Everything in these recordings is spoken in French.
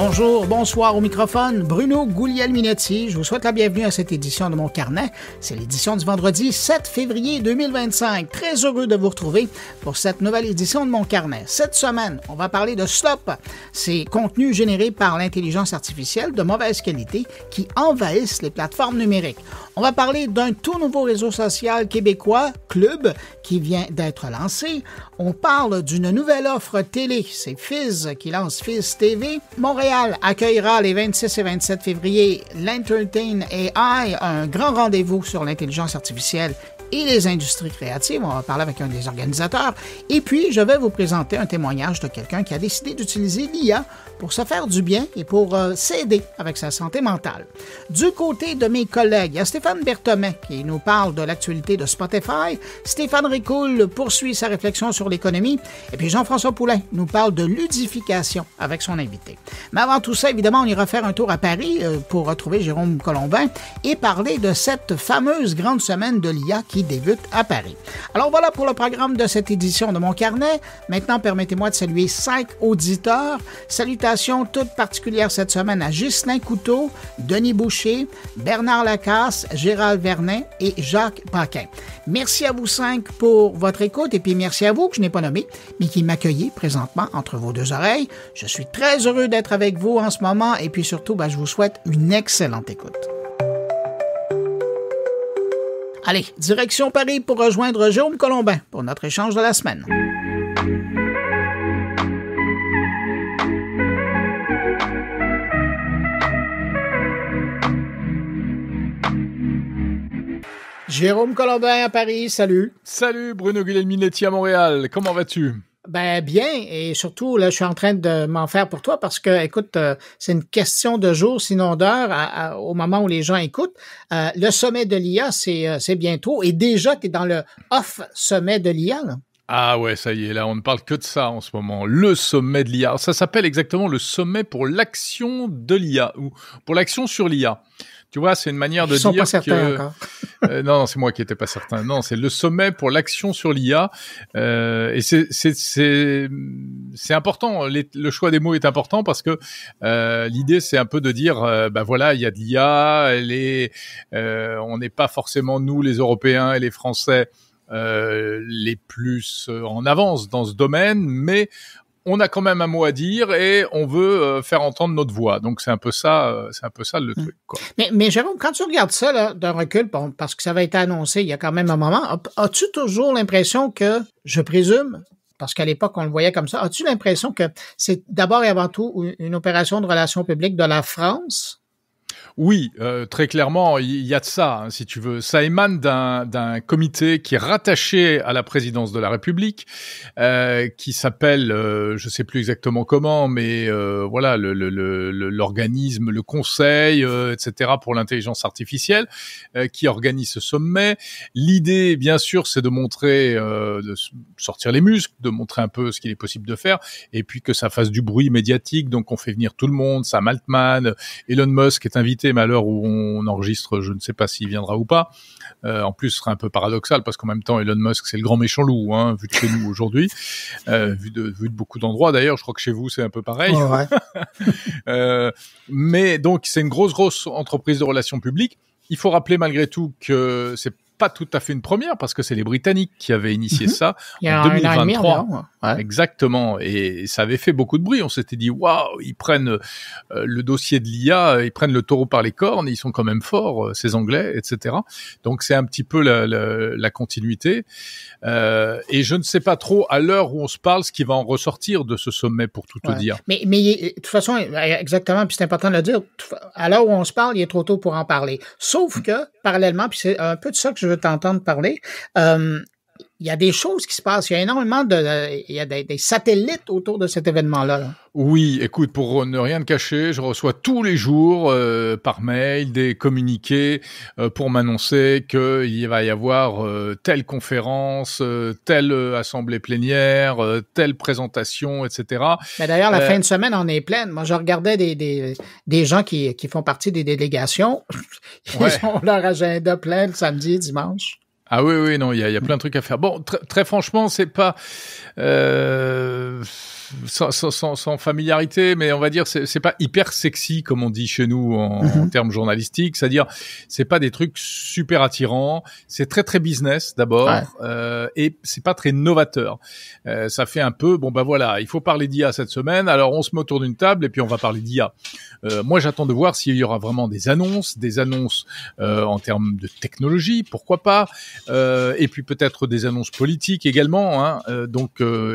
Bonjour, bonsoir au microphone, Bruno Guglielminetti. Je vous souhaite la bienvenue à cette édition de Mon Carnet. C'est l'édition du vendredi 7 février 2025. Très heureux de vous retrouver pour cette nouvelle édition de Mon Carnet. Cette semaine, on va parler de Slop, ces contenus générés par l'intelligence artificielle de mauvaise qualité qui envahissent les plateformes numériques. On va parler d'un tout nouveau réseau social québécois, Club, qui vient d'être lancé. On parle d'une nouvelle offre télé, c'est Fizz qui lance Fizz TV. Montréal accueillera les 26 et 27 février l'Entertain AI, un grand rendez-vous sur l'intelligence artificielle et les industries créatives. On va parler avec un des organisateurs. Et puis, je vais vous présenter un témoignage de quelqu'un qui a décidé d'utiliser l'IA pour se faire du bien et pour s'aider avec sa santé mentale. Du côté de mes collègues, il y a Stéphane Berthomet qui nous parle de l'actualité de Spotify. Stéphane Ricoul poursuit sa réflexion sur l'économie. Et puis Jean-François Poulain nous parle de ludification avec son invité. Mais avant tout ça, évidemment, on ira faire un tour à Paris pour retrouver Jérôme Colombin et parler de cette fameuse grande semaine de l'IA qui débute à Paris. Alors voilà pour le programme de cette édition de Mon Carnet. Maintenant, permettez-moi de saluer 5 auditeurs. Salutations toutes particulières cette semaine à Ghislain Couteau, Denis Boucher, Bernard Lacasse, Gérald Vernet et Jacques Paquin. Merci à vous 5 pour votre écoute et puis merci à vous que je n'ai pas nommé, mais qui m'accueillez présentement entre vos deux oreilles. Je suis très heureux d'être avec vous en ce moment et puis surtout, je vous souhaite une excellente écoute. Allez, direction Paris pour rejoindre Jérôme Colombin pour notre échange de la semaine. Jérôme Colombin à Paris, salut. Salut Bruno Guglielminetti à Montréal, comment vas-tu? Ben bien, et surtout, là, je suis en train de m'en faire pour toi parce que, écoute, c'est une question de jours, sinon d'heures, au moment où les gens écoutent. Le sommet de l'IA, c'est bientôt, et déjà, tu es dans le off-sommet de l'IA, là. Ah ouais, ça y est, là, on ne parle que de ça en ce moment, le sommet de l'IA. Ça s'appelle exactement le sommet pour l'action de l'IA, ou pour l'action sur l'IA. Tu vois, c'est une manière de dire que... Ils sont pas certains encore. Non, c'est moi qui n'étais pas certain. Non, c'est le sommet pour l'action sur l'IA. Et c'est important. Le choix des mots est important parce que l'idée, c'est un peu de dire, voilà, il y a de l'IA. On n'est pas forcément, nous, les Européens et les Français, les plus en avance dans ce domaine, mais on a quand même un mot à dire et on veut faire entendre notre voix. Donc c'est un peu ça le truc, quoi. Mais Jérôme, quand tu regardes ça là, d'un recul, parce que ça avait été annoncé il y a quand même un moment, as-tu toujours l'impression que, je présume, parce qu'à l'époque on le voyait comme ça, as-tu l'impression que c'est d'abord et avant tout une opération de relations publiques de la France? Oui, très clairement, il y a de ça, hein, si tu veux. Ça émane d'un comité qui est rattaché à la présidence de la République, qui s'appelle, je sais plus exactement comment, mais voilà, l'organisme, le conseil, etc. pour l'intelligence artificielle, qui organise ce sommet. L'idée, bien sûr, c'est de montrer, de sortir les muscles, de montrer un peu ce qu'il est possible de faire, et puis que ça fasse du bruit médiatique. Donc, on fait venir tout le monde, Sam Altman, Elon Musk est invité, mais à l'heure où on enregistre, je ne sais pas s'il viendra ou pas. En plus, ce serait un peu paradoxal parce qu'en même temps, Elon Musk, c'est le grand méchant loup, hein, vu de chez nous aujourd'hui, vu de beaucoup d'endroits. D'ailleurs, je crois que chez vous, c'est un peu pareil. Ouais. Mais donc, c'est une grosse entreprise de relations publiques. Il faut rappeler malgré tout que c'est pas tout à fait une première parce que c'est les Britanniques qui avaient initié ça en 2023. Ouais. Exactement. Et ça avait fait beaucoup de bruit. On s'était dit, waouh, ils prennent le dossier de l'IA, ils prennent le taureau par les cornes, ils sont quand même forts, ces Anglais, etc. Donc c'est un petit peu la continuité. Et je ne sais pas trop, à l'heure où on se parle, ce qui va en ressortir de ce sommet, pour tout te dire. Mais de toute façon, exactement, puis c'est important de le dire, à l'heure où on se parle, il est trop tôt pour en parler. Sauf que, parallèlement, puis c'est un peu de ça que je veux t'entendre parler, il y a des choses qui se passent. Il y a énormément il y a des satellites autour de cet événement-là. Là. Oui, écoute, pour ne rien te cacher, je reçois tous les jours par mail des communiqués pour m'annoncer qu'il va y avoir telle conférence, telle assemblée plénière, telle présentation, etc. Mais d'ailleurs, la fin de semaine en est pleine. Moi, je regardais des gens qui font partie des délégations. Ils ont leur agenda plein le samedi, dimanche. Ah oui, non, il y a plein de trucs à faire. Bon, très franchement, c'est pas sans familiarité, mais on va dire c'est pas hyper sexy comme on dit chez nous en termes journalistiques. C'est-à-dire, c'est pas des trucs super attirants. C'est très très business d'abord, et c'est pas très novateur. Ça fait un peu voilà, il faut parler d'IA cette semaine. Alors on se met autour d'une table et puis on va parler d'IA. Moi, j'attends de voir s'il y aura vraiment des annonces en termes de technologie, pourquoi pas. Et puis peut-être des annonces politiques également, hein.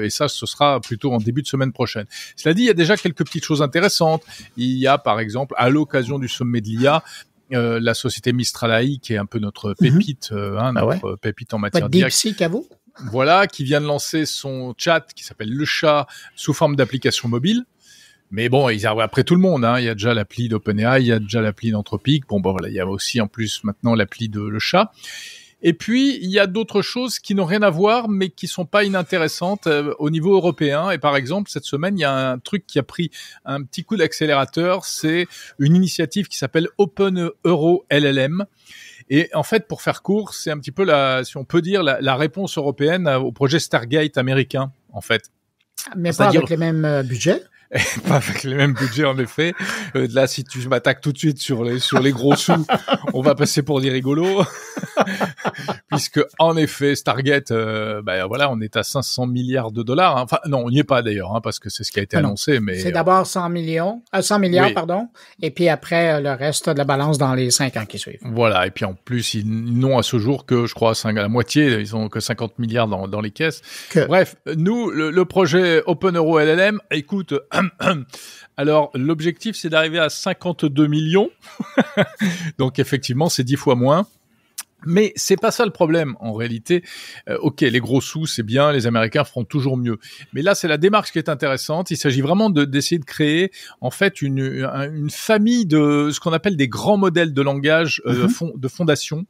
Et ça, ce sera plutôt en début de semaine prochaine. Cela dit, il y a déjà quelques petites choses intéressantes. Il y a, par exemple, à l'occasion du sommet de l'IA, la société Mistral AI, qui est un peu notre pépite, notre pépite en matière d'IA. DeepSeek à vous. Voilà, qui vient de lancer son chat qui s'appelle Le Chat sous forme d'application mobile. Mais bon, ils arrivent après tout le monde, hein. Il y a déjà l'appli d'OpenAI, il y a déjà l'appli d'Anthropic. Voilà, il y a aussi en plus maintenant l'appli de Le Chat. Et puis, il y a d'autres choses qui n'ont rien à voir, mais qui sont pas inintéressantes au niveau européen. Et par exemple, cette semaine, il y a un truc qui a pris un petit coup d'accélérateur. C'est une initiative qui s'appelle Open Euro LLM. Et en fait, pour faire court, c'est un petit peu si on peut dire, la réponse européenne au projet Stargate américain, en fait. Mais pas avec les mêmes budgets. Pas avec les mêmes budgets, en effet. Là, si tu m'attaques tout de suite sur les gros sous, on va passer pour des rigolos. Puisque, en effet, Stargate, voilà, on est à 500 milliards de dollars. Hein. Enfin, non, on n'y est pas d'ailleurs, hein, parce que c'est ce qui a été annoncé. Mais c'est d'abord 100 milliards, oui. Pardon. Et puis après, le reste de la balance dans les 5 ans qui suivent. Voilà. Et puis, en plus, ils n'ont à ce jour que, je crois, à la moitié, ils ont que 50 milliards dans les caisses. Bref, nous, le projet Open Euro LLM, écoute, alors, l'objectif, c'est d'arriver à 52 millions. Donc, effectivement, c'est 10 fois moins. Mais c'est pas ça le problème, en réalité. Ok, les gros sous, c'est bien, les Américains feront toujours mieux. Mais là, c'est la démarche qui est intéressante. Il s'agit vraiment d'essayer de créer, en fait, une famille de ce qu'on appelle des grands modèles de langage de fondation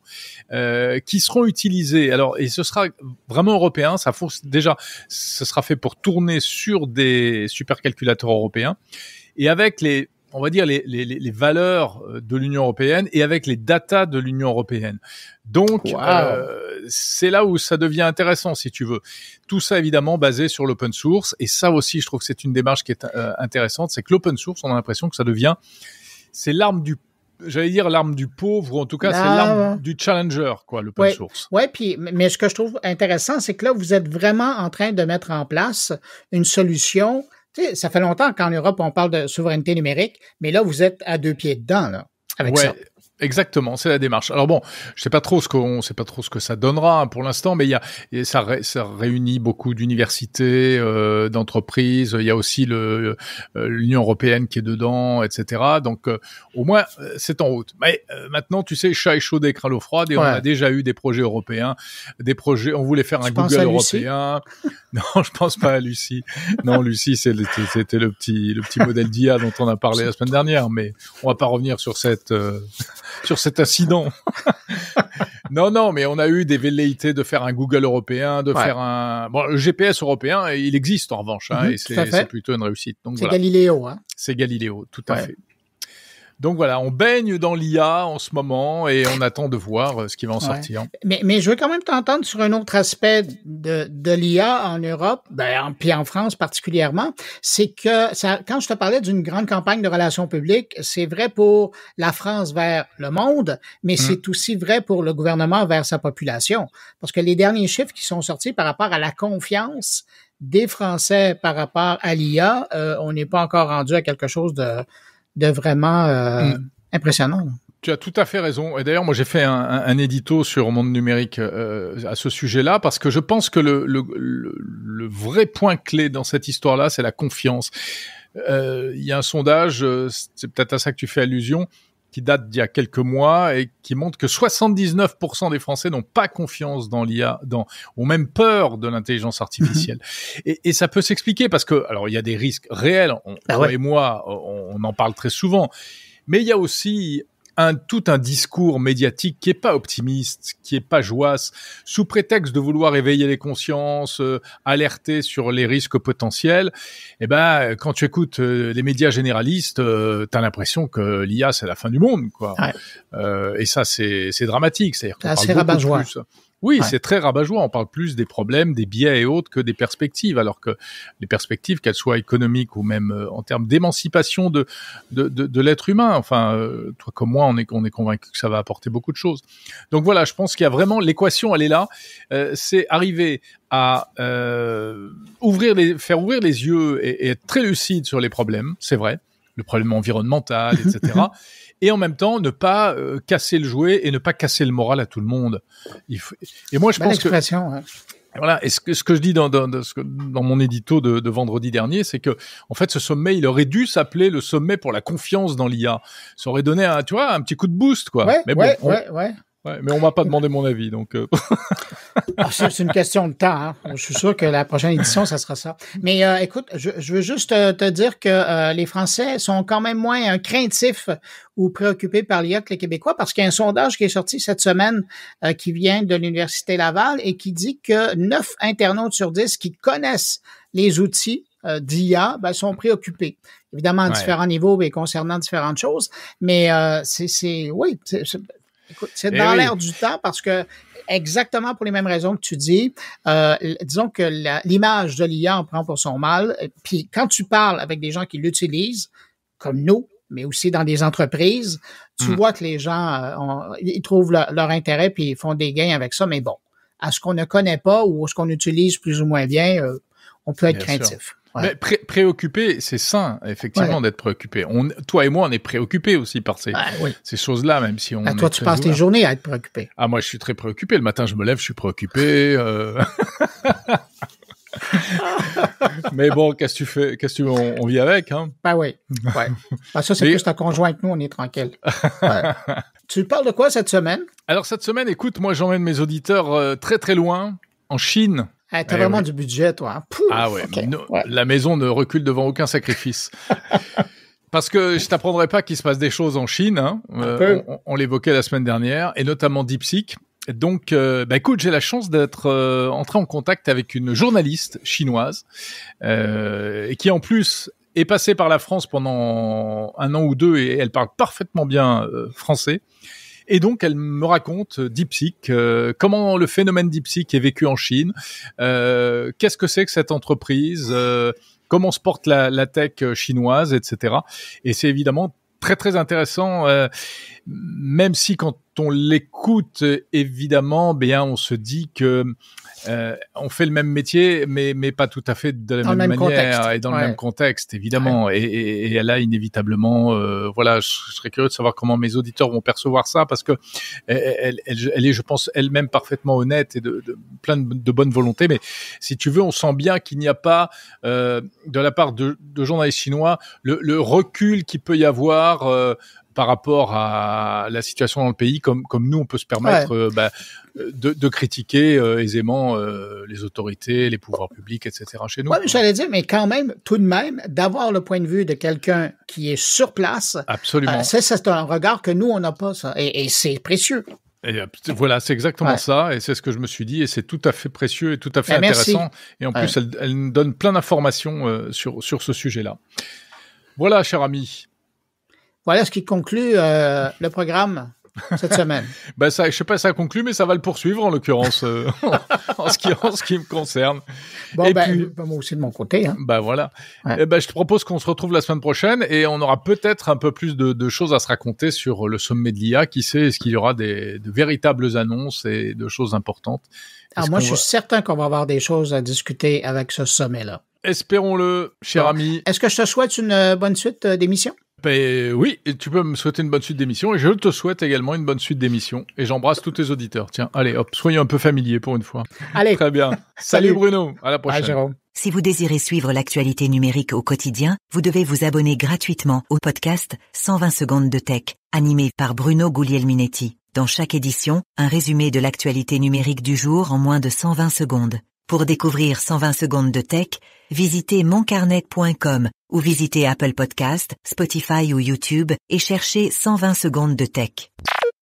qui seront utilisés. Alors, et ce sera vraiment européen. Déjà, ce sera fait pour tourner sur des supercalculateurs européens et avec on va dire les valeurs de l'Union européenne et avec les datas de l'Union européenne. Donc, c'est là où ça devient intéressant, si tu veux. Tout ça, évidemment, basé sur l'open source. Et ça aussi, je trouve que c'est une démarche qui est intéressante. C'est que l'open source, on a l'impression que c'est l'arme du pauvre, ou en tout cas, c'est l'arme du challenger, quoi, l'open source. Ouais, mais ce que je trouve intéressant, c'est que là, vous êtes vraiment en train de mettre en place une solution. Tu sais, ça fait longtemps qu'en Europe, on parle de souveraineté numérique, mais là, vous êtes à 2 pieds dedans, là, avec ça. Exactement, c'est la démarche. Alors bon, je sais pas trop ce que ça donnera pour l'instant, mais ça réunit beaucoup d'universités, d'entreprises. Il y a aussi l'Union européenne qui est dedans, etc. Donc au moins c'est en route. Mais maintenant, tu sais, chat est chaud et craint l'eau froide, et on a déjà eu des projets européens, on voulait faire un Google européen. Non, je pense pas à Lucie. Non, Lucie, c'était le petit modèle d'IA dont on a parlé la semaine dernière, mais on va pas revenir sur cet incident. Non, mais on a eu des velléités de faire un Google européen, le GPS européen, il existe en revanche, hein, et c'est plutôt une réussite. Donc c'est Galiléo, hein. C'est Galiléo, tout à fait. Donc voilà, on baigne dans l'IA en ce moment et on attend de voir ce qui va en sortir. Mais je veux quand même t'entendre sur un autre aspect de l'IA en Europe, puis en France particulièrement, c'est que quand je te parlais d'une grande campagne de relations publiques, c'est vrai pour la France vers le monde, mais c'est aussi vrai pour le gouvernement vers sa population. Parce que les derniers chiffres qui sont sortis par rapport à la confiance des Français par rapport à l'IA, on n'est pas encore rendu à quelque chose de vraiment impressionnant. Tu as tout à fait raison. Et d'ailleurs, moi, j'ai fait un édito sur Monde Numérique à ce sujet-là, parce que je pense que le vrai point clé dans cette histoire-là, c'est la confiance. Il y a un sondage, c'est peut-être à ça que tu fais allusion, qui date d'il y a quelques mois et qui montre que 79% des Français n'ont pas confiance dans l'IA, ont même peur de l'intelligence artificielle. Et ça peut s'expliquer parce que, alors, il y a des risques réels. Toi et moi, on en parle très souvent. Mais il y a aussi tout un discours médiatique qui est pas optimiste, qui est pas joyeux, sous prétexte de vouloir éveiller les consciences, alerter sur les risques potentiels. Eh ben, quand tu écoutes les médias généralistes, t'as l'impression que l'IA c'est la fin du monde, quoi. Et ça c'est dramatique, c'est-à-dire qu'on parle beaucoup plus. Oui, c'est très rabat-joie. On parle plus des problèmes, des biais et autres que des perspectives, alors que les perspectives, qu'elles soient économiques ou même en termes d'émancipation de l'être humain, enfin, toi comme moi, on est convaincu que ça va apporter beaucoup de choses. Donc voilà, je pense qu'il y a vraiment l'équation, elle est là. C'est arriver à faire ouvrir les yeux et être très lucide sur les problèmes, c'est vrai, le problème environnemental, etc. Et en même temps, ne pas casser le jouet et ne pas casser le moral à tout le monde. Et moi, je pense que... Hein. Voilà, et ce que je dis dans mon édito de vendredi dernier, c'est que en fait ce sommet, il aurait dû s'appeler le sommet pour la confiance dans l'IA. Ça aurait donné un petit coup de boost, quoi. Ouais, mais mais on m'a pas demandé mon avis, donc. C'est une question de temps. Hein. Je suis sûr que la prochaine édition, ça sera ça. Mais écoute, je veux juste te dire que les Français sont quand même moins craintifs ou préoccupés par l'IA que les Québécois, parce qu'il y a un sondage qui est sorti cette semaine qui vient de l'Université Laval et qui dit que 9 internautes sur 10 qui connaissent les outils d'IA sont préoccupés. Évidemment, à différents niveaux et concernant différentes choses. Mais écoute, c'est dans l'air du temps parce que exactement pour les mêmes raisons que tu dis, disons que l'image de l'IA en prend pour son mal. Puis quand tu parles avec des gens qui l'utilisent, comme nous, mais aussi dans des entreprises, tu vois que les gens ils trouvent leur intérêt puis ils font des gains avec ça. Mais bon, à ce qu'on ne connaît pas ou à ce qu'on utilise plus ou moins bien, on peut être craintif. Ouais. Mais préoccupé, c'est sain, effectivement, d'être préoccupé. Toi et moi, on est préoccupés aussi par ces choses-là, même si on. Toi, tu passes tes journées à être préoccupé. Ah, moi, je suis très préoccupé. Le matin, je me lève, je suis préoccupé. Mais bon, qu'est-ce que tu fais? On vit avec, hein? Oui. Ça, c'est plus ta conjointe. Nous, on est tranquille. Tu parles de quoi cette semaine? Alors, cette semaine, écoute, moi, j'emmène mes auditeurs très, très loin, en Chine. T'as vraiment du budget, toi. Hein? Pouf, La maison ne recule devant aucun sacrifice. Parce que je t'apprendrai pas qu'il se passe des choses en Chine. Hein. On l'évoquait la semaine dernière, et notamment DeepSeek. Donc, écoute, j'ai la chance d'être entré en contact avec une journaliste chinoise et qui, en plus, est passée par la France pendant 1 an ou 2 et elle parle parfaitement bien français. Et donc, elle me raconte DeepSeek, comment le phénomène DeepSeek est vécu en Chine, qu'est-ce que c'est que cette entreprise, comment se porte la tech chinoise, etc. Et c'est évidemment très, très intéressant, même si quand on l'écoute, évidemment, on se dit que on fait le même métier, mais pas tout à fait de la même manière contexte. Et dans le même contexte, évidemment. Ouais. Et elle a inévitablement, je serais curieux de savoir comment mes auditeurs vont percevoir ça, parce que elle est, je pense, elle-même parfaitement honnête et plein de bonne volonté. Mais si tu veux, on sent bien qu'il n'y a pas, de la part de journalistes chinois, le recul qu'il peut y avoir par rapport à la situation dans le pays, comme nous, on peut se permettre de critiquer aisément les autorités, les pouvoirs publics, etc. chez nous. Oui, mais j'allais dire, mais quand même, tout de même, d'avoir le point de vue de quelqu'un qui est sur place, absolument. C'est un regard que nous, on n'a pas, ça, et c'est précieux. Et voilà, c'est exactement ça, et c'est ce que je me suis dit, et c'est tout à fait précieux et tout à fait intéressant. Merci. Et en plus, elle nous donne plein d'informations sur ce sujet-là. Voilà, cher ami. Voilà ce qui conclut le programme cette semaine. Je sais pas si ça conclut, mais ça va le poursuivre en l'occurrence en ce qui me concerne. Bon, et puis, moi aussi de mon côté. Hein. Voilà. Ouais. Je te propose qu'on se retrouve la semaine prochaine et on aura peut-être un peu plus de choses à se raconter sur le sommet de l'IA. Qui sait, est-ce qu'il y aura de véritables annonces et de choses importantes? Alors moi, je suis certain qu'on va avoir des choses à discuter avec ce sommet-là. Espérons-le, cher ami. Est-ce que je te souhaite une bonne suite d'émission? Oui, et tu peux me souhaiter une bonne suite d'émission, et je te souhaite également une bonne suite d'émission, et j'embrasse tous tes auditeurs. Tiens, allez, hop, soyez un peu familiers pour une fois. Allez. Très bien. Salut Bruno, à la prochaine. Bye, Jérôme. Si vous désirez suivre l'actualité numérique au quotidien, vous devez vous abonner gratuitement au podcast 120 secondes de tech, animé par Bruno Guglielminetti. Dans chaque édition, un résumé de l'actualité numérique du jour en moins de 120 secondes. Pour découvrir 120 secondes de tech, visitez moncarnet.com ou visitez Apple Podcast, Spotify ou YouTube et cherchez 120 secondes de tech.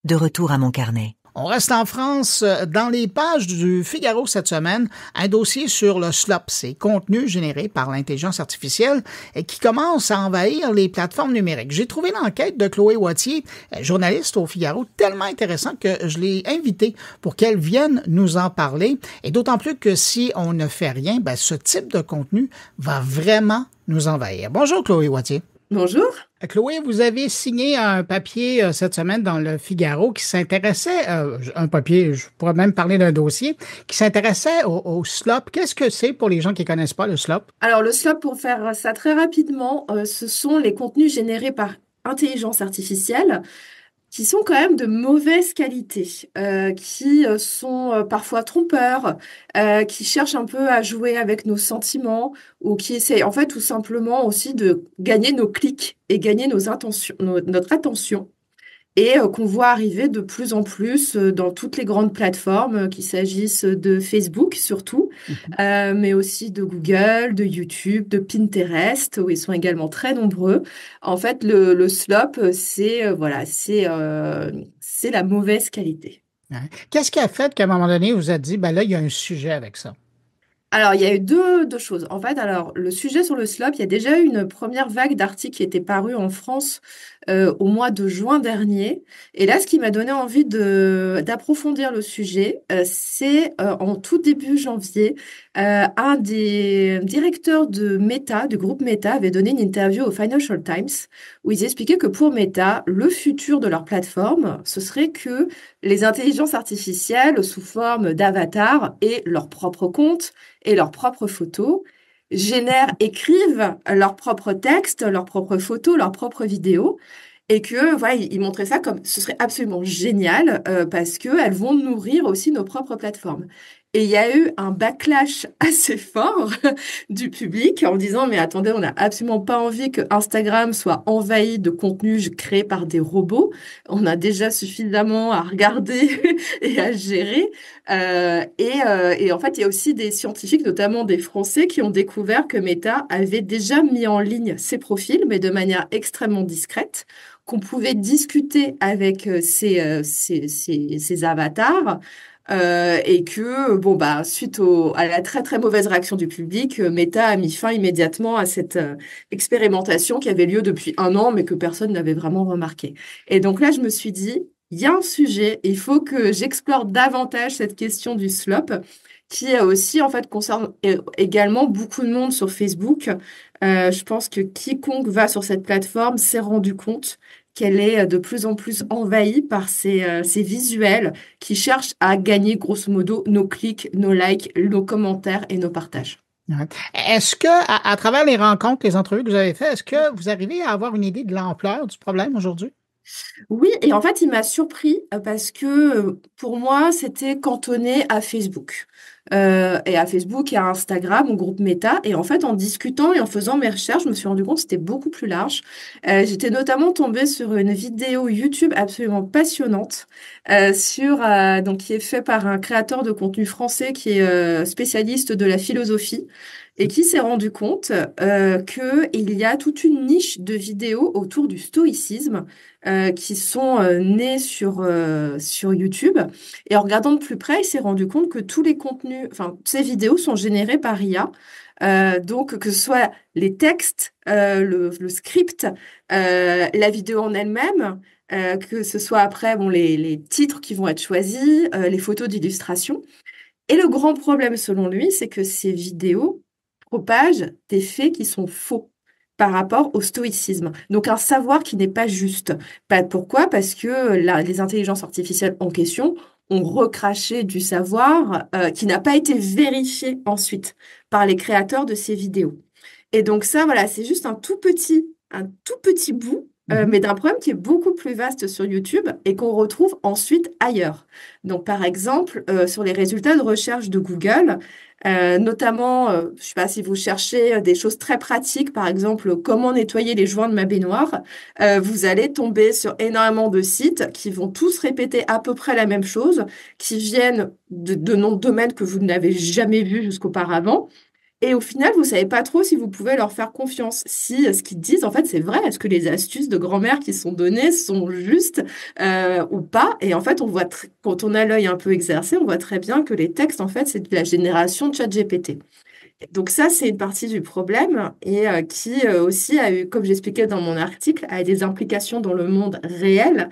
De retour à Mon Carnet. On reste en France. Dans les pages du Figaro cette semaine, un dossier sur le slop, ces contenus générés par l'intelligence artificielle et qui commence à envahir les plateformes numériques. J'ai trouvé l'enquête de Chloé Wattier, journaliste au Figaro, tellement intéressante que je l'ai invitée pour qu'elle vienne nous en parler. Et d'autant plus que si on ne fait rien, ce type de contenu va vraiment nous envahir. Bonjour Chloé Wattier. Bonjour. Chloé, vous avez signé un papier cette semaine dans le Figaro qui s'intéressait, un papier, je pourrais même parler d'un dossier, qui s'intéressait au slop. Qu'est-ce que c'est pour les gens qui ne connaissent pas le slop? Alors le slop, pour faire ça très rapidement, ce sont les contenus générés par intelligence artificielle qui sont quand même de mauvaise qualité, qui sont parfois trompeurs, qui cherchent un peu à jouer avec nos sentiments ou qui essayent en fait tout simplement aussi de gagner nos clics et gagner notre attention. Et qu'on voit arriver de plus en plus dans toutes les grandes plateformes, qu'il s'agisse de Facebook surtout, mais aussi de Google, de YouTube, de Pinterest, où ils sont également très nombreux. En fait, le slop, c'est la mauvaise qualité. Qu'est-ce qui a fait qu'à un moment donné, vous avez dit, là, il y a un sujet avec ça? Alors, il y a eu deux choses. En fait, le sujet sur le slop, il y a déjà eu une première vague d'articles qui était parue en France au mois de juin dernier. Et là, ce qui m'a donné envie d'approfondir le sujet, c'est en tout début janvier, un des directeurs de Meta, du groupe Meta, avait donné une interview au Financial Times où ils expliquaient que pour Meta, le futur de leur plateforme, ce serait que les intelligences artificielles sous forme d'avatars aient leur propre compte et leurs propres photos, écrivent leurs propres textes, leurs propres photos, leurs propres vidéos, et que voilà, ils montraient ça comme ce serait absolument génial parce qu'elles vont nourrir aussi nos propres plateformes. Et il y a eu un backlash assez fort du public en disant « Mais attendez, on n'a absolument pas envie que Instagram soit envahi de contenus créés par des robots. On a déjà suffisamment à regarder et à gérer. » Et en fait, il y a aussi des scientifiques, notamment des Français, qui ont découvert que Meta avait déjà mis en ligne ses profils, mais de manière extrêmement discrète, qu'on pouvait discuter avec ces avatars. Et que, suite à la très, très mauvaise réaction du public, Meta a mis fin immédiatement à cette expérimentation qui avait lieu depuis 1 an, mais que personne n'avait vraiment remarqué. Et donc là, je me suis dit, il y a un sujet, il faut que j'explore davantage cette question du slop, qui aussi, en fait, concerne également beaucoup de monde sur Facebook. Je pense que quiconque va sur cette plateforme s'est rendu compte qu'elle est de plus en plus envahie par ces visuels qui cherchent à gagner, grosso modo, nos clics, nos likes, nos commentaires et nos partages. Est-ce que, à travers les rencontres, les entrevues que vous avez faites, est-ce que vous arrivez à avoir une idée de l'ampleur du problème aujourd'hui? Oui, et en fait, il m'a surpris parce que pour moi, c'était cantonné à Facebook. Et à Facebook et à Instagram, au groupe Meta. Et en fait, en discutant et en faisant mes recherches, je me suis rendu compte que c'était beaucoup plus large. J'étais notamment tombée sur une vidéo YouTube absolument passionnante donc qui est faite par un créateur de contenu français qui est spécialiste de la philosophie et qui s'est rendu compte qu'il y a toute une niche de vidéos autour du stoïcisme qui sont nées sur YouTube. Et en regardant de plus près, il s'est rendu compte que tous les contenus, ces vidéos sont générées par IA. Donc, que ce soit les textes, le script, la vidéo en elle-même, que ce soit après les titres qui vont être choisis, les photos d'illustration. Et le grand problème, selon lui, c'est que ces vidéos propagent des faits qui sont faux par rapport au stoïcisme. Donc, un savoir qui n'est pas juste. Pourquoi ? Parce que les intelligences artificielles en question ont recraché du savoir qui n'a pas été vérifié ensuite par les créateurs de ces vidéos. Et donc ça, voilà, c'est juste un tout petit bout, mais d'un problème qui est beaucoup plus vaste sur YouTube et qu'on retrouve ensuite ailleurs. Donc, par exemple, sur les résultats de recherche de Google, notamment, je ne sais pas si vous cherchez des choses très pratiques, par exemple, comment nettoyer les joints de ma baignoire, vous allez tomber sur énormément de sites qui vont tous répéter à peu près la même chose, qui viennent de noms de domaines que vous n'avez jamais vus jusqu'auparavant. Et au final, vous savez pas trop si vous pouvez leur faire confiance. Si ce qu'ils disent, en fait, c'est vrai. Est-ce que les astuces de grand-mère qui sont données sont justes ou pas? Et en fait, on voit quand on a l'œil un peu exercé, on voit très bien que les textes, en fait, c'est de la génération de ChatGPT. Donc ça, c'est une partie du problème et qui aussi a eu, comme j'expliquais dans mon article, a des implications dans le monde réel.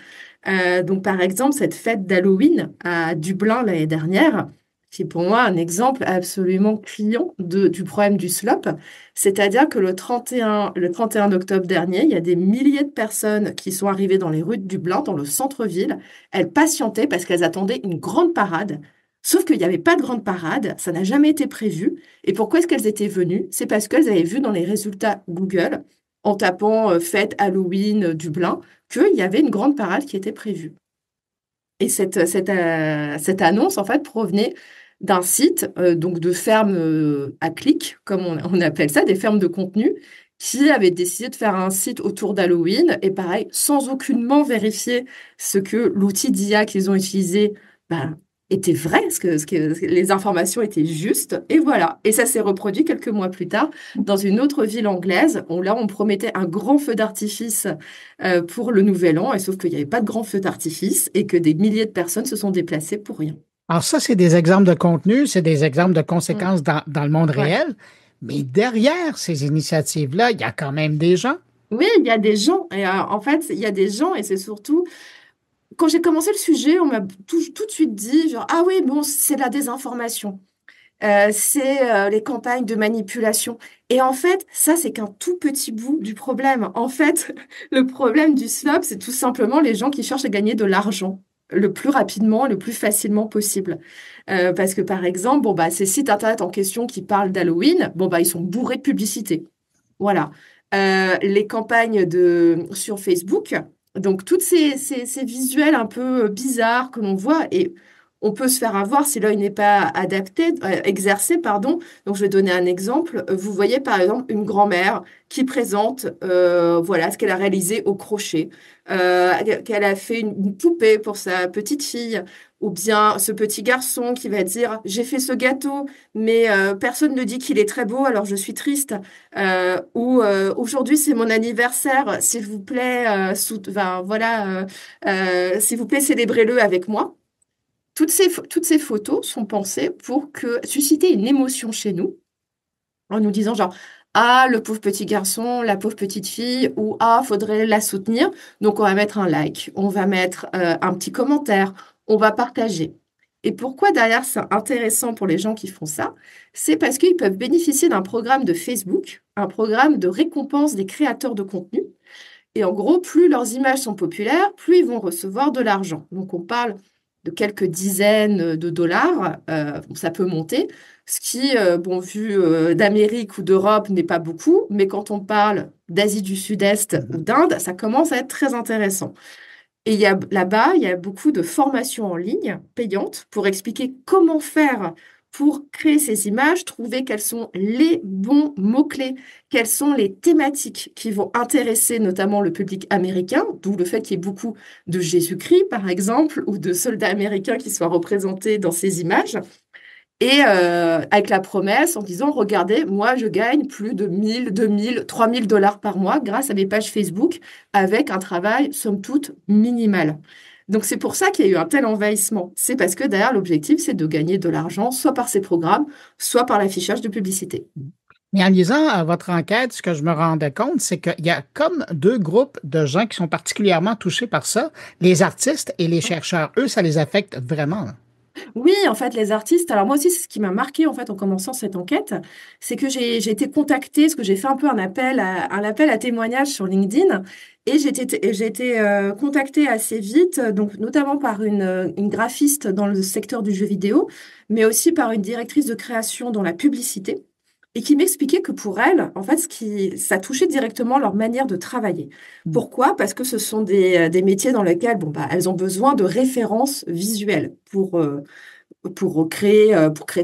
Donc par exemple, cette fête d'Halloween à Dublin l'année dernière, qui est pour moi un exemple absolument criant du problème du slop, c'est-à-dire que le 31 octobre dernier, il y a des milliers de personnes qui sont arrivées dans les rues de Dublin, dans le centre-ville. Elles patientaient parce qu'elles attendaient une grande parade. Sauf qu'il n'y avait pas de grande parade, ça n'a jamais été prévu. Et pourquoi est-ce qu'elles étaient venues? C'est parce qu'elles avaient vu dans les résultats Google, en tapant fête Halloween Dublin, qu'il y avait une grande parade qui était prévue. Et cette annonce, en fait, provenait d'un site, donc de fermes à clics, comme on appelle ça, des fermes de contenu, qui avaient décidé de faire un site autour d'Halloween, et pareil, sans aucunement vérifier ce que l'outil d'IA qu'ils ont utilisé était vrai, les informations étaient justes, et voilà. Et ça s'est reproduit quelques mois plus tard dans une autre ville anglaise, où là, on promettait un grand feu d'artifice pour le Nouvel An, et sauf qu'il n'y avait pas de grand feu d'artifice, et que des milliers de personnes se sont déplacées pour rien. Alors ça, c'est des exemples de contenu, c'est des exemples de conséquences dans le monde réel, mais derrière ces initiatives-là, il y a quand même des gens. Oui, il y a des gens, et en fait, il y a des gens, et c'est surtout... Quand j'ai commencé le sujet, on m'a tout de suite dit, genre, ah oui, bon, c'est de la désinformation. C'est les campagnes de manipulation. Et en fait, ça, c'est qu'un tout petit bout du problème. En fait, le problème du slop, c'est tout simplement les gens qui cherchent à gagner de l'argent le plus rapidement, le plus facilement possible. Parce que, par exemple, ces sites Internet en question qui parlent d'Halloween, ils sont bourrés de publicité. Voilà. Les campagnes sur Facebook... Donc, toutes ces visuels un peu bizarres que l'on voit, et on peut se faire avoir si l'œil n'est pas exercé, pardon. Donc, je vais donner un exemple. Vous voyez, par exemple, une grand-mère qui présente ce qu'elle a réalisé au crochet, qu'elle a fait une poupée pour sa petite fille, ou bien ce petit garçon qui va dire « J'ai fait ce gâteau, mais personne ne dit qu'il est très beau, alors je suis triste. » Ou « Aujourd'hui, c'est mon anniversaire, s'il vous plaît, s'il vous plaît, célébrez-le avec moi. » Toutes ces photos sont pensées pour susciter une émotion chez nous, en nous disant genre « Ah, le pauvre petit garçon, la pauvre petite fille » ou « Ah, faudrait la soutenir. » Donc, on va mettre un like, on va mettre un petit commentaire, on va partager. Et pourquoi derrière c'est intéressant pour les gens qui font ça? C'est parce qu'ils peuvent bénéficier d'un programme de Facebook, un programme de récompense des créateurs de contenu. Et en gros, plus leurs images sont populaires, plus ils vont recevoir de l'argent. Donc, on parle de quelques dizaines de dollars, ça peut monter, ce qui, vu d'Amérique ou d'Europe, n'est pas beaucoup, mais quand on parle d'Asie du Sud-Est ou d'Inde, ça commence à être très intéressant. Et là-bas, il y a beaucoup de formations en ligne payantes pour expliquer comment faire pour créer ces images, trouver quels sont les bons mots-clés, quelles sont les thématiques qui vont intéresser notamment le public américain, d'où le fait qu'il y ait beaucoup de Jésus-Christ, par exemple, ou de soldats américains qui soient représentés dans ces images. Et avec la promesse en disant, regardez, moi, je gagne plus de 1000, 2000, 3000 dollars par mois grâce à mes pages Facebook avec un travail, somme toute, minimal. Donc, c'est pour ça qu'il y a eu un tel envahissement. C'est parce que derrière, l'objectif, c'est de gagner de l'argent, soit par ces programmes, soit par l'affichage de publicité. Mais en lisant votre enquête, ce que je me rendais compte, c'est qu'il y a comme deux groupes de gens qui sont particulièrement touchés par ça. Les artistes et les chercheurs. Eux, ça les affecte vraiment. Oui, en fait, les artistes. Alors moi aussi, c'est ce qui m'a marqué en fait en commençant cette enquête, c'est que j'ai été contactée, parce que j'ai fait un peu un appel à témoignages sur LinkedIn, et j'ai été contactée assez vite, donc notamment par une graphiste dans le secteur du jeu vidéo, mais aussi par une directrice de création dans la publicité, et qui m'expliquait que pour elles, en fait, ça touchait directement leur manière de travailler. Pourquoi? Parce que ce sont des métiers dans lesquels, elles ont besoin de références visuelles pour créer,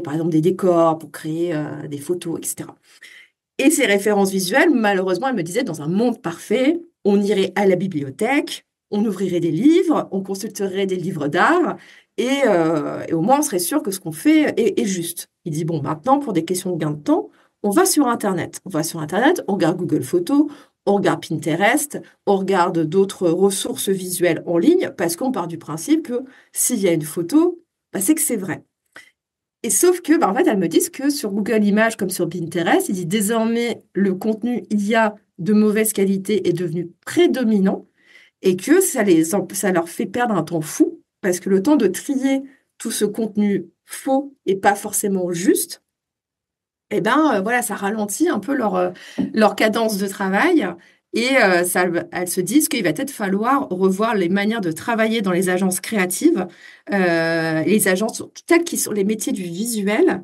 par exemple, des décors, pour créer des photos, etc. Et ces références visuelles, malheureusement, elle me disait, dans un monde parfait, on irait à la bibliothèque, on ouvrirait des livres, on consulterait des livres d'art, et au moins, on serait sûr que ce qu'on fait est juste. Il dit, maintenant, pour des questions de gain de temps, on va sur Internet. On va sur Internet, on regarde Google Photos, on regarde Pinterest, on regarde d'autres ressources visuelles en ligne parce qu'on part du principe que s'il y a une photo, c'est que c'est vrai. Et sauf que, en fait, elles me disent que sur Google Images comme sur Pinterest, il dit désormais le contenu IA de mauvaise qualité est devenu prédominant et que ça leur fait perdre un temps fou parce que le temps de trier tout ce contenu faux et pas forcément juste, voilà, ça ralentit un peu leur cadence de travail et elles se disent qu'il va peut-être falloir revoir les manières de travailler dans les agences créatives, les agences telles qui sont les métiers du visuel,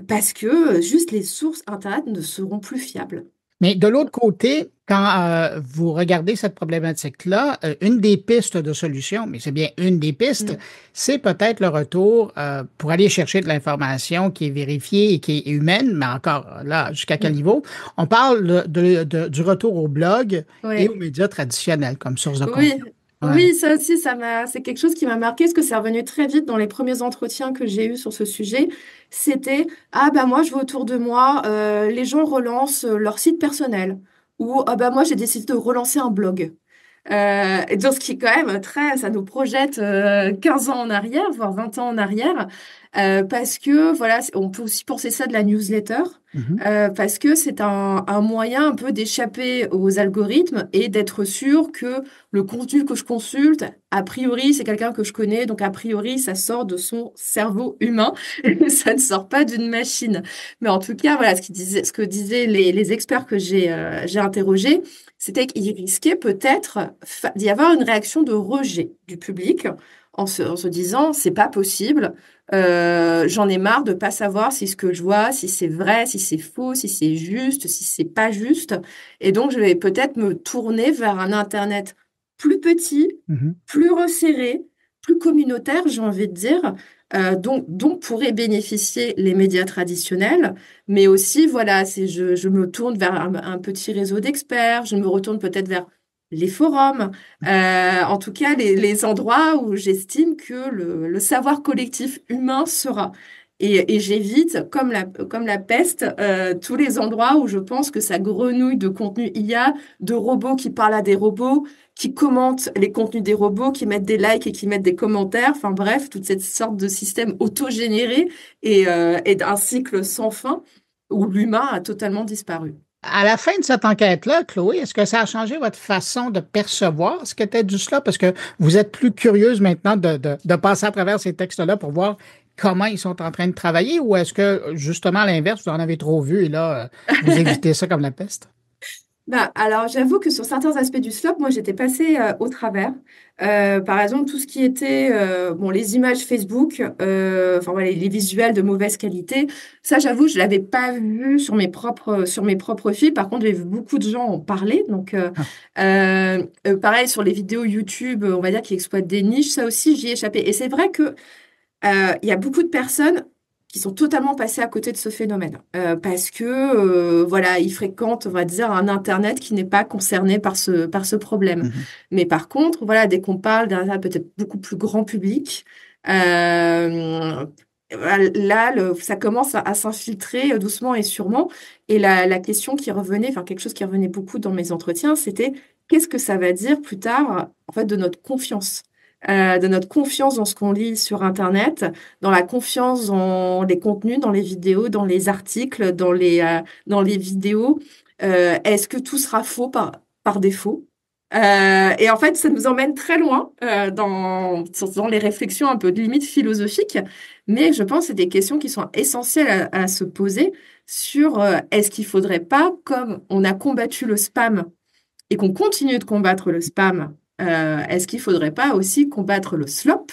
parce que juste les sources Internet ne seront plus fiables. Mais de l'autre côté, quand vous regardez cette problématique-là, une des pistes de solution, mais c'est bien une des pistes, c'est peut-être le retour pour aller chercher de l'information qui est vérifiée et qui est humaine, mais encore là, jusqu'à quel niveau? On parle du retour au blog et aux médias traditionnels comme source de contenu. Oui, ça aussi, c'est quelque chose qui m'a marqué, parce que c'est revenu très vite dans les premiers entretiens que j'ai eus sur ce sujet. C'était, moi, je vois autour de moi, les gens relancent leur site personnel. Ou, moi, j'ai décidé de relancer un blog. Et donc, ce qui est quand même ça nous projette 15 ans en arrière, voire 20 ans en arrière, parce que, voilà, on peut aussi penser ça de la newsletter, parce que c'est un moyen un peu d'échapper aux algorithmes et d'être sûr que le contenu que je consulte, a priori, c'est quelqu'un que je connais, donc a priori, ça sort de son cerveau humain, et ça ne sort pas d'une machine. Mais en tout cas, voilà, ce que disaient les experts que j'ai interrogés, c'était qu'il risquait peut-être d'y avoir une réaction de rejet du public en se disant, c'est pas possible, j'en ai marre de pas savoir si ce que je vois, si c'est vrai, si c'est faux, si c'est juste, si c'est pas juste. Et donc, je vais peut-être me tourner vers un Internet plus petit, plus resserré, plus communautaire, j'ai envie de dire, dont pourraient bénéficier les médias traditionnels, mais aussi, voilà, je me tourne vers un petit réseau d'experts, je me retourne peut-être vers les forums, en tout cas les endroits où j'estime que le savoir collectif humain sera. Et j'évite, comme la peste, tous les endroits où je pense que ça grenouille de contenu IA, de robots qui parlent à des robots, qui commentent les contenus des robots, qui mettent des likes et qui mettent des commentaires. Enfin bref, toute cette sorte de système autogénéré et d'un cycle sans fin où l'humain a totalement disparu. À la fin de cette enquête-là, Chloé, est-ce que ça a changé votre façon de percevoir ce qu'était du cela? Parce que vous êtes plus curieuse maintenant de passer à travers ces textes-là pour voir comment ils sont en train de travailler, ou est-ce que, justement, à l'inverse, vous en avez trop vu et là, vous évitez ça comme la peste? Alors, j'avoue que sur certains aspects du SLOP, moi, j'étais passée au travers. Par exemple, tout ce qui était les images Facebook, les visuels de mauvaise qualité, ça, j'avoue, je l'avais pas vu sur mes propres fils. Par contre, j'ai vu beaucoup de gens en parler. Donc, pareil sur les vidéos YouTube, on va dire qui exploitent des niches, ça aussi, j'y ai échappé. Et c'est vrai que il y a beaucoup de personnes qui sont totalement passés à côté de ce phénomène parce que ils fréquentent, on va dire, un Internet qui n'est pas concerné par ce problème. Mais par contre, dès qu'on parle d'un Internet peut-être beaucoup plus grand public, là, ça commence à s'infiltrer doucement et sûrement. Et la question qui revenait, quelque chose qui revenait beaucoup dans mes entretiens, c'était qu'est-ce que ça va dire plus tard, en fait, de notre confiance dans ce qu'on lit sur Internet, dans la confiance dans les contenus, dans les vidéos, dans les articles, dans les vidéos. Est-ce que tout sera faux par défaut? Et en fait, ça nous emmène très loin dans les réflexions un peu de limite philosophiques, mais je pense que c'est des questions qui sont essentielles à se poser sur est-ce qu'il faudrait pas, comme on a combattu le spam et qu'on continue de combattre le spam, est-ce qu'il ne faudrait pas aussi combattre le slop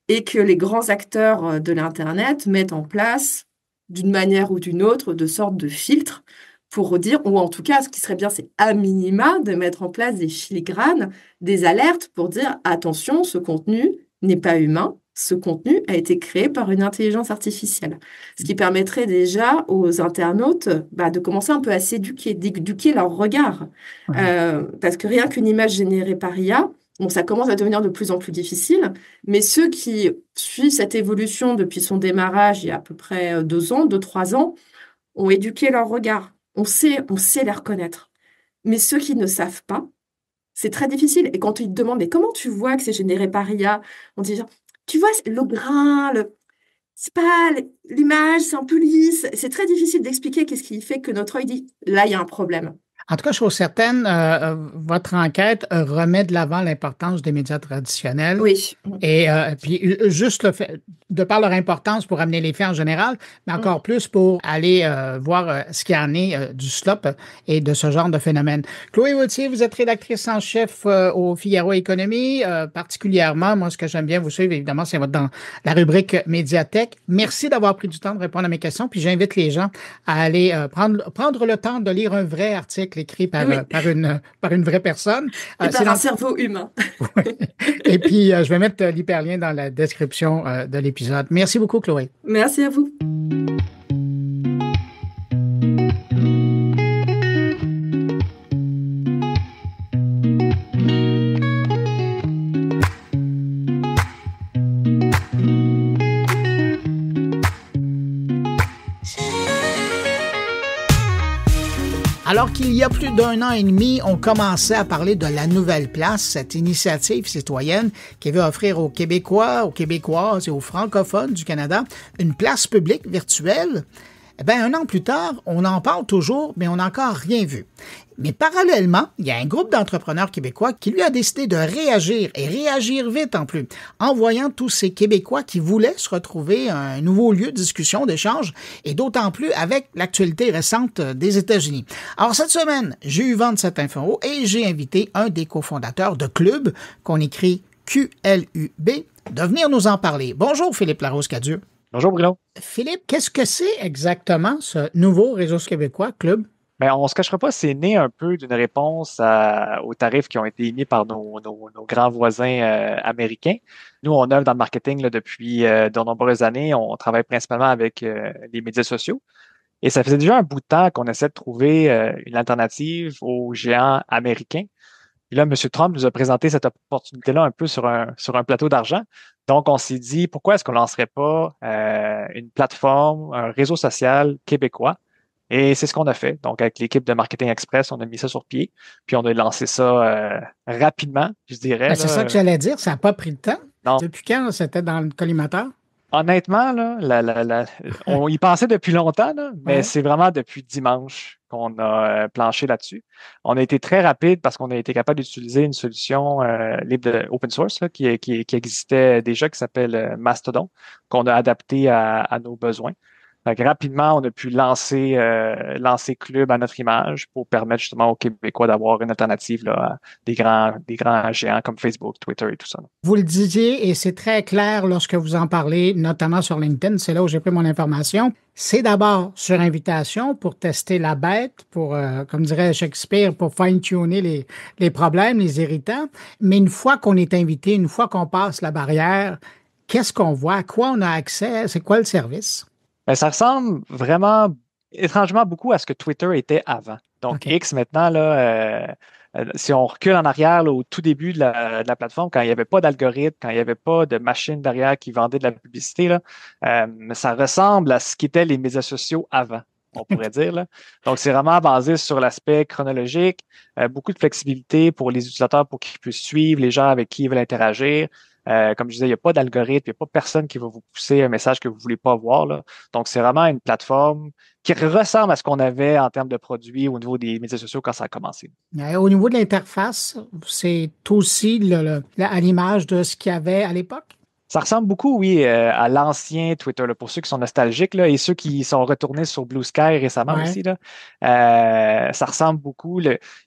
et que les grands acteurs de l'Internet mettent en place, d'une manière ou d'une autre, de sortes de filtres pour dire, ou en tout cas, ce qui serait bien, c'est à minima de mettre en place des filigranes, des alertes pour dire, attention, ce contenu n'est pas humain, ce contenu a été créé par une intelligence artificielle. Ce qui permettrait déjà aux internautes de commencer un peu à s'éduquer, d'éduquer leur regard. Parce que rien qu'une image générée par IA, ça commence à devenir de plus en plus difficile, mais ceux qui suivent cette évolution depuis son démarrage il y a à peu près 2 ans, 3 ans, ont éduqué leur regard. On sait les reconnaître. Mais ceux qui ne savent pas, c'est très difficile. Et quand ils te demandent, mais comment tu vois que c'est généré par IA? On dit, tu vois, le grain, c'est pas l'image, c'est un peu lisse. C'est très difficile d'expliquer qu'est-ce qui fait que notre œil dit, là, il y a un problème. En tout cas, chose certaine, votre enquête remet de l'avant l'importance des médias traditionnels. Oui. Et puis, juste le fait, de par leur importance pour amener les faits en général, mais encore plus pour aller voir ce qu'il y en est du slop et de ce genre de phénomène. Chloé Wautier, vous êtes rédactrice en chef au Figaro Économie. Particulièrement, moi, ce que j'aime bien vous suivre, évidemment, c'est dans la rubrique Médiathèque. Merci d'avoir pris du temps de répondre à mes questions. Puis j'invite les gens à aller prendre le temps de lire un vrai article écrit par une vraie personne. Et par un cerveau humain. Et puis, je vais mettre l'hyperlien dans la description de l'épisode. Merci beaucoup, Chloé. Merci à vous. Alors qu'il y a plus d'1 an et demi, on commençait à parler de la Nouvelle Place, cette initiative citoyenne qui veut offrir aux Québécois, aux Québécoises et aux francophones du Canada une place publique virtuelle. Eh bien, 1 an plus tard, on en parle toujours, mais on n'a encore rien vu. Mais parallèlement, il y a un groupe d'entrepreneurs québécois qui lui a décidé de réagir, et réagir vite en plus, en voyant tous ces Québécois qui voulaient se retrouver un nouveau lieu de discussion, d'échange, et d'autant plus avec l'actualité récente des États-Unis. Alors cette semaine, j'ai eu vent de cette info et j'ai invité un des cofondateurs de Club, qu'on écrit QLUB, de venir nous en parler. Bonjour Philippe Larose-Cadieux. Bonjour Bruno. Philippe, qu'est-ce que c'est exactement ce nouveau réseau québécois, Club? Bien, on ne se cachera pas, c'est né un peu d'une réponse aux tarifs qui ont été émis par nos grands voisins américains. Nous, on œuvre dans le marketing là, depuis de nombreuses années. On travaille principalement avec les médias sociaux. Et ça faisait déjà un bout de temps qu'on essaie de trouver une alternative aux géants américains. Et là, M. Trump nous a présenté cette opportunité-là un peu sur un plateau d'argent. Donc, on s'est dit, pourquoi est-ce qu'on ne lancerait pas une plateforme, un réseau social québécois? Et c'est ce qu'on a fait. Donc, avec l'équipe de Marketing Express, on a mis ça sur pied. Puis, on a lancé ça rapidement, je dirais. C'est ça que j'allais dire. Ça n'a pas pris de temps. Non. Depuis quand c'était dans le collimateur? Honnêtement, là, on y pensait depuis longtemps, là, mais c'est vraiment depuis dimanche qu'on a planché là-dessus. On a été très rapide parce qu'on a été capable d'utiliser une solution libre de open source là, qui existait déjà, qui s'appelle Mastodon, qu'on a adapté à nos besoins. Donc, rapidement, on a pu lancer Club à notre image pour permettre justement aux Québécois d'avoir une alternative là, à des grands géants comme Facebook, Twitter et tout ça. Vous le disiez, et c'est très clair lorsque vous en parlez, notamment sur LinkedIn, c'est là où j'ai pris mon information. C'est d'abord sur invitation pour tester la bête, pour, comme dirait Shakespeare, pour fine-tuner les problèmes, les irritants. Mais une fois qu'on est invité, une fois qu'on passe la barrière, qu'est-ce qu'on voit? À quoi on a accès? C'est quoi le service? Ben, ça ressemble vraiment étrangement beaucoup à ce que Twitter était avant. Donc, X maintenant, là, si on recule en arrière là, au tout début de la plateforme, quand il n'y avait pas d'algorithme, quand il n'y avait pas de machine derrière qui vendait de la publicité, là, ça ressemble à ce qu'étaient les médias sociaux avant, on pourrait dire. Là. Donc, c'est vraiment basé sur l'aspect chronologique, beaucoup de flexibilité pour les utilisateurs pour qu'ils puissent suivre les gens avec qui ils veulent interagir. Comme je disais, il n'y a pas d'algorithme, il n'y a pas personne qui va vous pousser un message que vous ne voulez pas voir. Là. Donc, c'est vraiment une plateforme qui ressemble à ce qu'on avait en termes de produits au niveau des médias sociaux quand ça a commencé. Au niveau de l'interface, c'est aussi à l'image de ce qu'il y avait à l'époque? Ça ressemble beaucoup, oui, à l'ancien Twitter, là, pour ceux qui sont nostalgiques là, et ceux qui sont retournés sur Blue Sky récemment aussi. Là, ça ressemble beaucoup.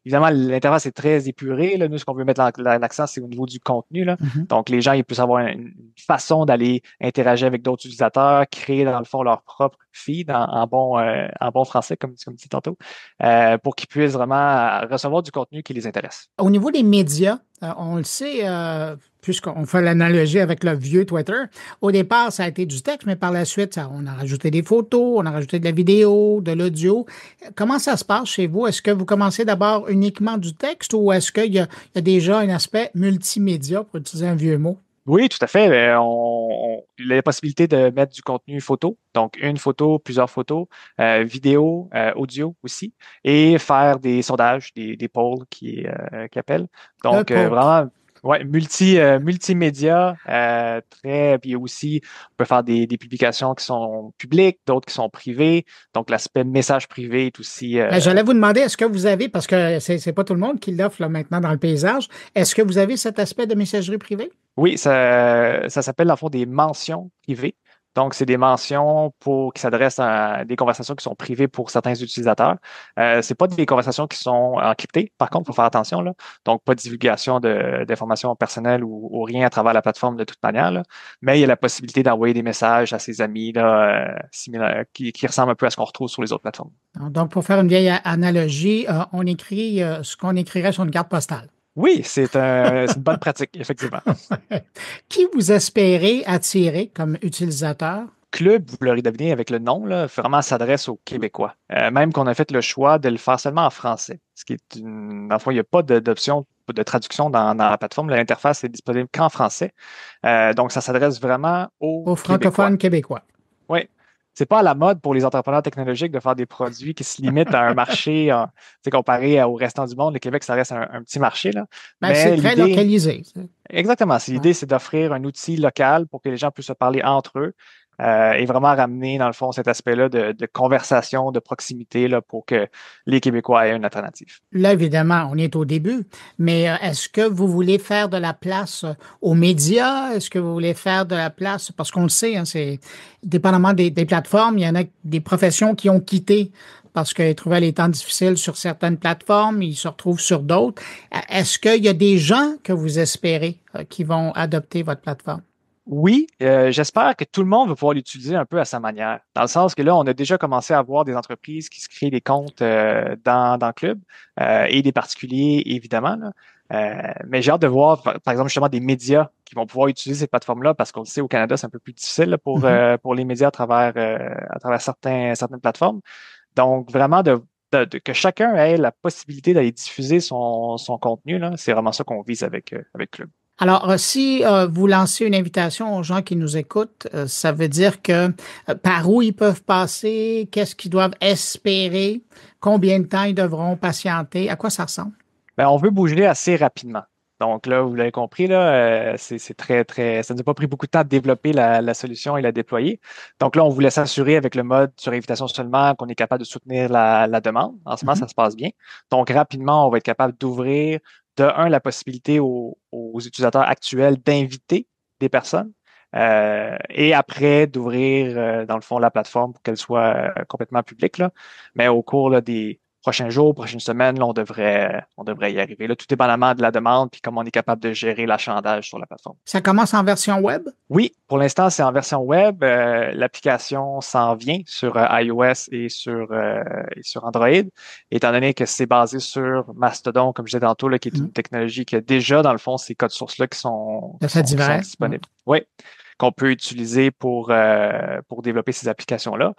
Évidemment, l'interface est très épurée. Là. Nous, ce qu'on veut mettre l'accent, c'est au niveau du contenu. Là. Donc, les gens ils peuvent avoir une façon d'aller interagir avec d'autres utilisateurs, créer, dans le fond, leur propre feed en bon français, comme dit tantôt, pour qu'ils puissent vraiment recevoir du contenu qui les intéresse. Au niveau des médias, on le sait, puisqu'on fait l'analogie avec le vieux Twitter, au départ, ça a été du texte, mais par la suite, on a rajouté des photos, on a rajouté de la vidéo, de l'audio. Comment ça se passe chez vous? Est-ce que vous commencez d'abord uniquement du texte ou est-ce qu'il y a déjà un aspect multimédia, pour utiliser un vieux mot? Oui, tout à fait. Il y a la possibilité de mettre du contenu photo, donc une photo, plusieurs photos, vidéo, audio aussi, et faire des sondages, des polls qui appellent. Le Donc, poke. vraiment, ouais, multimédia, puis aussi, on peut faire des publications qui sont publiques, d'autres qui sont privées. Donc, l'aspect message privé est aussi. Ben, j'allais vous demander, est-ce que vous avez, parce que c'est pas tout le monde qui l'offre là, maintenant dans le paysage, est-ce que vous avez cet aspect de messagerie privée? Oui, ça s'appelle, dans le fond, des mentions privées. Donc, c'est des mentions qui s'adressent à des conversations qui sont privées pour certains utilisateurs. C'est pas des conversations qui sont encryptées, par contre, il faut faire attention, là. Donc, pas de divulgation d'informations personnelles ou rien à travers la plateforme de toute manière, là. Mais il y a la possibilité d'envoyer des messages à ses amis là, similaires, qui ressemblent un peu à ce qu'on retrouve sur les autres plateformes. Donc, pour faire une vieille analogie, on écrit ce qu'on écrirait sur une carte postale. Oui, c'est une bonne pratique, effectivement. Qui vous espérez attirer comme utilisateur? Club, vous l'aurez deviné avec le nom, là, vraiment s'adresse aux Québécois. Même qu'on a fait le choix de le faire seulement en français. Ce qui est dans le fond, il n'y a pas d'option de traduction dans la plateforme. L'interface est disponible qu'en français. Donc, ça s'adresse vraiment aux francophones québécois. Oui. C'est pas à la mode pour les entrepreneurs technologiques de faire des produits qui se limitent à un marché, comparé au restant du monde. Le Québec, ça reste un petit marché, là. Ben, c'est très localisé. Exactement. L'idée, c'est d'offrir un outil local pour que les gens puissent se parler entre eux. Et vraiment ramener, dans le fond, cet aspect-là de conversation, de proximité là, pour que les Québécois aient une alternative. Là, évidemment, on est au début, mais est-ce que vous voulez faire de la place aux médias? Est-ce que vous voulez faire de la place, parce qu'on le sait, hein, c'est dépendamment des plateformes, il y en a des professions qui ont quitté parce qu'ils trouvaient les temps difficiles sur certaines plateformes, ils se retrouvent sur d'autres. Est-ce qu'il y a des gens que vous espérez qui vont adopter votre plateforme? Oui, j'espère que tout le monde va pouvoir l'utiliser un peu à sa manière. Dans le sens que là, on a déjà commencé à voir des entreprises qui se créent des comptes dans le club et des particuliers, évidemment. Là. Mais j'ai hâte de voir, par exemple, justement, des médias qui vont pouvoir utiliser cette plateforme-là parce qu'on le sait, au Canada, c'est un peu plus difficile là, pour les médias à travers certaines plateformes. Donc, vraiment, que chacun ait la possibilité d'aller diffuser son contenu, là, c'est vraiment ça qu'on vise avec Club. Alors, si vous lancez une invitation aux gens qui nous écoutent, ça veut dire que par où ils peuvent passer, qu'est-ce qu'ils doivent espérer, combien de temps ils devront patienter, à quoi ça ressemble? Bien, on veut bouger assez rapidement. Donc là, vous l'avez compris, là, c'est très, très. Ça ne nous a pas pris beaucoup de temps de développer la solution et la déployer. Donc là, on voulait s'assurer avec le mode sur invitation seulement qu'on est capable de soutenir la demande. En ce moment, ça se passe bien. Donc rapidement, on va être capable d'ouvrir la possibilité aux utilisateurs actuels d'inviter des personnes et après d'ouvrir, dans le fond, la plateforme pour qu'elle soit complètement publique. Là. Mais au cours là, des prochains jours, prochaines semaines, là, on devrait y arriver. Là, tout dépendamment de la demande puis comment on est capable de gérer l'achandage sur la plateforme. Ça commence en version web? Oui, pour l'instant, c'est en version web. L'application s'en vient sur iOS et sur Android, étant donné que c'est basé sur Mastodon, comme je disais tantôt, là, qui est une technologie qui a déjà, dans le fond, ces codes sources-là qui sont disponibles. Oui, qu'on peut utiliser pour développer ces applications-là.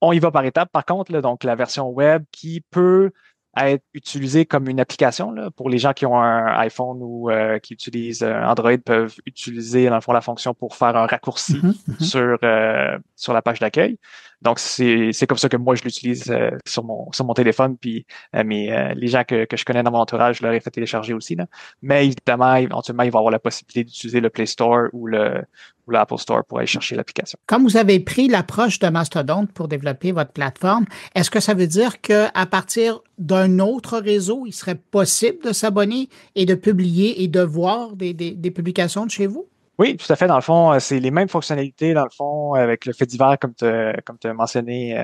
On y va par étapes, par contre, là, donc la version web qui peut être utilisée comme une application là, pour les gens qui ont un iPhone ou qui utilisent Android peuvent utiliser dans le fond la fonction pour faire un raccourci sur la page d'accueil. Donc c'est comme ça que moi je l'utilise sur mon téléphone, puis les gens que je connais dans mon entourage, je leur ai fait télécharger aussi là. Mais évidemment, éventuellement, ils vont avoir la possibilité d'utiliser le Play Store ou l'Apple Store pour aller chercher l'application. Comme vous avez pris l'approche de Mastodon pour développer votre plateforme, est-ce que ça veut dire qu'à partir d'un autre réseau, il serait possible de s'abonner et de publier et de voir des publications de chez vous? Oui, tout à fait. Dans le fond, c'est les mêmes fonctionnalités, dans le fond, avec le fait divers, comme tu as mentionné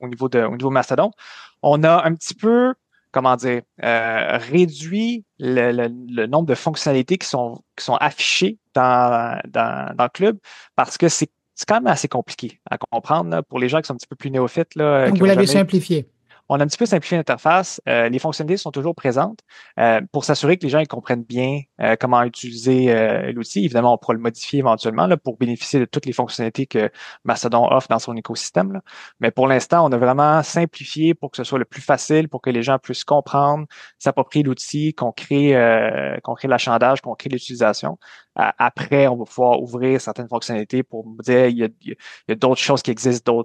au niveau Mastodon. On a un petit peu, réduit le nombre de fonctionnalités qui sont affichées dans le club parce que c'est quand même assez compliqué à comprendre là, pour les gens qui sont un petit peu plus néophytes. Là, donc, vous l'avez simplifié. On a un petit peu simplifié l'interface. Les fonctionnalités sont toujours présentes pour s'assurer que les gens ils comprennent bien comment utiliser l'outil. Évidemment, on pourra le modifier éventuellement là, pour bénéficier de toutes les fonctionnalités que Mastodon offre dans son écosystème. Là. Mais pour l'instant, on a vraiment simplifié pour que ce soit le plus facile, pour que les gens puissent comprendre, s'approprier l'outil, qu'on crée l'achandage, qu'on crée l'utilisation après, on va pouvoir ouvrir certaines fonctionnalités pour dire il y a d'autres choses qui existent,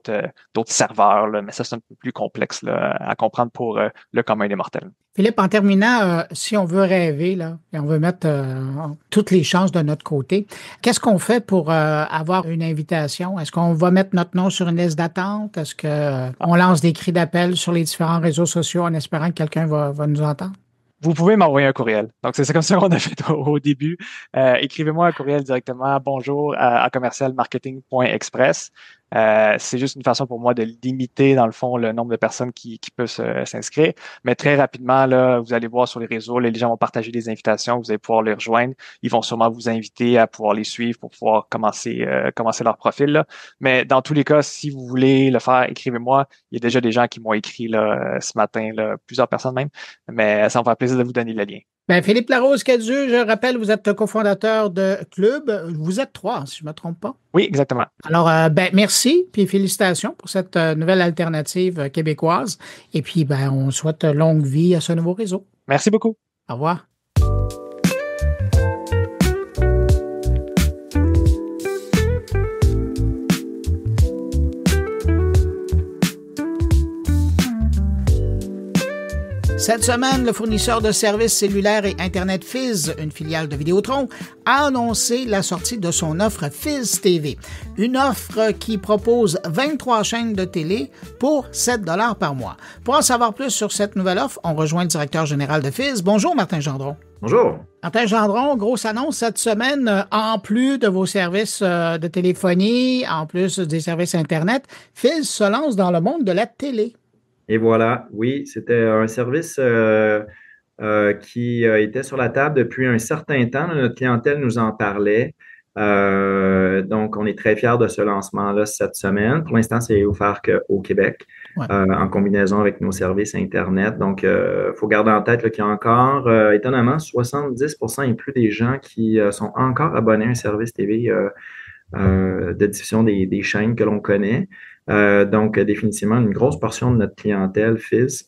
d'autres serveurs, là, mais ça, c'est un peu plus complexe là, à comprendre pour le commun des mortels. Philippe, en terminant, si on veut rêver là, et on veut mettre toutes les chances de notre côté, qu'est-ce qu'on fait pour avoir une invitation? Est-ce qu'on va mettre notre nom sur une liste d'attente? Est-ce qu'on lance des cris d'appel sur les différents réseaux sociaux en espérant que quelqu'un va nous entendre? Vous pouvez m'envoyer un courriel. Donc, c'est comme ça qu'on a fait au début. Écrivez-moi un courriel directement, bonjour à commercialmarketing.express. C'est juste une façon pour moi de limiter, dans le fond, le nombre de personnes qui peuvent s'inscrire. Mais très rapidement, là, vous allez voir sur les réseaux, les gens vont partager des invitations, vous allez pouvoir les rejoindre. Ils vont sûrement vous inviter à pouvoir les suivre pour pouvoir commencer leur profil. Là. Mais dans tous les cas, si vous voulez le faire, écrivez-moi. Il y a déjà des gens qui m'ont écrit là, ce matin, là, plusieurs personnes même. Mais ça me fait plaisir de vous donner le lien. Bien, Philippe Larose-Cadieux, je rappelle, vous êtes cofondateur de Club. Vous êtes 3, si je ne me trompe pas. Oui, exactement. Alors, merci, puis félicitations pour cette nouvelle alternative québécoise. Et puis, on souhaite longue vie à ce nouveau réseau. Merci beaucoup. Au revoir. Cette semaine, le fournisseur de services cellulaires et Internet Fizz, une filiale de Vidéotron, a annoncé la sortie de son offre Fizz TV, une offre qui propose 23 chaînes de télé pour 7 $ par mois. Pour en savoir plus sur cette nouvelle offre, on rejoint le directeur général de Fizz. Bonjour, Martin Gendron. Bonjour. Martin Gendron, grosse annonce cette semaine, en plus de vos services de téléphonie, en plus des services Internet, Fizz se lance dans le monde de la télé. Et voilà, oui, c'était un service qui était sur la table depuis un certain temps. Notre clientèle nous en parlait. Donc, on est très fiers de ce lancement-là cette semaine. Pour l'instant, c'est offert qu'au Québec, en combinaison avec nos services Internet. Donc, il faut garder en tête qu'il y a encore, étonnamment, 70% et plus des gens qui sont encore abonnés à un service TV de diffusion des chaînes que l'on connaît. Donc, définitivement, une grosse portion de notre clientèle Fizz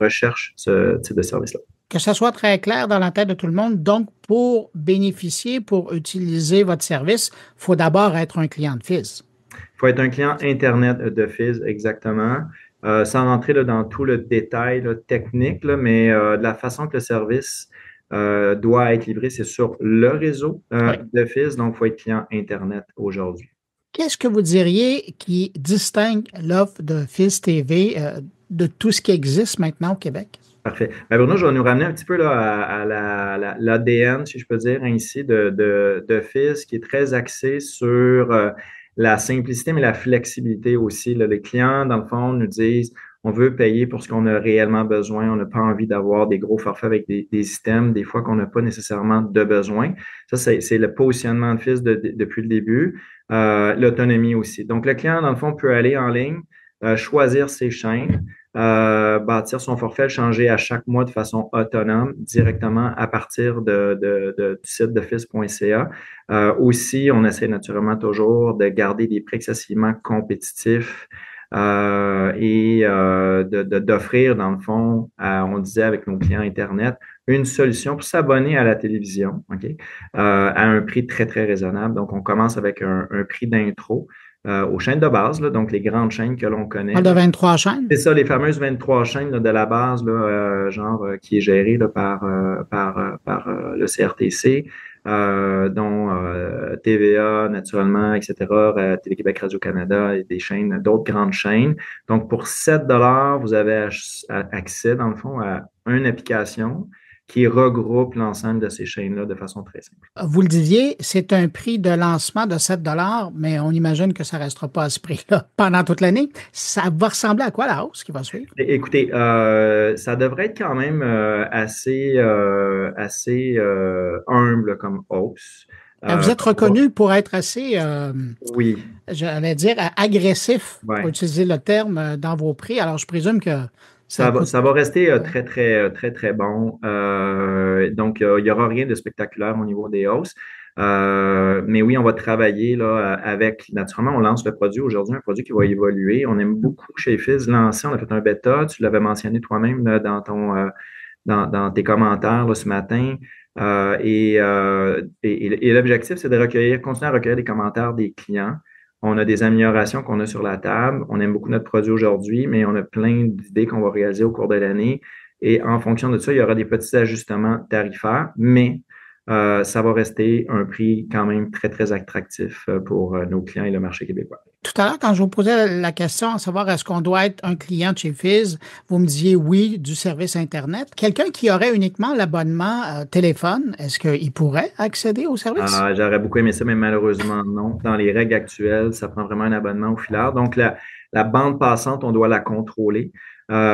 recherche ce type de service-là. Que ça soit très clair dans la tête de tout le monde, donc pour bénéficier, pour utiliser votre service, il faut d'abord être un client de Fizz. Il faut être un client Internet de Fizz, exactement. Sans rentrer là, dans tout le détail là, technique, là, mais de la façon que le service doit être livré, c'est sur le réseau de Fizz, donc il faut être client Internet aujourd'hui. Qu'est-ce que vous diriez qui distingue l'offre de Fizz TV de tout ce qui existe maintenant au Québec? Parfait. Bruno, je vais nous ramener un petit peu là, à l'ADN, si je peux dire ainsi, de Fizz, qui est très axé sur la simplicité, mais la flexibilité aussi. Là. Les clients, dans le fond, nous disent on veut payer pour ce qu'on a réellement besoin. On n'a pas envie d'avoir des gros forfaits avec des systèmes, des fois qu'on n'a pas nécessairement de besoin. Ça, c'est le positionnement de Fizz depuis le début. L'autonomie aussi. Donc, le client, dans le fond, peut aller en ligne, choisir ses chaînes, bâtir son forfait, le changer à chaque mois de façon autonome, directement à partir du site de fizz.ca. Aussi, on essaie naturellement toujours de garder des prix excessivement compétitifs et d'offrir, dans le fond, on disait avec nos clients Internet, une solution pour s'abonner à la télévision, à un prix très, très raisonnable. Donc, on commence avec un prix d'intro aux chaînes de base, là, donc les grandes chaînes que l'on connaît. De 23 chaînes? C'est ça, les fameuses 23 chaînes là, de la base, là, qui est gérée là, par le CRTC, dont TVA, naturellement, etc., Télé-Québec, Radio-Canada et des chaînes, d'autres grandes chaînes. Donc, pour 7 $, vous avez accès, dans le fond, à une application qui regroupe l'ensemble de ces chaînes-là de façon très simple. Vous le disiez, c'est un prix de lancement de 7 $, mais on imagine que ça ne restera pas à ce prix-là pendant toute l'année. Ça va ressembler à quoi la hausse qui va suivre? Écoutez, ça devrait être quand même assez humble comme hausse. Vous êtes reconnu pour être assez, oui, j'allais dire, agressif, ouais, pour utiliser le terme, dans vos prix. Alors, je présume que ça va rester très, très, très, très bon. Donc, il n'y aura rien de spectaculaire au niveau des hausses. Mais oui, on va travailler là, avec, naturellement, on lance le produit aujourd'hui, un produit qui va évoluer. On aime beaucoup chez Fizz lancer, on a fait un bêta, tu l'avais mentionné toi-même là, dans tes commentaires là, ce matin. Et l'objectif, c'est de continuer à recueillir des commentaires des clients. On a des améliorations qu'on a sur la table. On aime beaucoup notre produit aujourd'hui, mais on a plein d'idées qu'on va réaliser au cours de l'année. Et en fonction de ça, il y aura des petits ajustements tarifaires, mais ça va rester un prix quand même très, très attractif pour nos clients et le marché québécois. Tout à l'heure, quand je vous posais la question à savoir est-ce qu'on doit être un client de chez Fizz, vous me disiez oui du service Internet. Quelqu'un qui aurait uniquement l'abonnement téléphone, est-ce qu'il pourrait accéder au service? J'aurais beaucoup aimé ça, mais malheureusement non. Dans les règles actuelles, ça prend vraiment un abonnement au filaire. Donc, la bande passante, on doit la contrôler.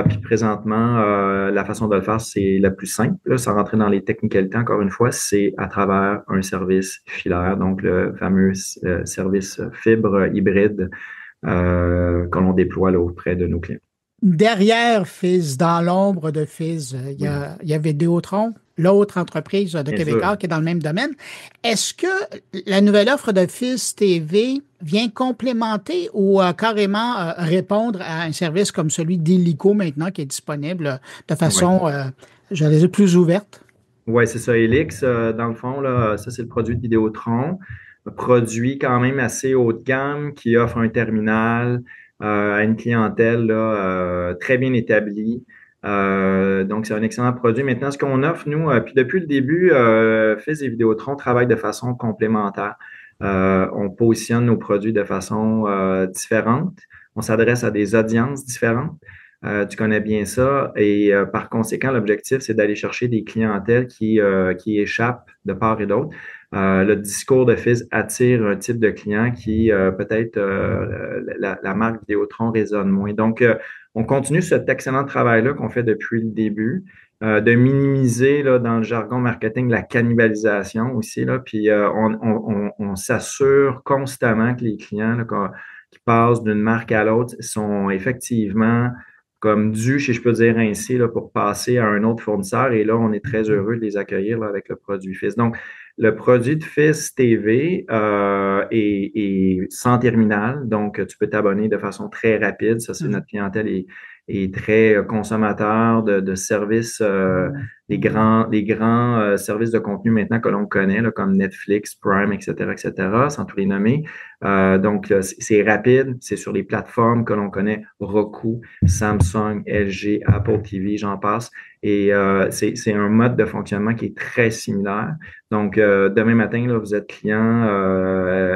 Puis présentement, la façon de le faire, c'est la plus simple, là, sans rentrer dans les technicalités, encore une fois, c'est à travers un service filaire, donc le fameux service fibre hybride que l'on déploie là, auprès de nos clients. Derrière Fizz, dans l'ombre de Fizz, il y a Vidéotron, l'autre entreprise de Québécois qui est dans le même domaine. Est-ce que la nouvelle offre de Fizz TV vient complémenter ou carrément répondre à un service comme celui d'Illico maintenant qui est disponible de façon, j'allais dire, plus ouverte? Oui, c'est ça. Helix, dans le fond, là, ça, c'est le produit de Vidéotron. Un produit quand même assez haut de gamme qui offre un terminal à une clientèle là, très bien établie. Donc, c'est un excellent produit. Maintenant, ce qu'on offre, nous, puis depuis le début, Fizz et Vidéotron travaillent de façon complémentaire. On positionne nos produits de façon différente. On s'adresse à des audiences différentes. Tu connais bien ça. Et par conséquent, l'objectif, c'est d'aller chercher des clientèles qui échappent de part et d'autre. Le discours de Fizz attire un type de client qui peut-être la marque Vidéotron résonne moins. Donc, on continue cet excellent travail-là qu'on fait depuis le début, de minimiser là, dans le jargon marketing la cannibalisation aussi. Là, puis on s'assure constamment que les clients là, qui passent d'une marque à l'autre sont effectivement comme dû, si je peux dire ainsi, là, pour passer à un autre fournisseur. Et là, on est très heureux de les accueillir là, avec le produit Fizz. Donc, le produit de Fizz TV est sans terminal, donc tu peux t'abonner de façon très rapide. Ça, c'est notre clientèle est très consommateur de services, des grands services de contenu maintenant que l'on connaît, là, comme Netflix, Prime, etc., sans tous les nommer. Donc, c'est rapide, c'est sur les plateformes que l'on connaît, Roku, Samsung, LG, Apple TV, j'en passe. Et c'est un mode de fonctionnement qui est très similaire. Donc, demain matin, là, vous êtes client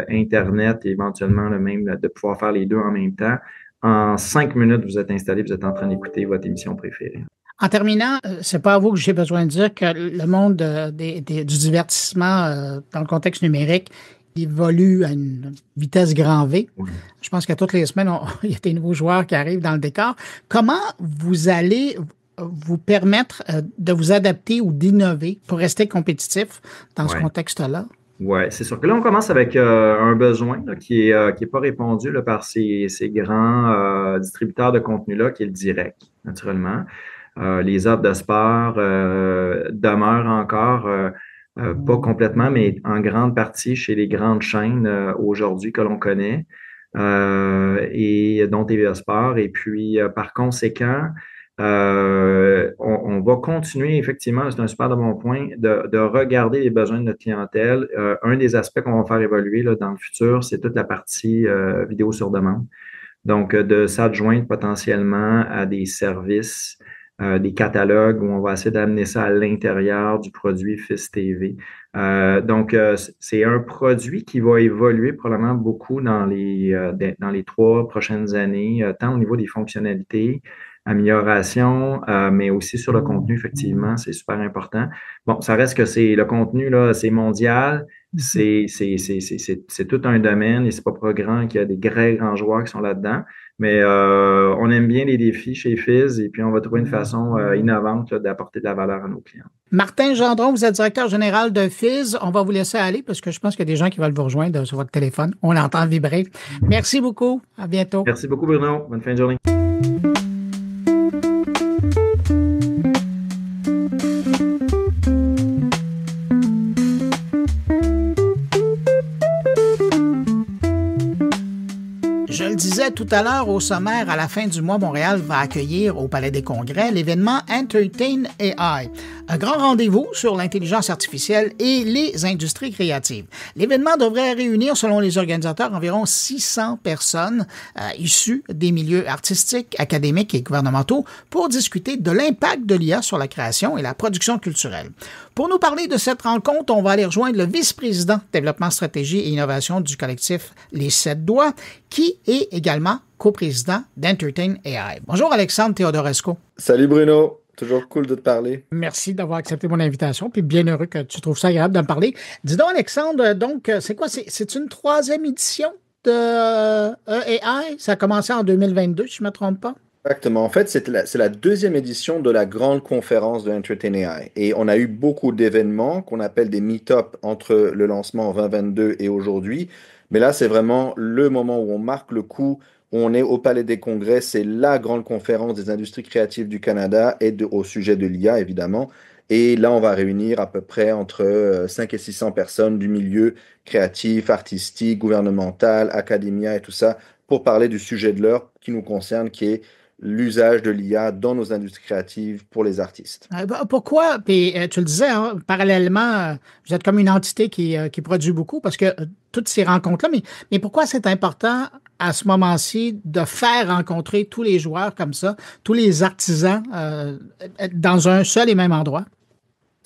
Internet et éventuellement le même de pouvoir faire les deux en même temps. En 5 minutes, vous êtes installé, vous êtes en train d'écouter votre émission préférée. En terminant, c'est pas à vous que j'ai besoin de dire que le monde du divertissement dans le contexte numérique évolue à une vitesse grand V. Oui. Je pense qu'à toutes les semaines, il y a des nouveaux joueurs qui arrivent dans le décor. Comment vous allez vous permettre de vous adapter ou d'innover pour rester compétitif dans ce contexte-là? Oui, c'est sûr que là, on commence avec un besoin là, qui est pas répondu là, par ces grands distributeurs de contenu-là, qui est le direct, naturellement. Les offres de sport demeurent encore, pas complètement, mais en grande partie chez les grandes chaînes aujourd'hui que l'on connaît, et dont TVA Sport. Et puis, par conséquent, on va continuer, effectivement, c'est un super de bon point, de regarder les besoins de notre clientèle. Un des aspects qu'on va faire évoluer là, dans le futur, c'est toute la partie vidéo sur demande. Donc, de s'adjoindre potentiellement à des services, des catalogues où on va essayer d'amener ça à l'intérieur du produit Fizz TV. Donc, c'est un produit qui va évoluer probablement beaucoup dans les 3 prochaines années, tant au niveau des fonctionnalités, amélioration, mais aussi sur le contenu, effectivement, c'est super important. Bon, ça reste que c'est le contenu, là, c'est mondial, c'est tout un domaine et c'est pas pour grand qu'il y a des grands joueurs qui sont là-dedans. Mais on aime bien les défis chez Fizz et puis on va trouver une façon innovante là, d'apporter de la valeur à nos clients. Martin Gendron, vous êtes directeur général de Fizz. On va vous laisser aller parce que je pense qu'il y a des gens qui veulent vous rejoindre sur votre téléphone. On l'entend vibrer. Merci beaucoup. À bientôt. Merci beaucoup, Bruno. Bonne fin de journée. Je le disais tout à l'heure au sommaire, à la fin du mois, Montréal va accueillir au Palais des Congrès l'événement Entertain AI. Un grand rendez-vous sur l'intelligence artificielle et les industries créatives. L'événement devrait réunir, selon les organisateurs, environ 600 personnes issues des milieux artistiques, académiques et gouvernementaux pour discuter de l'impact de l'IA sur la création et la production culturelle. Pour nous parler de cette rencontre, on va aller rejoindre le vice-président développement, stratégie et innovation du collectif Les 7 Doigts, qui est également coprésident d'Entertain AI. Bonjour Alexandre Theodorescu. Salut Bruno. Toujours cool de te parler. Merci d'avoir accepté mon invitation, puis bien heureux que tu trouves ça agréable de me parler. Dis donc, Alexandre, donc, c'est quoi? C'est une 3e édition de AI? Ça a commencé en 2022, si je ne me trompe pas. Exactement. En fait, c'est la 2e édition de la grande conférence de Entertain AI. Et on a eu beaucoup d'événements qu'on appelle des meet-up entre le lancement en 2022 et aujourd'hui. Mais là, c'est vraiment le moment où on marque le coup. On est au Palais des Congrès, c'est la grande conférence des industries créatives du Canada et au sujet de l'IA, évidemment. Et là, on va réunir à peu près entre 5 et 600 personnes du milieu créatif, artistique, gouvernemental, académia et tout ça, pour parler du sujet de l'heure qui nous concerne, qui est l'usage de l'IA dans nos industries créatives pour les artistes. Pourquoi, puis tu le disais, hein, parallèlement, vous êtes comme une entité qui produit beaucoup, parce que toutes ces rencontres-là, mais pourquoi c'est important à ce moment-ci de faire rencontrer tous les joueurs comme ça, tous les artisans dans un seul et même endroit?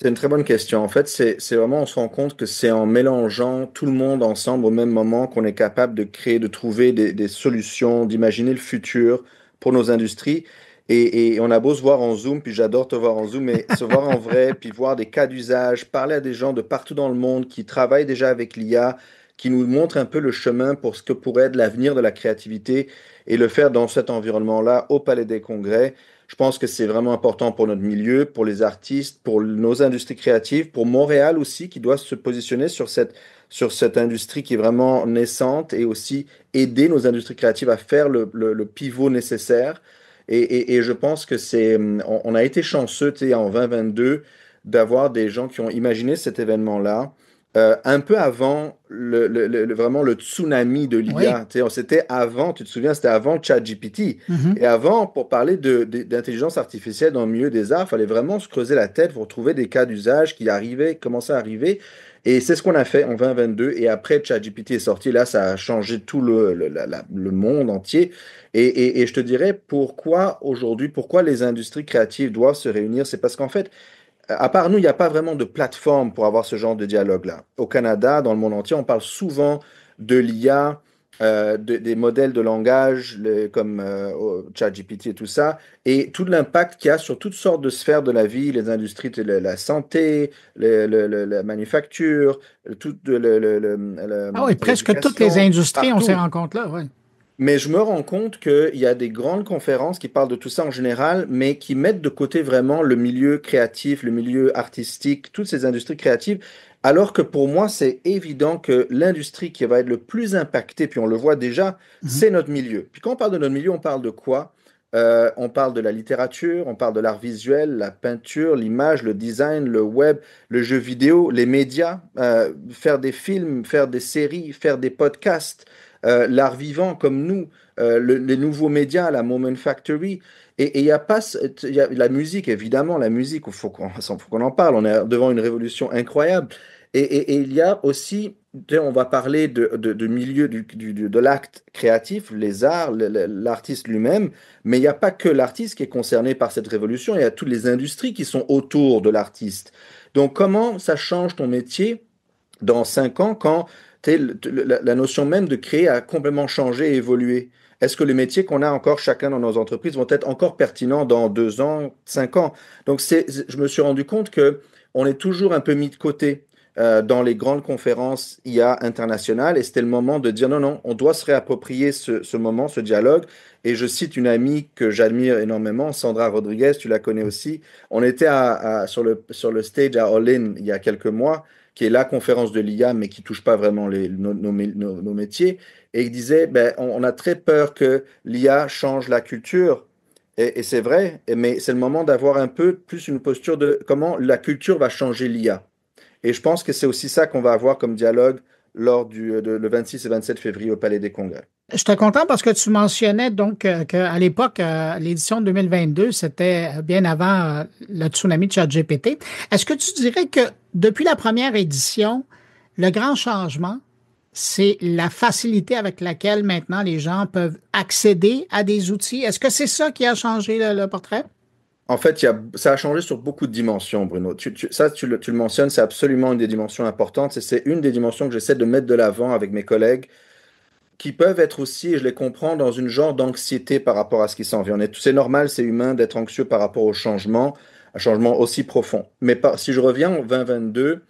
C'est une très bonne question. En fait, c'est vraiment, on se rend compte que c'est en mélangeant tout le monde ensemble au même moment qu'on est capable de créer, de trouver des solutions, d'imaginer le futur pour nos industries. Et on a beau se voir en Zoom, puis j'adore te voir en Zoom, mais se voir en vrai, puis voir des cas d'usage, parler à des gens de partout dans le monde qui travaillent déjà avec l'IA, qui nous montrent un peu le chemin pour ce que pourrait être l'avenir de la créativité et le faire dans cet environnement-là, au Palais des Congrès. Je pense que c'est vraiment important pour notre milieu, pour les artistes, pour nos industries créatives, pour Montréal aussi, qui doit se positionner sur cette industrie qui est vraiment naissante et aussi aider nos industries créatives à faire le pivot nécessaire. Et je pense que on a été chanceux en 2022 d'avoir des gens qui ont imaginé cet événement-là. Un peu avant vraiment le tsunami de l'IA. Oui. C'était avant, tu te souviens, c'était avant ChatGPT. Mm-hmm. Et avant, pour parler d'intelligence artificielle dans le milieu des arts, il fallait vraiment se creuser la tête pour trouver des cas d'usage qui commençaient à arriver. Et c'est ce qu'on a fait en 2022. Et après, ChatGPT est sorti. Là, ça a changé tout le monde entier. Et je te dirais pourquoi les industries créatives doivent se réunir. C'est parce qu'en fait, à part nous, il n'y a pas vraiment de plateforme pour avoir ce genre de dialogue-là. Au Canada, dans le monde entier, on parle souvent de l'IA, des modèles de langage comme ChatGPT et tout ça, et tout l'impact qu'il y a sur toutes sortes de sphères de la vie, les industries de la santé, la manufacture, oui, presque toutes les industries ont ces rencontres-là, oui. Mais je me rends compte qu'il y a des grandes conférences qui parlent de tout ça en général, mais qui mettent de côté vraiment le milieu créatif, le milieu artistique, toutes ces industries créatives, alors que pour moi, c'est évident que l'industrie qui va être le plus impactée, puis on le voit déjà, c'est notre milieu. Puis quand on parle de notre milieu, on parle de quoi? On parle de la littérature, on parle de l'art visuel, la peinture, l'image, le design, le web, le jeu vidéo, les médias, faire des films, faire des séries, faire des podcasts, l'art vivant comme nous, les nouveaux médias, la Moment Factory. Et il y a la musique, évidemment, la musique, il faut qu'on en parle. On est devant une révolution incroyable. Et il y a aussi, on va parler de milieu de l'acte créatif, les arts, l'artiste lui-même, mais il n'y a pas que l'artiste qui est concerné par cette révolution, il y a toutes les industries qui sont autour de l'artiste. Donc comment ça change ton métier dans 5 ans quand la notion même de créer a complètement changé et évolué? Est-ce que les métiers qu'on a encore chacun dans nos entreprises vont être encore pertinents dans 2 ans, 5 ans? Donc je me suis rendu compte qu'on est toujours un peu mis de côté dans les grandes conférences IA internationales, et c'était le moment de dire non, on doit se réapproprier ce moment, ce dialogue. Et je cite une amie que j'admire énormément, Sandra Rodriguez, tu la connais aussi. On était sur le stage à All In il y a quelques mois, qui est la conférence de l'IA, mais qui ne touche pas vraiment nos métiers. Et il disait, on a très peur que l'IA change la culture. Et c'est vrai, mais c'est le moment d'avoir un peu plus une posture de comment la culture va changer l'IA. Et je pense que c'est aussi ça qu'on va avoir comme dialogue lors le 26 et 27 février au Palais des Congrès. Je suis content parce que tu mentionnais donc qu'à l'époque, l'édition 2022, c'était bien avant le tsunami de ChatGPT. Est-ce que tu dirais que depuis la première édition, le grand changement, c'est la facilité avec laquelle maintenant les gens peuvent accéder à des outils? Est-ce que c'est ça qui a changé le portrait? En fait, ça a changé sur beaucoup de dimensions, Bruno. Tu le mentionnes, c'est absolument une des dimensions importantes. C'est une des dimensions que j'essaie de mettre de l'avant avec mes collègues, qui peuvent être aussi, et je les comprends, dans une genre d'anxiété par rapport à ce qui s'en vient. C'est normal, c'est humain d'être anxieux par rapport au changement, un changement aussi profond. Mais si je reviens en 2022,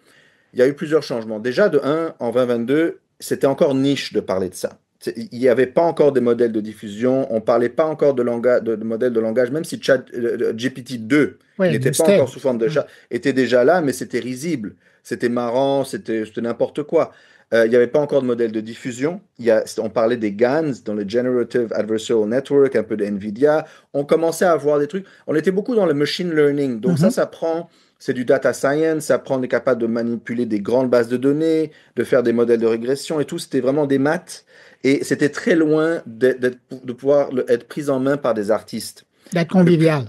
il y a eu plusieurs changements. Déjà, de un, en 2022, c'était encore niche de parler de ça. Il n'y avait pas encore des modèles de diffusion, on ne parlait pas encore de modèles de langage, même si GPT-2 n'était pas encore sous forme de chat, était déjà là, mais c'était risible, c'était marrant, c'était n'importe quoi. Il n'y avait pas encore de modèle de diffusion. On parlait des GANs, dans le Generative Adversarial Network, un peu de NVIDIA. On commençait à avoir des trucs. On était beaucoup dans le machine learning. Donc ça prend... C'est du data science, ça prend, on est capable de manipuler des grandes bases de données, de faire des modèles de régression et tout. C'était vraiment des maths. Et c'était très loin de pouvoir être pris en main par des artistes. D'être convivial.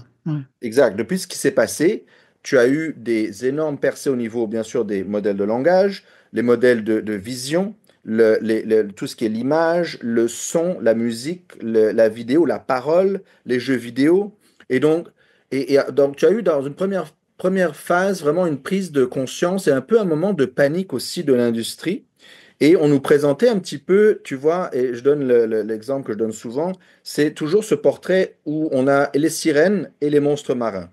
Exact. Depuis ce qui s'est passé, tu as eu des énormes percées au niveau, bien sûr, des modèles de langage, les modèles de vision, tout ce qui est l'image, le son, la musique, la vidéo, la parole, les jeux vidéo. Et donc, donc tu as eu dans une première phase vraiment une prise de conscience et un peu un moment de panique aussi de l'industrie. Et on nous présentait un petit peu, tu vois, et je donne l'exemple que je donne souvent, c'est toujours ce portrait où on a les sirènes et les monstres marins.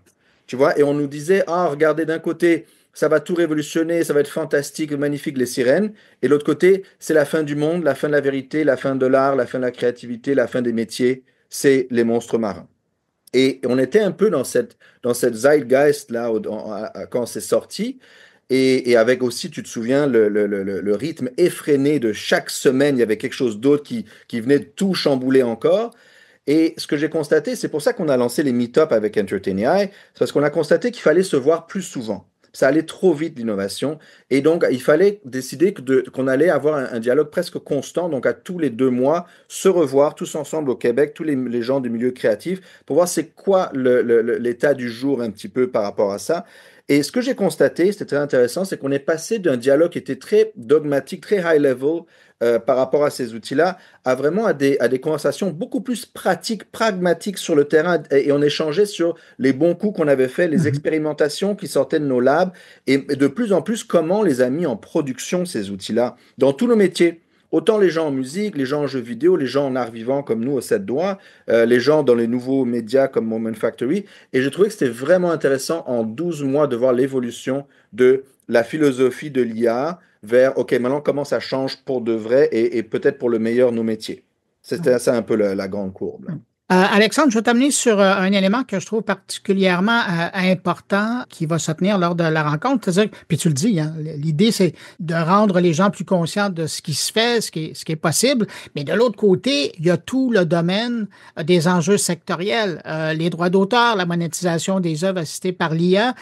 Tu vois, et on nous disait, ah, regardez, d'un côté, ça va tout révolutionner, ça va être fantastique, magnifique, les sirènes. Et l'autre côté, c'est la fin du monde, la fin de la vérité, la fin de l'art, la fin de la créativité, la fin des métiers, c'est les monstres marins. Et on était un peu dans cette zeitgeist-là quand c'est sorti. Et avec aussi, tu te souviens, le rythme effréné de chaque semaine, il y avait quelque chose d'autre qui venait de tout chambouler encore. Et ce que j'ai constaté, c'est pour ça qu'on a lancé les meet-up avec Entertain AI, c'est parce qu'on a constaté qu'il fallait se voir plus souvent. Ça allait trop vite, l'innovation. Et donc, il fallait décider qu'on allait avoir un dialogue presque constant, donc à tous les 2 mois, se revoir tous ensemble au Québec, tous les gens du milieu créatif, pour voir c'est quoi l'état du jour un petit peu par rapport à ça. Et ce que j'ai constaté, c'était très intéressant, c'est qu'on est passé d'un dialogue qui était très dogmatique, très high level par rapport à ces outils-là, à vraiment à des conversations beaucoup plus pratiques, pragmatiques sur le terrain. Et on échangeait sur les bons coups qu'on avait faits, les expérimentations qui sortaient de nos labs, et de plus en plus comment on les a mis en production, ces outils-là, dans tous nos métiers. Autant les gens en musique, les gens en jeux vidéo, les gens en art vivant comme nous au 7 doigts, les gens dans les nouveaux médias comme Moment Factory. Et j'ai trouvé que c'était vraiment intéressant en 12 mois de voir l'évolution de la philosophie de l'IA vers, OK, maintenant comment ça change pour de vrai et peut-être pour le meilleur nos métiers. C'était ça un peu la grande courbe. Alexandre, je vais t'amener sur un élément que je trouve particulièrement important qui va se tenir lors de la rencontre. C'est-à-dire, puis tu le dis, hein, l'idée, c'est de rendre les gens plus conscients de ce qui se fait, ce qui est possible. Mais de l'autre côté, il y a tout le domaine des enjeux sectoriels, les droits d'auteur, la monétisation des œuvres assistées par l'IA.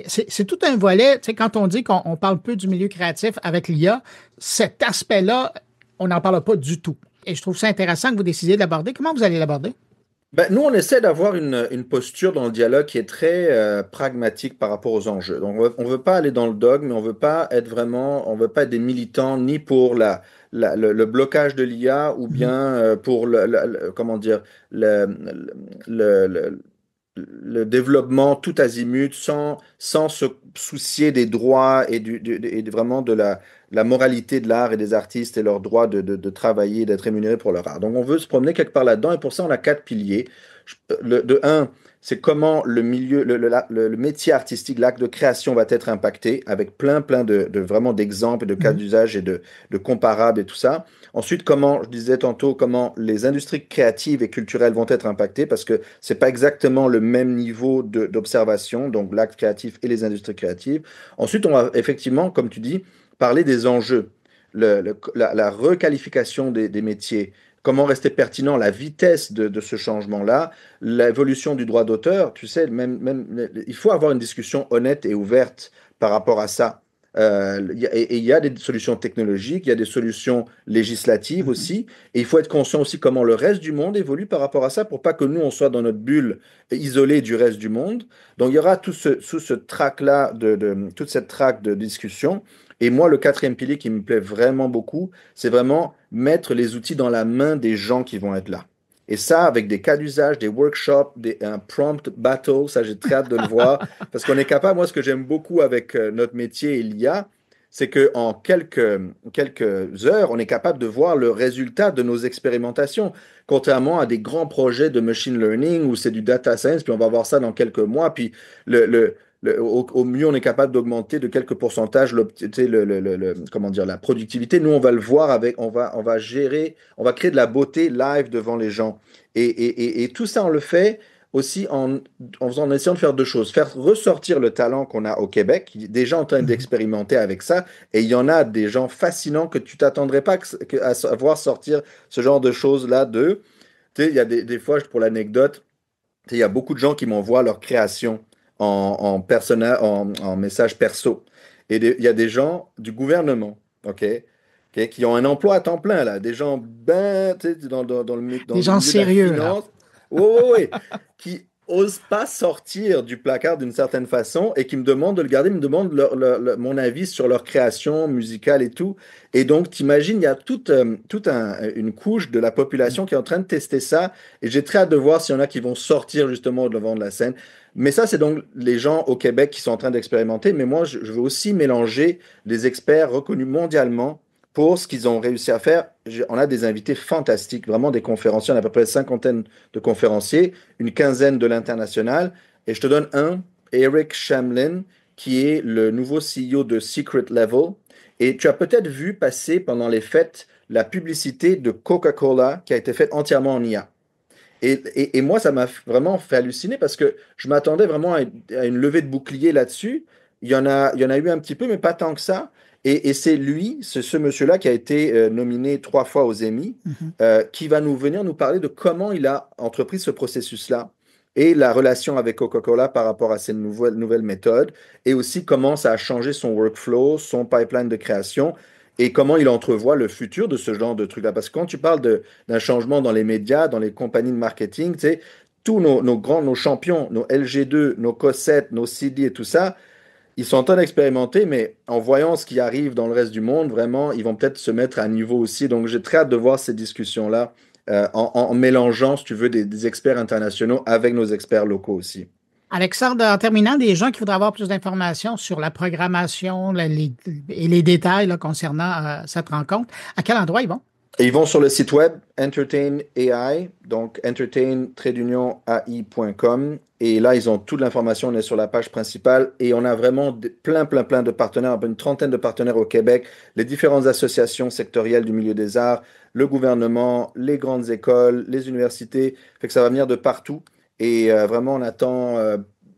C'est tout un volet. Tu sais, quand on dit qu'on parle peu du milieu créatif avec l'IA, cet aspect-là, on n'en parle pas du tout. Et je trouve ça intéressant que vous décidiez de l'aborder. Comment vous allez l'aborder? Nous, on essaie d'avoir une posture dans le dialogue qui est très pragmatique par rapport aux enjeux. Donc, on veut pas aller dans le dogme, mais on veut pas être des militants ni pour le blocage de l'IA ou bien pour comment dire, le développement tout azimut sans se soucier des droits et vraiment de la moralité de l'art et des artistes et leur droit de travailler, d'être rémunérés pour leur art. Donc, on veut se promener quelque part là-dedans et pour ça, on a 4 piliers. De un, c'est comment le métier artistique, l'acte de création va être impacté avec plein vraiment d'exemples, de cas d'usage et de comparables et tout ça. Ensuite, je disais tantôt, comment les industries créatives et culturelles vont être impactées parce que c'est pas exactement le même niveau d'observation, donc l'acte créatif et les industries créatives. Ensuite, on va effectivement, comme tu dis, parler des enjeux, la requalification des métiers, comment rester pertinent, la vitesse de ce changement-là, l'évolution du droit d'auteur. Tu sais, il faut avoir une discussion honnête et ouverte par rapport à ça. Il y a des solutions technologiques, il y a des solutions législatives aussi. Et il faut être conscient aussi comment le reste du monde évolue par rapport à ça pour pas que nous, on soit dans notre bulle isolée du reste du monde. Donc, il y aura tout ce track-là, toute cette track de discussion. Et moi, le quatrième pilier qui me plaît vraiment beaucoup, c'est vraiment mettre les outils dans la main des gens qui vont être là. Et ça, avec des cas d'usage, des workshops, un prompt battle, ça, j'ai très hâte de le voir. Parce qu'on est capable, moi, ce que j'aime beaucoup avec notre métier et l'IA, c'est qu'en quelques heures, on est capable de voir le résultat de nos expérimentations. Contrairement à des grands projets de machine learning où c'est du data science, puis on va voir ça dans quelques mois, puis au mieux, on est capable d'augmenter de quelques pourcentages comment dire, la productivité. Nous, on va le voir on va gérer, on va créer de la beauté live devant les gens. Et tout ça, on le fait aussi en essayant de faire deux choses. Faire ressortir le talent qu'on a au Québec, qui est déjà en train d'expérimenter avec ça. Et il y en a des gens fascinants que tu t'attendrais pas à voir sortir ce genre de choses-là Tu sais, il y a des fois, pour l'anecdote, il y a beaucoup de gens qui m'envoient leur création en message perso. Et il y a des gens du gouvernement, OK, qui ont un emploi à temps plein, là. Des gens dans des gens sérieux, là. Oui, qui n'osent pas sortir du placard d'une certaine façon et qui me demandent de le garder, me demandent mon avis sur leur création musicale et tout. Et donc, t'imagines, il y a toute une couche de la population qui est en train de tester ça. Et j'ai très hâte de voir s'il y en a qui vont sortir justement devant de la scène. Mais ça, c'est donc les gens au Québec qui sont en train d'expérimenter. Mais moi, je veux aussi mélanger des experts reconnus mondialement pour ce qu'ils ont réussi à faire. On a des invités fantastiques, vraiment des conférenciers. On a à peu près une cinquantaine de conférenciers, une quinzaine de l'international. Et je te donne Eric Shamlin, qui est le nouveau CEO de Secret Level. Et tu as peut-être vu passer pendant les fêtes la publicité de Coca-Cola qui a été faite entièrement en IA. Et moi, ça m'a vraiment fait halluciner parce que je m'attendais vraiment à une levée de bouclier là-dessus. Il y en a eu un petit peu, mais pas tant que ça. Et c'est lui, ce monsieur-là qui a été nominé 3 fois aux Emmy, qui va venir nous parler de comment il a entrepris ce processus-là et la relation avec Coca-Cola par rapport à ces nouvelles méthodes et aussi comment ça a changé son workflow, son pipeline de création et comment il entrevoit le futur de ce genre de truc-là. Parce que quand tu parles d'un changement dans les médias, dans les compagnies de marketing, tu sais, tous nos champions, nos LG2, nos Cossette, nos CD et tout ça, ils sont en train d'expérimenter, mais en voyant ce qui arrive dans le reste du monde, vraiment, ils vont peut-être se mettre à niveau aussi. Donc, j'ai très hâte de voir ces discussions-là en mélangeant, si tu veux, des experts internationaux avec nos experts locaux aussi. Alexandre, en terminant, des gens qui voudraient avoir plus d'informations sur la programmation et les détails là, concernant cette rencontre, à quel endroit ils vont? Et ils vont sur le site web Entertain AI, donc entertain-ai.com. Et là, ils ont toute l'information. On est sur la page principale et on a vraiment plein de partenaires, une trentaine de partenaires au Québec, les différentes associations sectorielles du milieu des arts, le gouvernement, les grandes écoles, les universités. Fait que ça va venir de partout. Et vraiment, on attend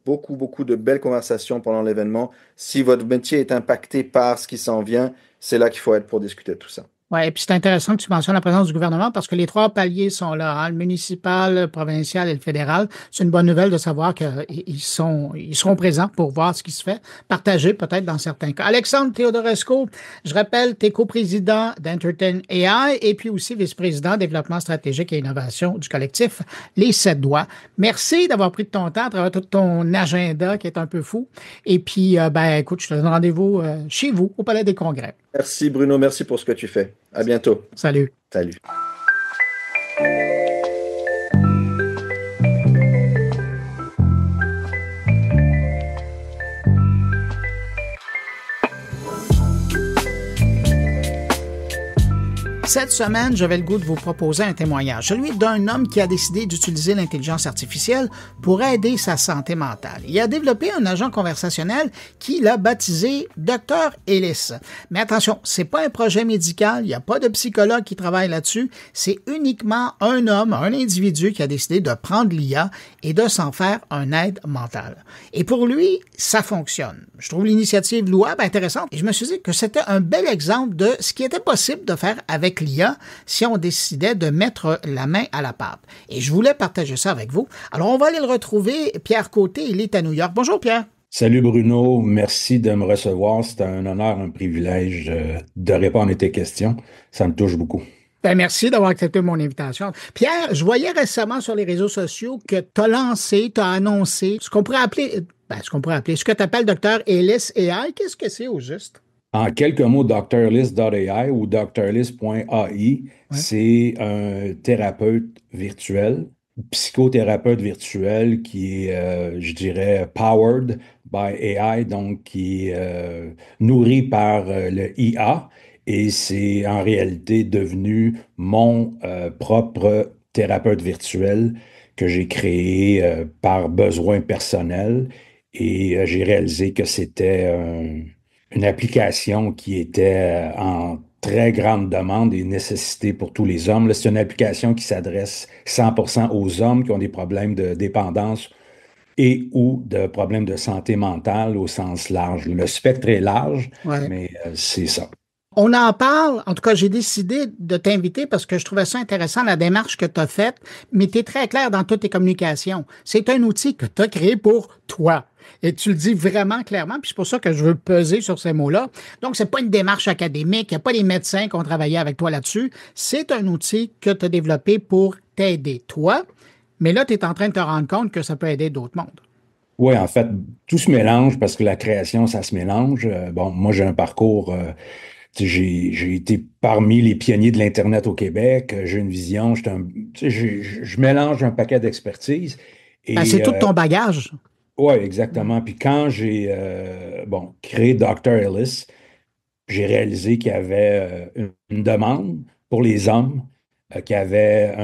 beaucoup de belles conversations pendant l'événement. Si votre métier est impacté par ce qui s'en vient, c'est là qu'il faut être pour discuter de tout ça. Oui, et puis c'est intéressant que tu mentionnes la présence du gouvernement parce que les 3 paliers sont là, hein, le municipal, le provincial et le fédéral. C'est une bonne nouvelle de savoir qu'ils seront présents pour voir ce qui se fait, partager peut-être dans certains cas. Alexandre Theodorescu, je rappelle, tu es coprésident d'Entertain AI et puis aussi vice-président développement stratégique et innovation du collectif Les 7 Doigts. Merci d'avoir pris de ton temps à travers tout ton agenda qui est un peu fou. Et puis, écoute, je te donne rendez-vous chez vous, au Palais des Congrès. Merci Bruno, merci pour ce que tu fais. À bientôt. Salut. Salut. Cette semaine, j'avais le goût de vous proposer un témoignage, celui d'un homme qui a décidé d'utiliser l'intelligence artificielle pour aider sa santé mentale. Il a développé un agent conversationnel qu'il a baptisé Dr. Ellis. Mais attention, c'est pas un projet médical, il n'y a pas de psychologue qui travaille là-dessus, c'est uniquement un homme, un individu qui a décidé de prendre l'IA et de s'en faire un aide mentale. Et pour lui, ça fonctionne. Je trouve l'initiative louable, intéressante, et je me suis dit que c'était un bel exemple de ce qui était possible de faire avec l'IA si on décidait de mettre la main à la pâte. Et je voulais partager ça avec vous. Alors, on va aller le retrouver. Pierre Côté, il est à New York. Bonjour, Pierre. Salut Bruno, merci de me recevoir. C'est un honneur, un privilège de répondre à tes questions. Ça me touche beaucoup. Ben, merci d'avoir accepté mon invitation. Pierre, je voyais récemment sur les réseaux sociaux que tu as lancé, tu as annoncé ce que tu appelles Dr. Ellis AI. Qu'est-ce que c'est au juste? En quelques mots, drelist.ai ou drlist.ai, Ouais. c'est un thérapeute virtuel, psychothérapeute virtuel qui est, je dirais, powered by AI, donc qui est nourri par le IA. Et c'est en réalité devenu mon propre thérapeute virtuel que j'ai créé par besoin personnel. Et j'ai réalisé que c'était une application qui était en très grande demande et nécessité pour tous les hommes. Là, c'est une application qui s'adresse 100% aux hommes qui ont des problèmes de dépendance et ou de problèmes de santé mentale au sens large. Le spectre est large, Ouais. mais c'est ça. On en parle, en tout cas, j'ai décidé de t'inviter parce que je trouvais ça intéressant, la démarche que tu as faite, mais tu es très clair dans toutes tes communications. C'est un outil que tu as créé pour toi. Et tu le dis vraiment clairement, puis c'est pour ça que je veux peser sur ces mots-là. Donc, c'est pas une démarche académique, il n'y a pas des médecins qui ont travaillé avec toi là-dessus. C'est un outil que tu as développé pour t'aider, toi. Mais là, tu es en train de te rendre compte que ça peut aider d'autres mondes. Oui, en fait, tout se mélange parce que la création, ça se mélange. Bon, moi, j'ai un parcours. J'ai été parmi les pionniers de l'Internet au Québec. J'ai une vision. Je mélange un paquet d'expertise. Ben, c'est Et tout ton bagage. oui, exactement. Puis quand j'ai créé Dr. Ellis, j'ai réalisé qu'il y avait une demande pour les hommes, qu'il y avait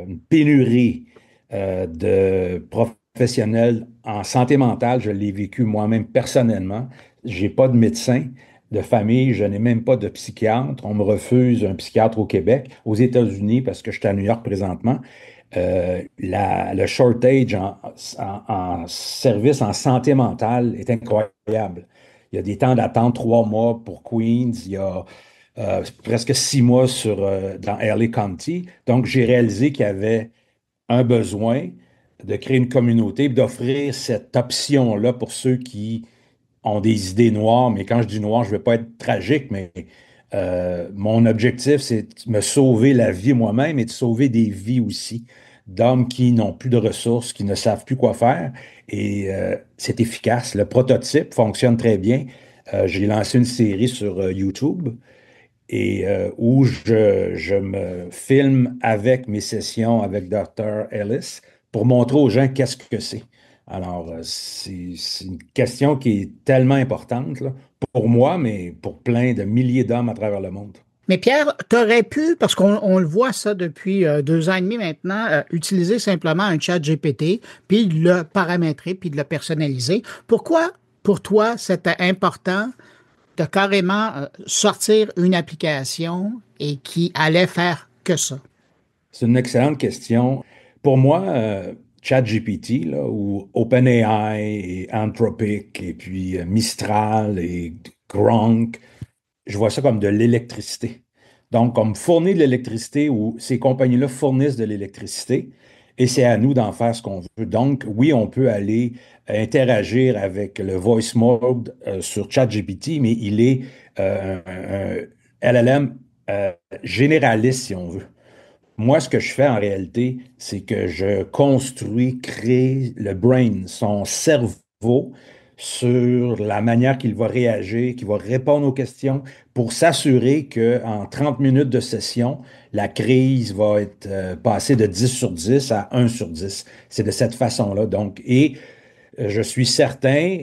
une pénurie de professionnels en santé mentale. Je l'ai vécu moi-même personnellement. J'ai pas de médecin de famille, je n'ai même pas de psychiatre. On me refuse un psychiatre au Québec, aux États-Unis, parce que je suis à New York présentement. Le shortage en services en santé mentale est incroyable. Il y a des temps d'attente 3 mois pour Queens, il y a presque 6 mois dans LA County. Donc, j'ai réalisé qu'il y avait un besoin de créer une communauté, d'offrir cette option-là pour ceux qui ont des idées noires. Mais quand je dis noir, je ne veux pas être tragique, mais mon objectif, c'est de me sauver la vie moi-même et de sauver des vies aussi d'hommes qui n'ont plus de ressources, qui ne savent plus quoi faire. Et c'est efficace. Le prototype fonctionne très bien. J'ai lancé une série sur YouTube et où je me filme avec mes sessions avec Dr. Ellis pour montrer aux gens qu'est-ce que c'est. Alors, c'est une question qui est tellement importante là, pour moi, mais pour plein de milliers d'hommes à travers le monde. Mais Pierre, tu aurais pu, parce qu'on le voit ça depuis 2 ans et demi maintenant, utiliser simplement un chat GPT, puis le paramétrer, puis de le personnaliser. Pourquoi, pour toi, c'était important de carrément sortir une application et qui allait faire que ça? C'est une excellente question. Pour moi, ChatGPT, là, ou OpenAI et Anthropic, et puis Mistral et Gronk, je vois ça comme de l'électricité. Donc, comme fournir de l'électricité ou ces compagnies-là fournissent de l'électricité et c'est à nous d'en faire ce qu'on veut. Donc, oui, on peut aller interagir avec le voice mode sur ChatGPT, mais il est un LLM généraliste, si on veut. Moi, ce que je fais en réalité, c'est que je construis, crée le brain, son cerveau, sur la manière qu'il va réagir, qu'il va répondre aux questions, pour s'assurer qu'en 30 minutes de session, la crise va être passée de 10 sur 10 à 1 sur 10. C'est de cette façon-là. Donc, et je suis certain,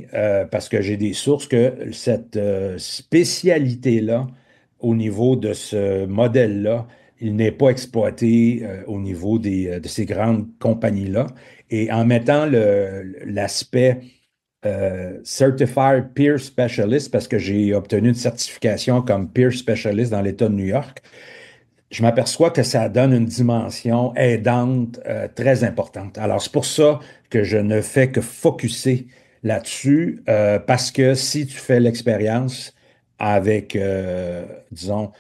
parce que j'ai des sources, que cette spécialité-là, au niveau de ce modèle-là, il n'est pas exploité au niveau de ces grandes compagnies-là. Et en mettant l'aspect Certified Peer Specialist, parce que j'ai obtenu une certification comme Peer Specialist dans l'État de New York, je m'aperçois que ça donne une dimension aidante très importante. Alors, c'est pour ça que je ne fais que focusser là-dessus, parce que si tu fais l'expérience avec, disons,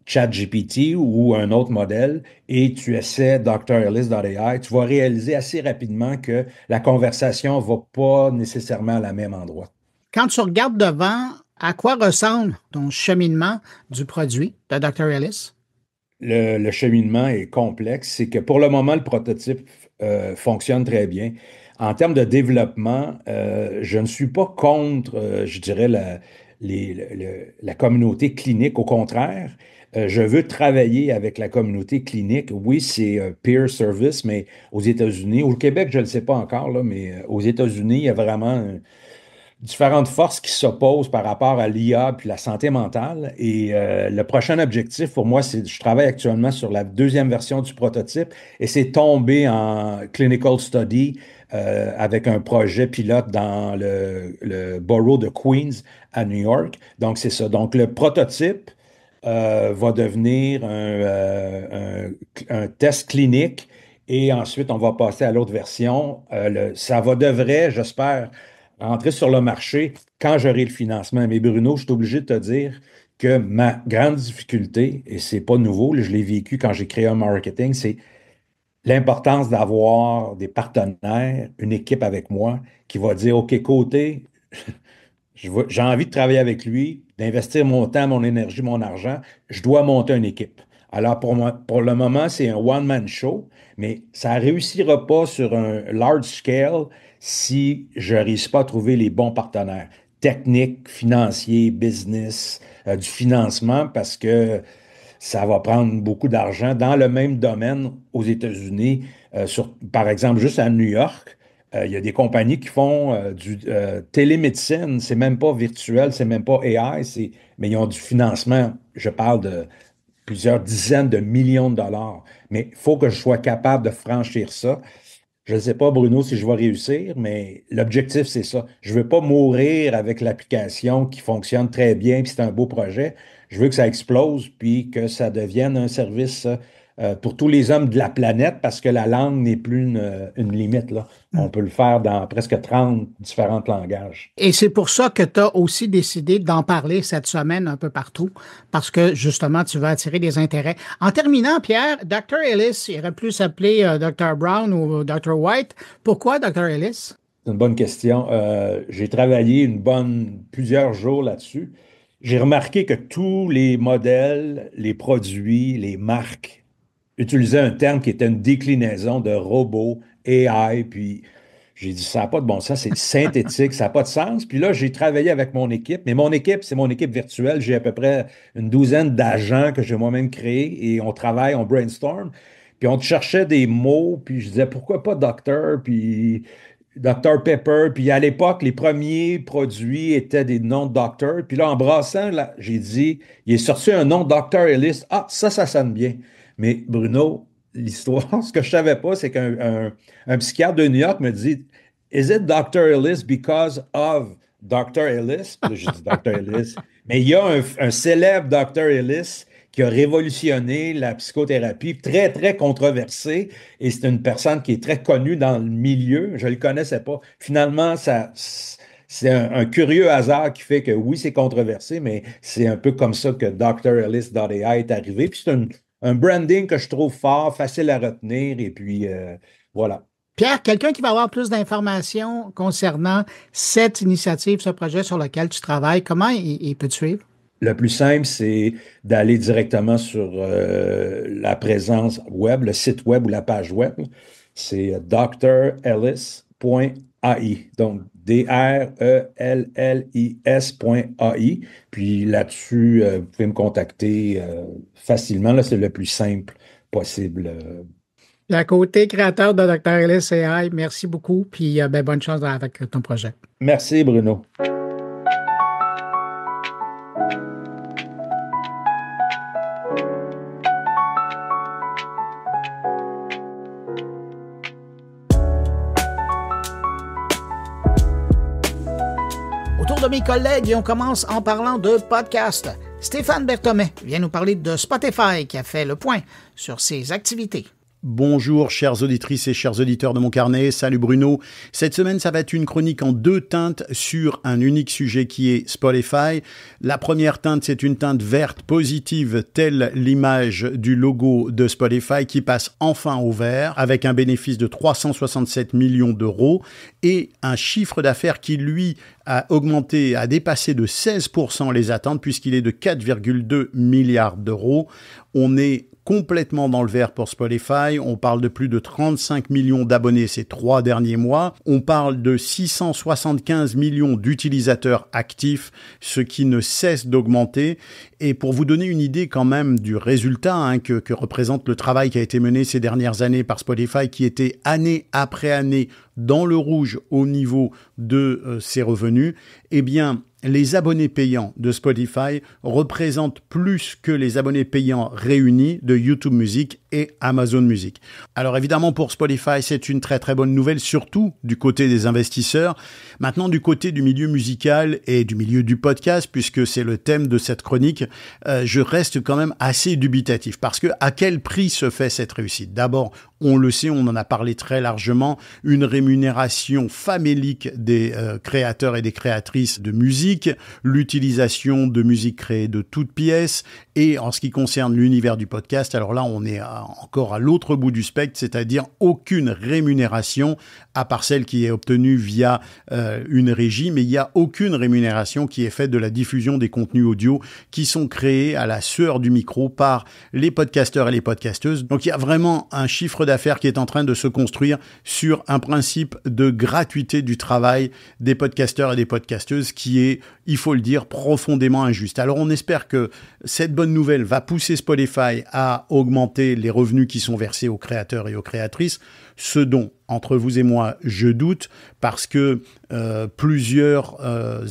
ChatGPT ou un autre modèle et tu essaies drellis.ai, tu vas réaliser assez rapidement que la conversation ne va pas nécessairement à la même endroit. Quand tu regardes devant, à quoi ressemble ton cheminement du produit de Dr. Ellis? Le cheminement est complexe. C'est que pour le moment, le prototype fonctionne très bien. En termes de développement, je ne suis pas contre, je dirais, la communauté clinique. Au contraire, je veux travailler avec la communauté clinique. Oui, c'est peer service, mais aux États-Unis, au Québec, je ne le sais pas encore, là, mais aux États-Unis, il y a vraiment différentes forces qui s'opposent par rapport à l'IA puis la santé mentale. Et le prochain objectif pour moi, c'est, je travaille actuellement sur la deuxième version du prototype et c'est tomber en clinical study avec un projet pilote dans le borough de Queens à New York. Donc, c'est ça. Donc, le prototype va devenir un test clinique et ensuite, on va passer à l'autre version. Ça devrait, j'espère, rentrer sur le marché quand j'aurai le financement. Mais Bruno, je suis obligé de te dire que ma grande difficulté, et c'est pas nouveau, je l'ai vécu quand j'ai créé un marketing, c'est l'importance d'avoir des partenaires, une équipe avec moi qui va dire, OK, côté, j'ai envie de travailler avec lui, d'investir mon temps, mon énergie, mon argent, je dois monter une équipe. Alors, pour moi, pour le moment, c'est un one-man show, mais ça ne réussira pas sur un large scale si je ne réussis pas à trouver les bons partenaires techniques, financiers, business, du financement, parce que ça va prendre beaucoup d'argent dans le même domaine aux États-Unis. Par exemple, juste à New York, il y a des compagnies qui font du télémédecine. C'est même pas virtuel, c'est même pas AI, mais ils ont du financement. Je parle de plusieurs dizaines de millions de dollars. Mais il faut que je sois capable de franchir ça. Je ne sais pas, Bruno, si je vais réussir, mais l'objectif, c'est ça. Je ne veux pas mourir avec l'application qui fonctionne très bien, puis c'est un beau projet. Je veux que ça explose, puis que ça devienne un service pour tous les hommes de la planète, parce que la langue n'est plus une limite, là. On peut le faire dans presque 30 différents langages. Et c'est pour ça que tu as aussi décidé d'en parler cette semaine un peu partout, parce que justement, tu veux attirer des intérêts. En terminant, Pierre, Dr. Ellis, il aurait pu s'appeler Dr. Brown ou Dr. White. Pourquoi Dr. Ellis? C'est une bonne question. J'ai travaillé plusieurs jours là-dessus. J'ai remarqué que tous les modèles, les produits, les marques utilisaient un terme qui était une déclinaison de robot, AI, puis j'ai dit, ça n'a pas de bon sens, c'est synthétique, ça n'a pas de sens. Puis là, j'ai travaillé avec mon équipe, mais mon équipe, c'est mon équipe virtuelle. J'ai à peu près une douzaine d'agents que j'ai moi-même créés et on travaille, on brainstorm. Puis on cherchait des mots, puis je disais, pourquoi pas docteur, puis Dr Pepper. Puis à l'époque, les premiers produits étaient des noms de docteur. Puis là, en brassant, là, j'ai dit, il est sorti un nom Dr Ellis. Ah, ça sonne bien. Mais Bruno, l'histoire, ce que je ne savais pas, c'est qu'un psychiatre de New York me dit, Is it Dr. Ellis because of Dr. Ellis? Puis là, j'ai dit Dr. Ellis. Mais il y a un célèbre Dr. Ellis qui a révolutionné la psychothérapie, très, très controversé, et c'est une personne qui est très connue dans le milieu. Je ne le connaissais pas. Finalement, c'est un curieux hasard qui fait que oui, c'est controversé, mais c'est un peu comme ça que drellis.ai est arrivé. Puis c'est un branding que je trouve fort, facile à retenir, et puis voilà. Pierre, quelqu'un qui va avoir plus d'informations concernant cette initiative, ce projet sur lequel tu travailles, comment il peut te suivre? Le plus simple, c'est d'aller directement sur la présence web, le site web ou la page web. C'est drellis.ai. Donc, drellis.ai. Puis là-dessus, vous pouvez me contacter facilement. Là, c'est le plus simple possible. À côté créateur de Dr. Ellis AI, merci beaucoup. Puis bonne chance avec ton projet. Merci, Bruno. Autour de mes collègues, et on commence en parlant de podcast. Stéphane Berthomet vient nous parler de Spotify qui a fait le point sur ses activités. Bonjour chères auditrices et chers auditeurs de mon carnet, salut Bruno. Cette semaine, ça va être une chronique en 2 teintes sur un unique sujet qui est Spotify. La première teinte, c'est une teinte verte positive, telle l'image du logo de Spotify qui passe enfin au vert avec un bénéfice de 367 millions d'euros et un chiffre d'affaires qui, lui, a augmenté, a dépassé de 16% les attentes puisqu'il est de 4,2 milliards d'euros. On est complètement dans le vert pour Spotify. On parle de plus de 35 millions d'abonnés ces 3 derniers mois. On parle de 675 millions d'utilisateurs actifs, ce qui ne cesse d'augmenter. Et pour vous donner une idée quand même du résultat que représente le travail qui a été mené ces dernières années par Spotify, qui était année après année dans le rouge au niveau de ses revenus, eh bien, les abonnés payants de Spotify représentent plus que les abonnés payants réunis de YouTube Music et Amazon Music. Alors évidemment, pour Spotify, c'est une très très bonne nouvelle, surtout du côté des investisseurs. Maintenant, du côté du milieu musical et du milieu du podcast, puisque c'est le thème de cette chronique, je reste quand même assez dubitatif. Parce que à quel prix se fait cette réussite ? D'abord, on le sait, on en a parlé très largement, une rémunération famélique des créateurs et des créatrices de musique, l'utilisation de musique créée de toutes pièces, et en ce qui concerne l'univers du podcast, alors là, on est encore à l'autre bout du spectre, c'est-à-dire aucune rémunération, à part celle qui est obtenue via une régie, mais il n'y a aucune rémunération qui est faite de la diffusion des contenus audio qui sont créés à la sueur du micro par les podcasteurs et les podcasteuses. Donc il y a vraiment un chiffre d'affaires qui est en train de se construire sur un principe de gratuité du travail des podcasteurs et des podcasteuses qui est, il faut le dire, profondément injuste. Alors on espère que cette bonne nouvelle va pousser Spotify à augmenter les revenus qui sont versés aux créateurs et aux créatrices, ce dont, entre vous et moi, je doute, parce que plusieurs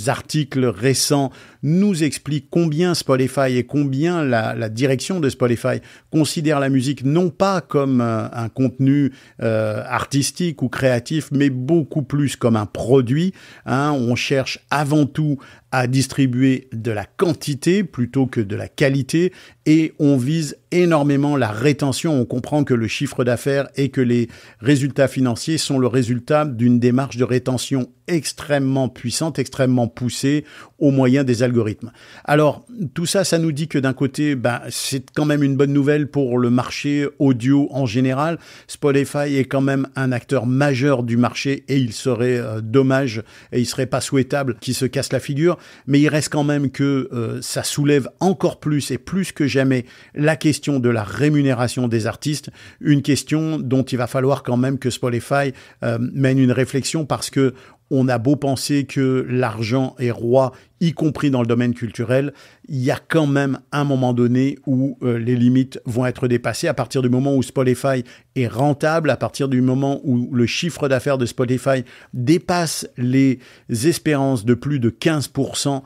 articles récents nous expliquent combien Spotify et combien la direction de Spotify considère la musique non pas comme un contenu artistique ou créatif, mais beaucoup plus comme un produit. On cherche avant tout à distribuer de la quantité plutôt que de la qualité et on vise énormément la rétention. On comprend que le chiffre d'affaires et que les résultats financiers sont le résultat d'une démarche de rétention extrêmement puissante, extrêmement poussée au moyen des algorithmes. Alors, tout ça, ça nous dit que d'un côté, c'est quand même une bonne nouvelle pour le marché audio en général. Spotify est quand même un acteur majeur du marché et il serait dommage et il serait pas souhaitable qu'il se casse la figure. Mais il reste quand même que ça soulève encore plus et plus que jamais la question de la rémunération des artistes, une question dont il va falloir quand même que Spotify mène une réflexion parce que on a beau penser que l'argent est roi, y compris dans le domaine culturel, il y a quand même un moment donné où les limites vont être dépassées. À partir du moment où Spotify est rentable, à partir du moment où le chiffre d'affaires de Spotify dépasse les espérances de plus de 15%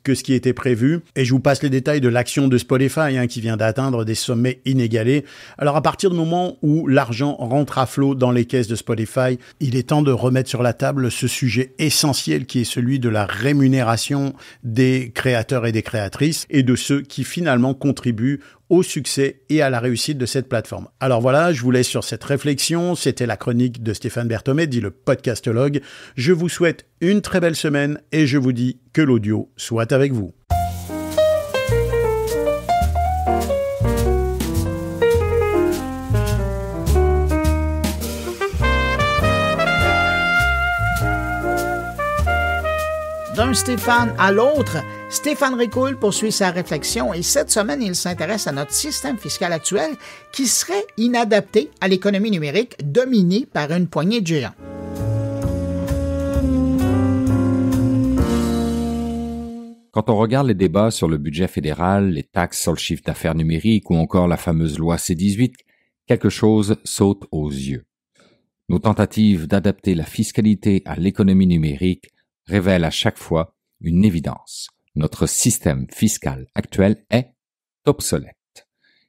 que ce qui était prévu. Et je vous passe les détails de l'action de Spotify qui vient d'atteindre des sommets inégalés. Alors à partir du moment où l'argent rentre à flot dans les caisses de Spotify, il est temps de remettre sur la table ce sujet essentiel qui est celui de la rémunération des créateurs et des créatrices et de ceux qui finalement contribuent au succès et à la réussite de cette plateforme. Alors voilà, je vous laisse sur cette réflexion. C'était la chronique de Stéphane Berthomé, dit le podcastologue. Je vous souhaite une très belle semaine et je vous dis que l'audio soit avec vous. D'un Stéphane à l'autre, Stéphane Ricoul poursuit sa réflexion et cette semaine, il s'intéresse à notre système fiscal actuel qui serait inadapté à l'économie numérique dominée par une poignée de géants. Quand on regarde les débats sur le budget fédéral, les taxes sur le chiffre d'affaires numérique ou encore la fameuse loi C-18, quelque chose saute aux yeux. Nos tentatives d'adapter la fiscalité à l'économie numérique révèlent à chaque fois une évidence. Notre système fiscal actuel est obsolète.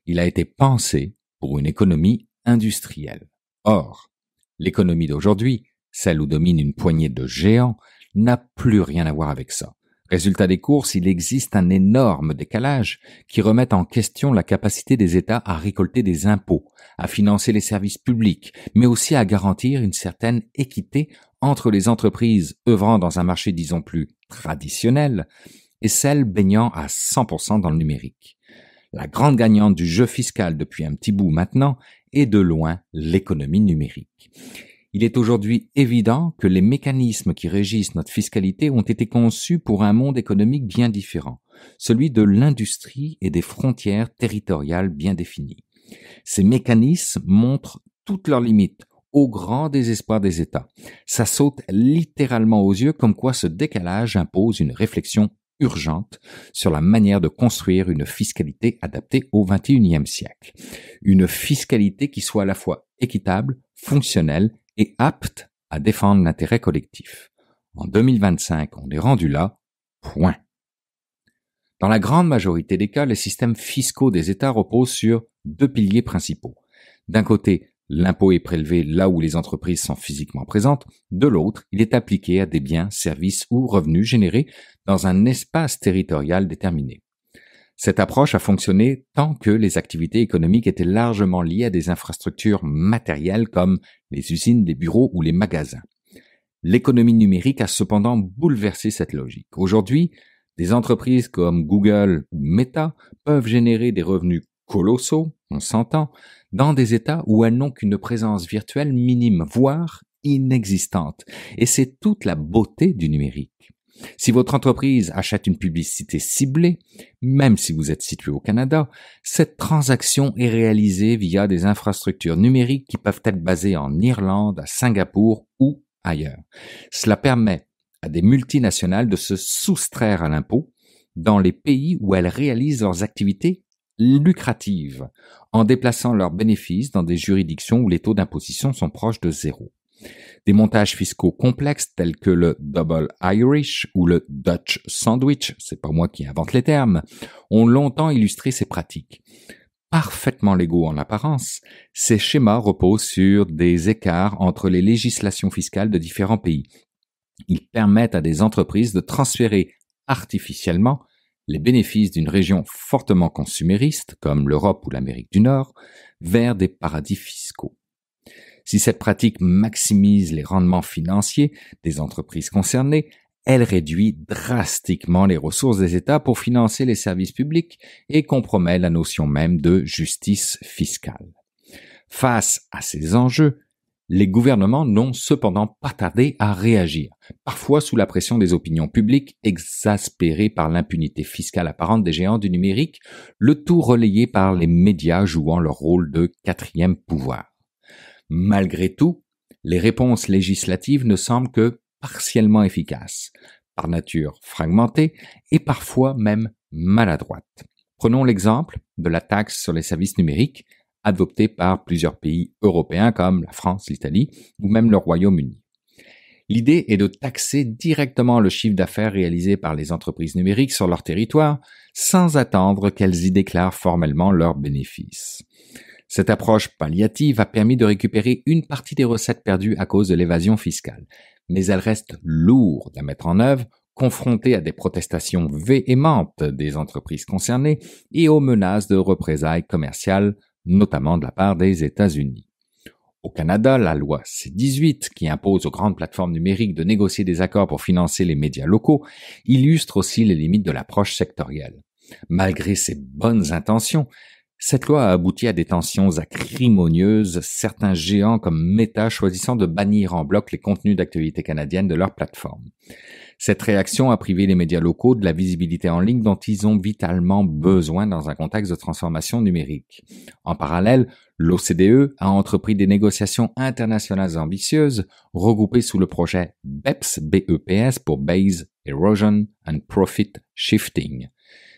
Il a été pensé pour une économie industrielle. Or, l'économie d'aujourd'hui, celle où domine une poignée de géants, n'a plus rien à voir avec ça. Résultat des courses, il existe un énorme décalage qui remet en question la capacité des États à récolter des impôts, à financer les services publics, mais aussi à garantir une certaine équité entre les entreprises œuvrant dans un marché, disons, plus traditionnel et celles baignant à 100% dans le numérique. La grande gagnante du jeu fiscal depuis un petit bout maintenant est de loin l'économie numérique. Il est aujourd'hui évident que les mécanismes qui régissent notre fiscalité ont été conçus pour un monde économique bien différent, celui de l'industrie et des frontières territoriales bien définies. Ces mécanismes montrent toutes leurs limites, au grand désespoir des États. Ça saute littéralement aux yeux comme quoi ce décalage impose une réflexion urgente sur la manière de construire une fiscalité adaptée au XXIe siècle. Une fiscalité qui soit à la fois équitable, fonctionnelle et apte à défendre l'intérêt collectif. En 2025, on est rendu là, point. Dans la grande majorité des cas, les systèmes fiscaux des États reposent sur deux piliers principaux. D'un côté, l'impôt est prélevé là où les entreprises sont physiquement présentes. De l'autre, il est appliqué à des biens, services ou revenus générés dans un espace territorial déterminé. Cette approche a fonctionné tant que les activités économiques étaient largement liées à des infrastructures matérielles comme les usines, les bureaux ou les magasins. L'économie numérique a cependant bouleversé cette logique. Aujourd'hui, des entreprises comme Google ou Meta peuvent générer des revenus colossaux, on s'entend, dans des États où elles n'ont qu'une présence virtuelle minime, voire inexistante. Et c'est toute la beauté du numérique. Si votre entreprise achète une publicité ciblée, même si vous êtes situé au Canada, cette transaction est réalisée via des infrastructures numériques qui peuvent être basées en Irlande, à Singapour ou ailleurs. Cela permet à des multinationales de se soustraire à l'impôt dans les pays où elles réalisent leurs activités lucratives, en déplaçant leurs bénéfices dans des juridictions où les taux d'imposition sont proches de zéro. Des montages fiscaux complexes tels que le Double Irish ou le Dutch Sandwich, c'est pas moi qui invente les termes, ont longtemps illustré ces pratiques. Parfaitement légaux en apparence, ces schémas reposent sur des écarts entre les législations fiscales de différents pays. Ils permettent à des entreprises de transférer artificiellement les bénéfices d'une région fortement consumériste, comme l'Europe ou l'Amérique du Nord, vers des paradis fiscaux. Si cette pratique maximise les rendements financiers des entreprises concernées, elle réduit drastiquement les ressources des États pour financer les services publics et compromet la notion même de justice fiscale. Face à ces enjeux, les gouvernements n'ont cependant pas tardé à réagir, parfois sous la pression des opinions publiques exaspérées par l'impunité fiscale apparente des géants du numérique, le tout relayé par les médias jouant leur rôle de quatrième pouvoir. Malgré tout, les réponses législatives ne semblent que partiellement efficaces, par nature fragmentées et parfois même maladroites. Prenons l'exemple de la taxe sur les services numériques adoptée par plusieurs pays européens comme la France, l'Italie ou même le Royaume-Uni. L'idée est de taxer directement le chiffre d'affaires réalisé par les entreprises numériques sur leur territoire sans attendre qu'elles y déclarent formellement leurs bénéfices. Cette approche palliative a permis de récupérer une partie des recettes perdues à cause de l'évasion fiscale, mais elle reste lourde à mettre en œuvre, confrontée à des protestations véhémentes des entreprises concernées et aux menaces de représailles commerciales, notamment de la part des États-Unis. Au Canada, la loi C-18, qui impose aux grandes plateformes numériques de négocier des accords pour financer les médias locaux, illustre aussi les limites de l'approche sectorielle. Malgré ses bonnes intentions, cette loi a abouti à des tensions acrimonieuses, certains géants comme Meta choisissant de bannir en bloc les contenus d'actualité canadienne de leur plateforme. Cette réaction a privé les médias locaux de la visibilité en ligne dont ils ont vitalement besoin dans un contexte de transformation numérique. En parallèle, l'OCDE a entrepris des négociations internationales ambitieuses, regroupées sous le projet BEPS pour Base Erosion and Profit Shifting.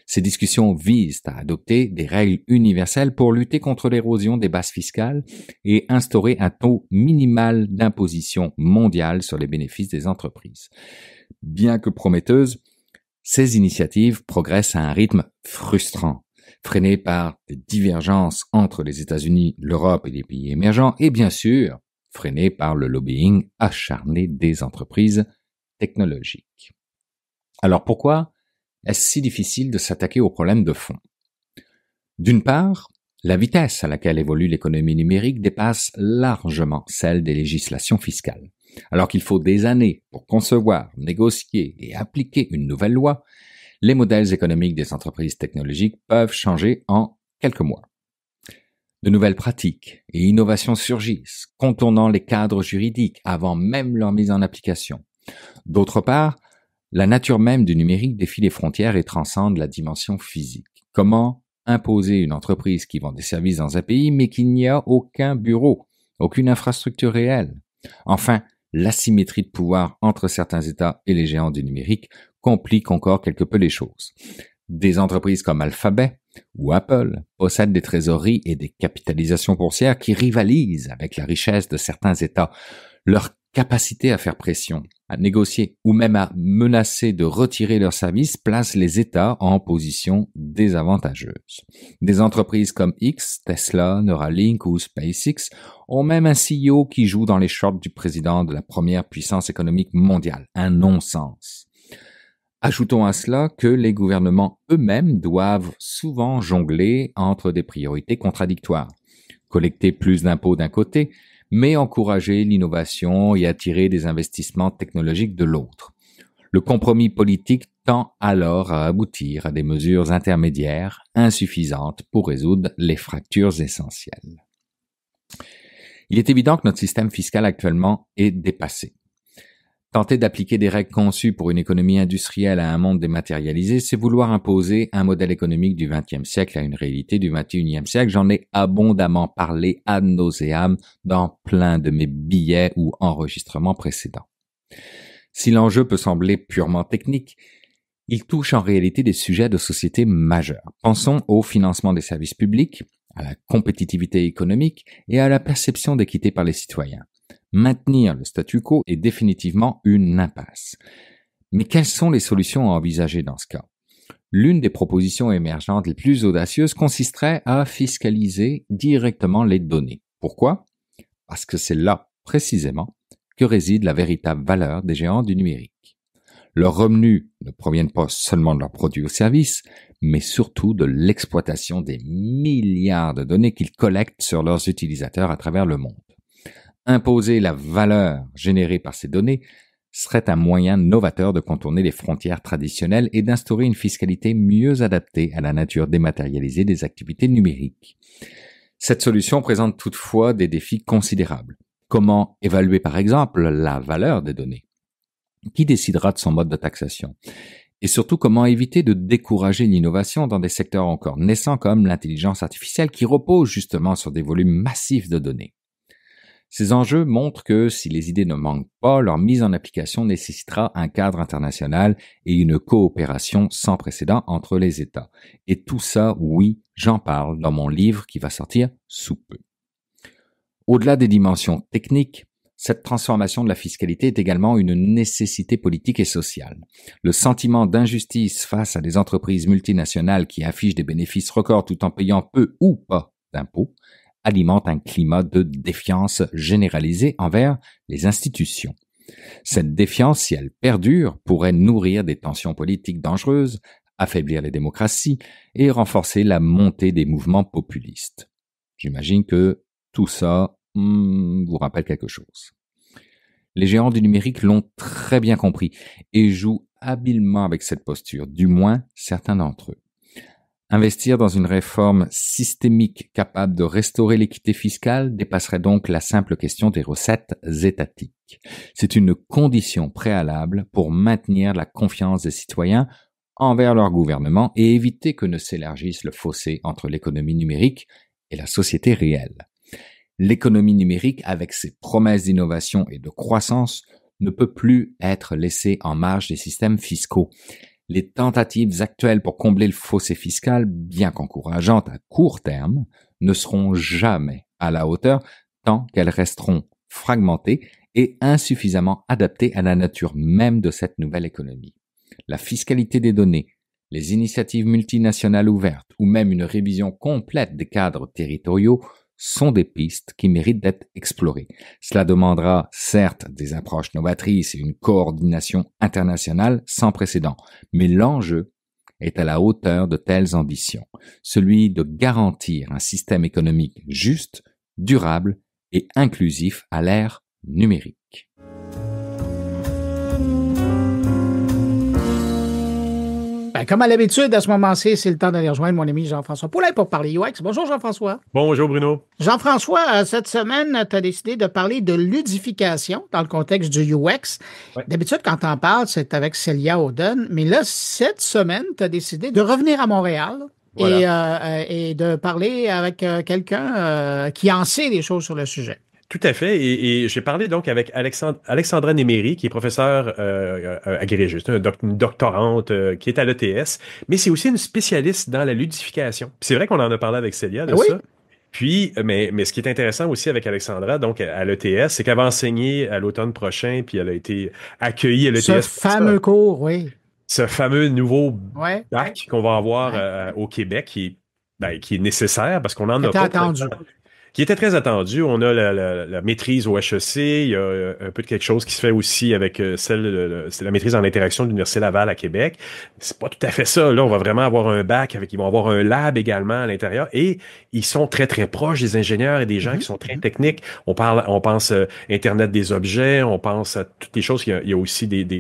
Ces discussions visent à adopter des règles universelles pour lutter contre l'érosion des bases fiscales et instaurer un taux minimal d'imposition mondiale sur les bénéfices des entreprises. Bien que prometteuses, ces initiatives progressent à un rythme frustrant, freinées par des divergences entre les États-Unis, l'Europe et les pays émergents et bien sûr, freinées par le lobbying acharné des entreprises technologiques. Alors pourquoi est-ce si difficile de s'attaquer aux problèmes de fond? D'une part, la vitesse à laquelle évolue l'économie numérique dépasse largement celle des législations fiscales. Alors qu'il faut des années pour concevoir, négocier et appliquer une nouvelle loi, les modèles économiques des entreprises technologiques peuvent changer en quelques mois. De nouvelles pratiques et innovations surgissent, contournant les cadres juridiques avant même leur mise en application. D'autre part, la nature même du numérique défie les frontières et transcende la dimension physique. Comment imposer une entreprise qui vend des services dans un pays mais qu'il n'y a aucun bureau, aucune infrastructure réelle? Enfin, l'asymétrie de pouvoir entre certains États et les géants du numérique complique encore quelque peu les choses. Des entreprises comme Alphabet ou Apple possèdent des trésoreries et des capitalisations boursières qui rivalisent avec la richesse de certains États. Leur capacité à faire pression, à négocier ou même à menacer de retirer leurs services place les États en position désavantageuse. Des entreprises comme X, Tesla, Neuralink ou SpaceX ont même un CEO qui joue dans les shorts du président de la première puissance économique mondiale. Un non-sens. Ajoutons à cela que les gouvernements eux-mêmes doivent souvent jongler entre des priorités contradictoires. Collecter plus d'impôts d'un côté, mais encourager l'innovation et attirer des investissements technologiques de l'autre. Le compromis politique tend alors à aboutir à des mesures intermédiaires insuffisantes pour résoudre les fractures essentielles. Il est évident que notre système fiscal actuellement est dépassé. Tenter d'appliquer des règles conçues pour une économie industrielle à un monde dématérialisé, c'est vouloir imposer un modèle économique du XXe siècle à une réalité du XXIe siècle. J'en ai abondamment parlé ad nauseam dans plein de mes billets ou enregistrements précédents. Si l'enjeu peut sembler purement technique, il touche en réalité des sujets de société majeurs. Pensons au financement des services publics, à la compétitivité économique et à la perception d'équité par les citoyens. Maintenir le statu quo est définitivement une impasse. Mais quelles sont les solutions à envisager dans ce cas? L'une des propositions émergentes les plus audacieuses consisterait à fiscaliser directement les données. Pourquoi? Parce que c'est là, précisément, que réside la véritable valeur des géants du numérique. Leurs revenus ne proviennent pas seulement de leurs produits ou services, mais surtout de l'exploitation des milliards de données qu'ils collectent sur leurs utilisateurs à travers le monde. Imposer la valeur générée par ces données serait un moyen novateur de contourner les frontières traditionnelles et d'instaurer une fiscalité mieux adaptée à la nature dématérialisée des activités numériques. Cette solution présente toutefois des défis considérables. Comment évaluer par exemple la valeur des données? Qui décidera de son mode de taxation? Et surtout, comment éviter de décourager l'innovation dans des secteurs encore naissants comme l'intelligence artificielle qui repose justement sur des volumes massifs de données? Ces enjeux montrent que si les idées ne manquent pas, leur mise en application nécessitera un cadre international et une coopération sans précédent entre les États. Et tout ça, oui, j'en parle dans mon livre qui va sortir sous peu. Au-delà des dimensions techniques, cette transformation de la fiscalité est également une nécessité politique et sociale. Le sentiment d'injustice face à des entreprises multinationales qui affichent des bénéfices records tout en payant peu ou pas d'impôts alimente un climat de défiance généralisée envers les institutions. Cette défiance, si elle perdure, pourrait nourrir des tensions politiques dangereuses, affaiblir les démocraties et renforcer la montée des mouvements populistes. J'imagine que tout ça vous rappelle quelque chose. Les géants du numérique l'ont très bien compris et jouent habilement avec cette posture, du moins certains d'entre eux. Investir dans une réforme systémique capable de restaurer l'équité fiscale dépasserait donc la simple question des recettes étatiques. C'est une condition préalable pour maintenir la confiance des citoyens envers leur gouvernement et éviter que ne s'élargisse le fossé entre l'économie numérique et la société réelle. L'économie numérique, avec ses promesses d'innovation et de croissance, ne peut plus être laissée en marge des systèmes fiscaux. Les tentatives actuelles pour combler le fossé fiscal, bien qu'encourageantes à court terme, ne seront jamais à la hauteur tant qu'elles resteront fragmentées et insuffisamment adaptées à la nature même de cette nouvelle économie. La fiscalité des données, les initiatives multinationales ouvertes ou même une révision complète des cadres territoriaux sont des pistes qui méritent d'être explorées. Cela demandera certes des approches novatrices et une coordination internationale sans précédent, mais l'enjeu est à la hauteur de telles ambitions, celui de garantir un système économique juste, durable et inclusif à l'ère numérique. Comme à l'habitude, à ce moment-ci, c'est le temps d'aller rejoindre mon ami Jean-François Poulain pour parler UX. Bonjour Jean-François. Bonjour Bruno. Jean-François, cette semaine, tu as décidé de parler de ludification dans le contexte du UX. Ouais. D'habitude, quand tu en parles, c'est avec Célia Oden. Mais là, cette semaine, tu as décidé de revenir à Montréal. Voilà. Et de parler avec quelqu'un qui en sait des choses sur le sujet. Tout à fait. Et j'ai parlé donc avec Alexandra Néméry, qui est professeure agrégée, une doctorante qui est à l'ETS, mais c'est aussi une spécialiste dans la ludification. Puis c'est vrai qu'on en a parlé avec Célia de ça. Puis, mais ce qui est intéressant aussi avec Alexandra, donc à l'ETS, c'est qu'elle va enseigner à l'automne prochain, puis elle a été accueillie à l'ETS. Ce fameux cours, oui. Ce fameux nouveau bac qu'on va avoir au Québec, qui est nécessaire parce qu'on en a pas. Attendu. Qui était très attendu. On a la maîtrise au HEC. Il y a un peu de quelque chose qui se fait aussi avec c'est la maîtrise en interaction de l'Université Laval à Québec. C'est pas tout à fait ça. Là, on va vraiment avoir un bac ils vont avoir un lab également à l'intérieur et ils sont très, très proches des ingénieurs et des gens qui sont très techniques. On pense Internet des objets, on pense à toutes les choses. Il y a aussi des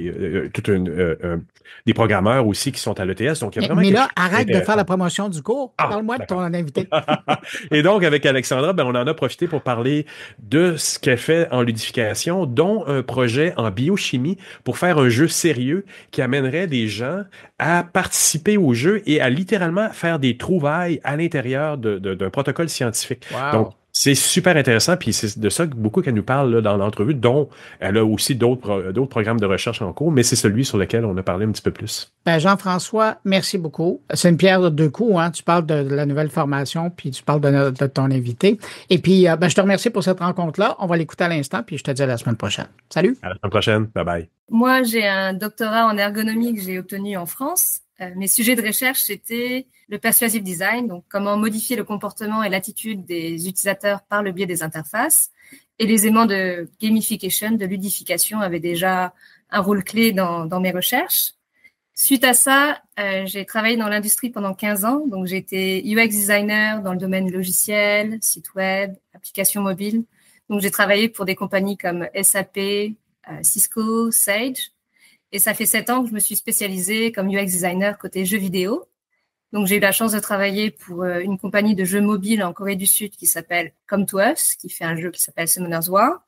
programmeurs aussi qui sont à l'ETS. Donc, il y a vraiment mais là, arrête de faire la promotion du cours. Parle-moi de ton invité. Et donc, avec Alexandra, on en a profité pour parler de ce qu'elle fait en ludification, dont un projet en biochimie pour faire un jeu sérieux qui amènerait des gens à participer au jeu et à littéralement faire des trouvailles à l'intérieur d'un protocole scientifique. Wow. Donc, c'est super intéressant, puis c'est de ça beaucoup qu'elle nous parle là, dans l'entrevue, dont elle a aussi d'autres programmes de recherche en cours, mais c'est celui sur lequel on a parlé un petit peu plus. Jean-François, merci beaucoup. C'est une pierre de deux coups, hein? Tu parles de la nouvelle formation, puis tu parles de ton invité. Et puis, je te remercie pour cette rencontre-là. On va l'écouter à l'instant, puis je te dis à la semaine prochaine. Salut! À la semaine prochaine. Bye-bye. Moi, j'ai un doctorat en ergonomie que j'ai obtenu en France. Mes sujets de recherche, c'était le persuasive design, donc comment modifier le comportement et l'attitude des utilisateurs par le biais des interfaces. Et les éléments de gamification, de ludification avaient déjà un rôle clé dans mes recherches. Suite à ça, j'ai travaillé dans l'industrie pendant 15 ans. Donc, j'ai été UX designer dans le domaine logiciel, site web, applications mobiles. Donc, j'ai travaillé pour des compagnies comme SAP, Cisco, Sage. Et ça fait 7 ans que je me suis spécialisée comme UX designer côté jeux vidéo. Donc, j'ai eu la chance de travailler pour une compagnie de jeux mobiles en Corée du Sud qui s'appelle Come to Us, qui fait un jeu qui s'appelle Summoner's War.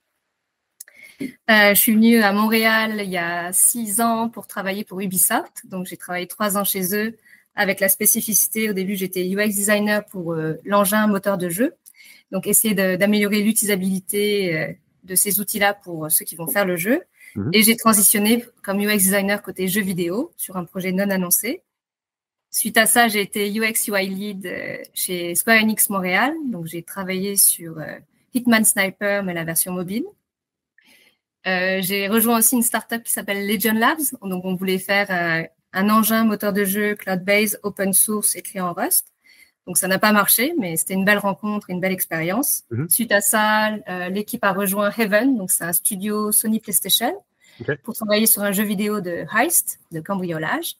Je suis venue à Montréal il y a 6 ans pour travailler pour Ubisoft. Donc, j'ai travaillé 3 ans chez eux avec la spécificité. Au début, j'étais UX designer pour l'engin moteur de jeu. Donc, essayer d'améliorer l'utilisabilité de ces outils-là pour ceux qui vont faire le jeu. Et j'ai transitionné comme UX designer côté jeux vidéo sur un projet non annoncé. Suite à ça, j'ai été UX UI lead chez Square Enix Montréal. Donc, j'ai travaillé sur Hitman Sniper, mais la version mobile. J'ai rejoint aussi une startup qui s'appelle Legion Labs. Donc, on voulait faire un engin moteur de jeu cloud-based, open source, écrit en Rust. Donc, ça n'a pas marché, mais c'était une belle rencontre, une belle expérience. Suite à ça, l'équipe a rejoint Heaven. Donc, c'est un studio Sony PlayStation pour travailler sur un jeu vidéo de heist, de cambriolage.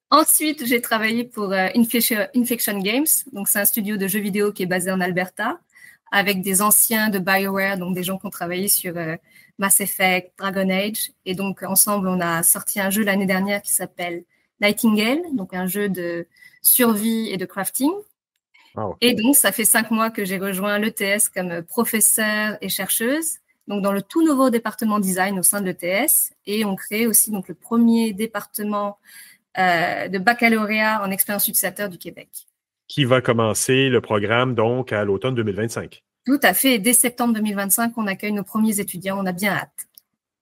Ensuite, j'ai travaillé pour Infection Games. Donc, c'est un studio de jeux vidéo qui est basé en Alberta avec des anciens de BioWare, donc des gens qui ont travaillé sur Mass Effect, Dragon Age. Et donc, ensemble, on a sorti un jeu l'année dernière qui s'appelle Nightingale, donc un jeu de survie et de crafting. Et donc, ça fait 5 mois que j'ai rejoint l'ETS comme professeure et chercheuse, donc dans le tout nouveau département design au sein de l'ETS. Et on crée aussi donc, le premier département de baccalauréat en expérience utilisateur du Québec. Qui va commencer le programme donc à l'automne 2025. Tout à fait. Et dès septembre 2025, on accueille nos premiers étudiants. On a bien hâte.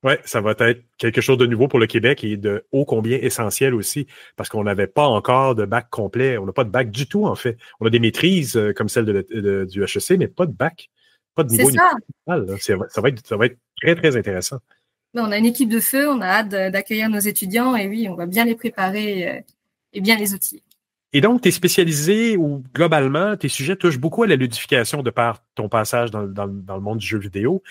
Oui, ça va être quelque chose de nouveau pour le Québec et de ô combien essentiel aussi, parce qu'on n'avait pas encore de bac complet. On n'a pas de bac du tout, en fait. On a des maîtrises comme celle du HEC, mais pas de bac, pas de niveau universitaire. Ça va être très, très intéressant. On a une équipe de feu, on a hâte d'accueillir nos étudiants et oui, on va bien les préparer et bien les outiller. Et donc, tu es spécialisé ou globalement, tes sujets touchent beaucoup à la ludification de par ton passage dans le monde du jeu vidéo.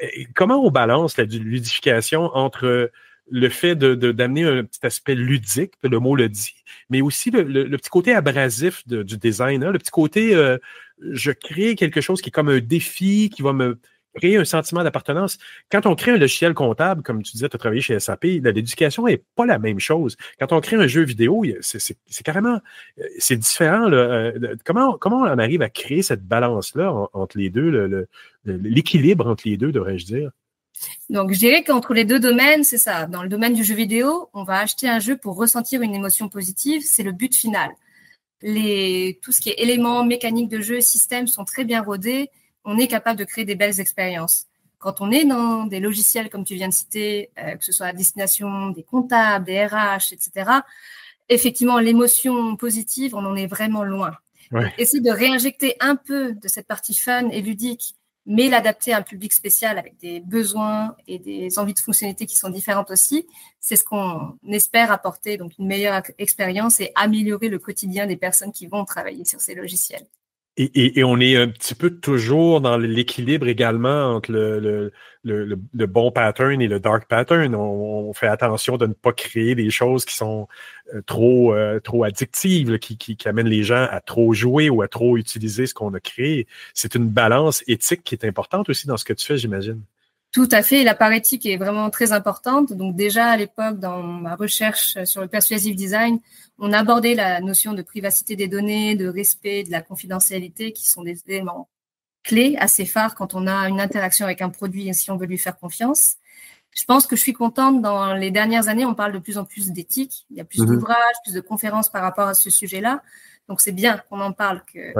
Et comment on balance la ludification entre le fait d'amener un petit aspect ludique, le mot le dit, mais aussi le petit côté abrasif du design, hein, le petit côté je crée quelque chose qui est comme un défi, qui va me créer un sentiment d'appartenance. Quand on crée un logiciel comptable, comme tu disais, tu as travaillé chez SAP, l'éducation n'est pas la même chose. Quand on crée un jeu vidéo, c'est carrément, c'est différent. Là. Comment on arrive à créer cette balance-là entre les deux, l'équilibre entre les deux, devrais-je dire? Donc, je dirais qu'entre les deux domaines, c'est ça. Dans le domaine du jeu vidéo, on va acheter un jeu pour ressentir une émotion positive. C'est le but final. Tout ce qui est éléments, mécaniques de jeu, systèmes sont très bien rodés. On est capable de créer des belles expériences. Quand on est dans des logiciels, comme tu viens de citer, que ce soit à destination des comptables, des RH, etc., effectivement, l'émotion positive, on en est vraiment loin. Ouais. Essayer de réinjecter un peu de cette partie fun et ludique, mais l'adapter à un public spécial avec des besoins et des envies de fonctionnalité qui sont différentes aussi, c'est ce qu'on espère apporter, donc une meilleure expérience et améliorer le quotidien des personnes qui vont travailler sur ces logiciels. Et on est un petit peu toujours dans l'équilibre également entre le bon pattern et le dark pattern. On fait attention de ne pas créer des choses qui sont trop addictives, qui amènent les gens à trop jouer ou à trop utiliser ce qu'on a créé. C'est une balance éthique qui est importante aussi dans ce que tu fais, j'imagine. Tout à fait. La part éthique est vraiment très importante. Donc déjà, à l'époque, dans ma recherche sur le persuasive design, on abordait la notion de privacité des données, de respect, de la confidentialité, qui sont des éléments clés, assez phares quand on a une interaction avec un produit et si on veut lui faire confiance. Je pense que je suis contente. Dans les dernières années, on parle de plus en plus d'éthique. Il y a plus d'ouvrages, plus de conférences par rapport à ce sujet-là. Donc c'est bien qu'on en parle, que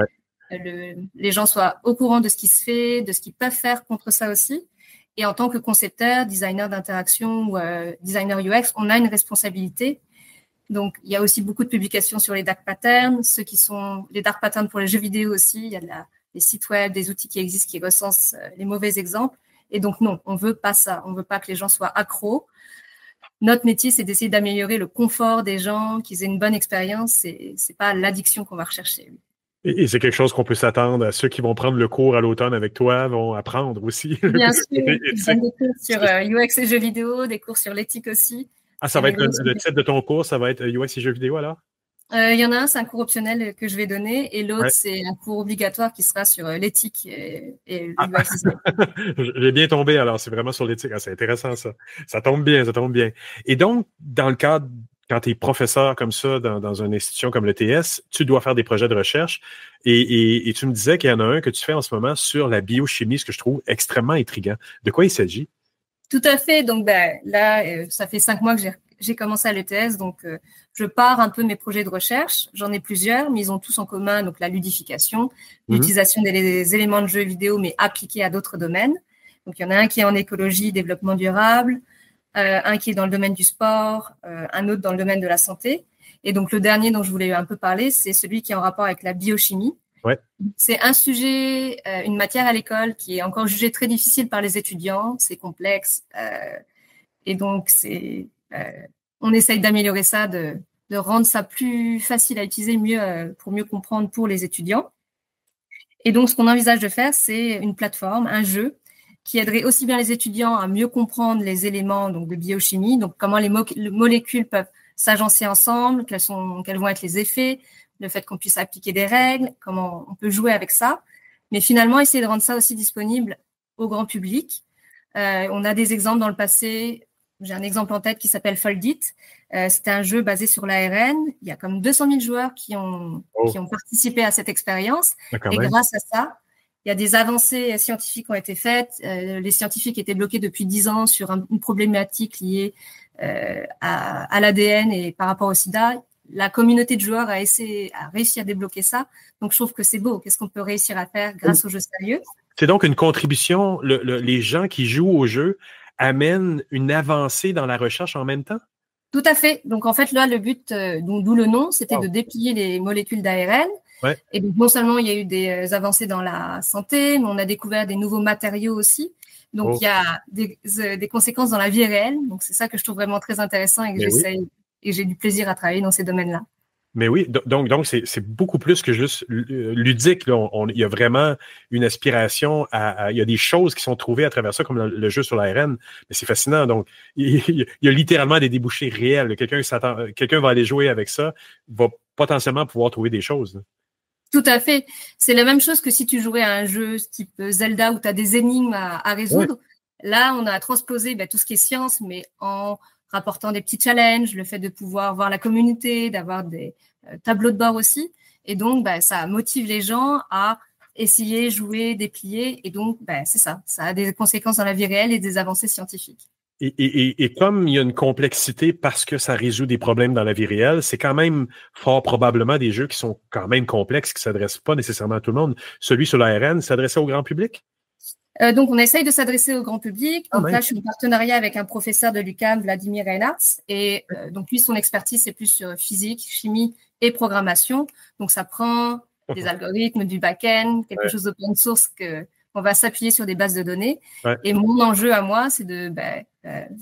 les gens soient au courant de ce qui se fait, de ce qu'ils peuvent faire contre ça aussi. Et en tant que concepteur, designer d'interaction ou designer UX, on a une responsabilité. Donc, il y a aussi beaucoup de publications sur les dark patterns, ceux qui sont les dark patterns pour les jeux vidéo aussi. Il y a des sites web, des outils qui existent qui recensent les mauvais exemples. Et donc, non, on veut pas ça. On veut pas que les gens soient accros. Notre métier, c'est d'essayer d'améliorer le confort des gens, qu'ils aient une bonne expérience. C'est pas l'addiction qu'on va rechercher. Et c'est quelque chose qu'on peut s'attendre à ceux qui vont prendre le cours à l'automne avec toi, vont apprendre aussi. Bien sûr, je donne des cours sur UX et jeux vidéo, des cours sur l'éthique aussi. Ah, ça va être le titre de ton cours, ça va être UX et jeux vidéo alors? Il y en a un, c'est un cours optionnel que je vais donner, et l'autre, c'est un cours obligatoire qui sera sur l'éthique et l'UX. J'ai bien tombé alors, c'est vraiment sur l'éthique. Ah, c'est intéressant ça. Ça tombe bien, ça tombe bien. Et donc, dans le cadre, quand tu es professeur comme ça dans une institution comme l'ETS, tu dois faire des projets de recherche et tu me disais qu'il y en a un que tu fais en ce moment sur la biochimie, ce que je trouve extrêmement intriguant. De quoi il s'agit? Tout à fait. Donc, là, ça fait 5 mois que j'ai commencé à l'ETS, donc je pars un peu mes projets de recherche. J'en ai plusieurs, mais ils ont tous en commun donc la ludification, l'utilisation des éléments de jeux vidéo, mais appliqués à d'autres domaines. Donc, il y en a un qui est en écologie, développement durable, un qui est dans le domaine du sport, un autre dans le domaine de la santé. Et donc, le dernier dont je voulais un peu parler, c'est celui qui est en rapport avec la biochimie. Ouais. C'est un sujet, une matière à l'école qui est encore jugée très difficile par les étudiants. C'est complexe. Et donc, on essaye d'améliorer ça, de rendre ça plus facile à utiliser, pour mieux comprendre pour les étudiants. Et donc, ce qu'on envisage de faire, c'est une plateforme, un jeu, qui aiderait aussi bien les étudiants à mieux comprendre les éléments donc, de biochimie, donc comment les molécules peuvent s'agencer ensemble, quels vont être les effets, le fait qu'on puisse appliquer des règles, comment on peut jouer avec ça, mais finalement essayer de rendre ça aussi disponible au grand public. On a des exemples dans le passé. J'ai un exemple en tête qui s'appelle Foldit. C'était un jeu basé sur l'ARN. Il y a comme 200 000 joueurs qui ont participé à cette expérience. Et grâce à ça, il y a des avancées scientifiques qui ont été faites. Les scientifiques étaient bloqués depuis 10 ans sur une problématique liée à l'ADN et par rapport au sida. La communauté de joueurs a réussi à débloquer ça. Donc, je trouve que c'est beau. Qu'est-ce qu'on peut réussir à faire grâce aux jeux sérieux? C'est donc une contribution. Les gens qui jouent au jeu amènent une avancée dans la recherche en même temps? Tout à fait. Donc, en fait, là, le but, d'où le nom, c'était de déplier les molécules d'ARN. Ouais. Et donc, non seulement il y a eu des avancées dans la santé, mais on a découvert des nouveaux matériaux aussi. Donc, il y a des conséquences dans la vie réelle. Donc, c'est ça que je trouve vraiment très intéressant et que j'essaye et j'ai du plaisir à travailler dans ces domaines-là. Mais oui, donc c'est beaucoup plus que juste ludique. Là. Il y a vraiment une aspiration il y a des choses qui sont trouvées à travers ça, comme le jeu sur l'ARN. Mais c'est fascinant. Donc, il y a littéralement des débouchés réels. Quelqu'un va aller jouer avec ça, va potentiellement pouvoir trouver des choses. Là. Tout à fait. C'est la même chose que si tu jouais à un jeu type Zelda où tu as des énigmes à résoudre. Ouais. Là, on a transposé tout ce qui est science, mais en rapportant des petits challenges, le fait de pouvoir voir la communauté, d'avoir des tableaux de bord aussi. Et donc, ça motive les gens à essayer, jouer, déplier. Et donc, c'est ça. Ça a des conséquences dans la vie réelle et des avancées scientifiques. Et comme il y a une complexité parce que ça résout des problèmes dans la vie réelle, c'est quand même fort probablement des jeux qui sont quand même complexes, qui ne s'adressent pas nécessairement à tout le monde. Celui sur l'ARN s'adressait au grand public? Donc, on essaye de s'adresser au grand public. Donc là, je suis en partenariat avec un professeur de l'UQAM, Vladimir Reinhardt. Et donc, lui, son expertise, c'est plus sur physique, chimie et programmation. Donc, ça prend des algorithmes, du back-end, quelque chose d'open source on va s'appuyer sur des bases de données. Ouais. Et mon enjeu à moi, c'est de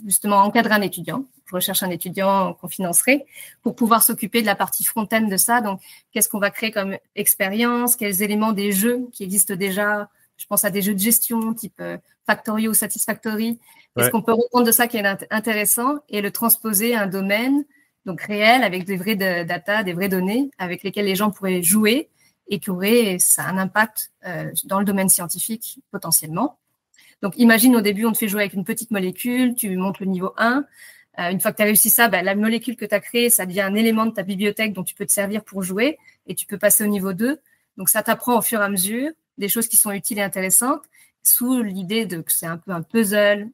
justement encadrer un étudiant. Je recherche un étudiant qu'on financerait pour pouvoir s'occuper de la partie front-end de ça. Donc, qu'est-ce qu'on va créer comme expérience? Quels éléments des jeux qui existent déjà? Je pense à des jeux de gestion type Factorio ou Satisfactory. Est-ce qu'on peut reprendre de ça qui est intéressant et le transposer à un domaine donc réel avec des vraies data, des vraies données avec lesquelles les gens pourraient jouer et qui auraient un impact dans le domaine scientifique potentiellement. Donc, imagine au début, on te fait jouer avec une petite molécule, tu montes le niveau 1. Une fois que tu as réussi ça, la molécule que tu as créée, ça devient un élément de ta bibliothèque dont tu peux te servir pour jouer et tu peux passer au niveau 2. Donc, ça t'apprend au fur et à mesure des choses qui sont utiles et intéressantes sous l'idée que c'est un peu un puzzle,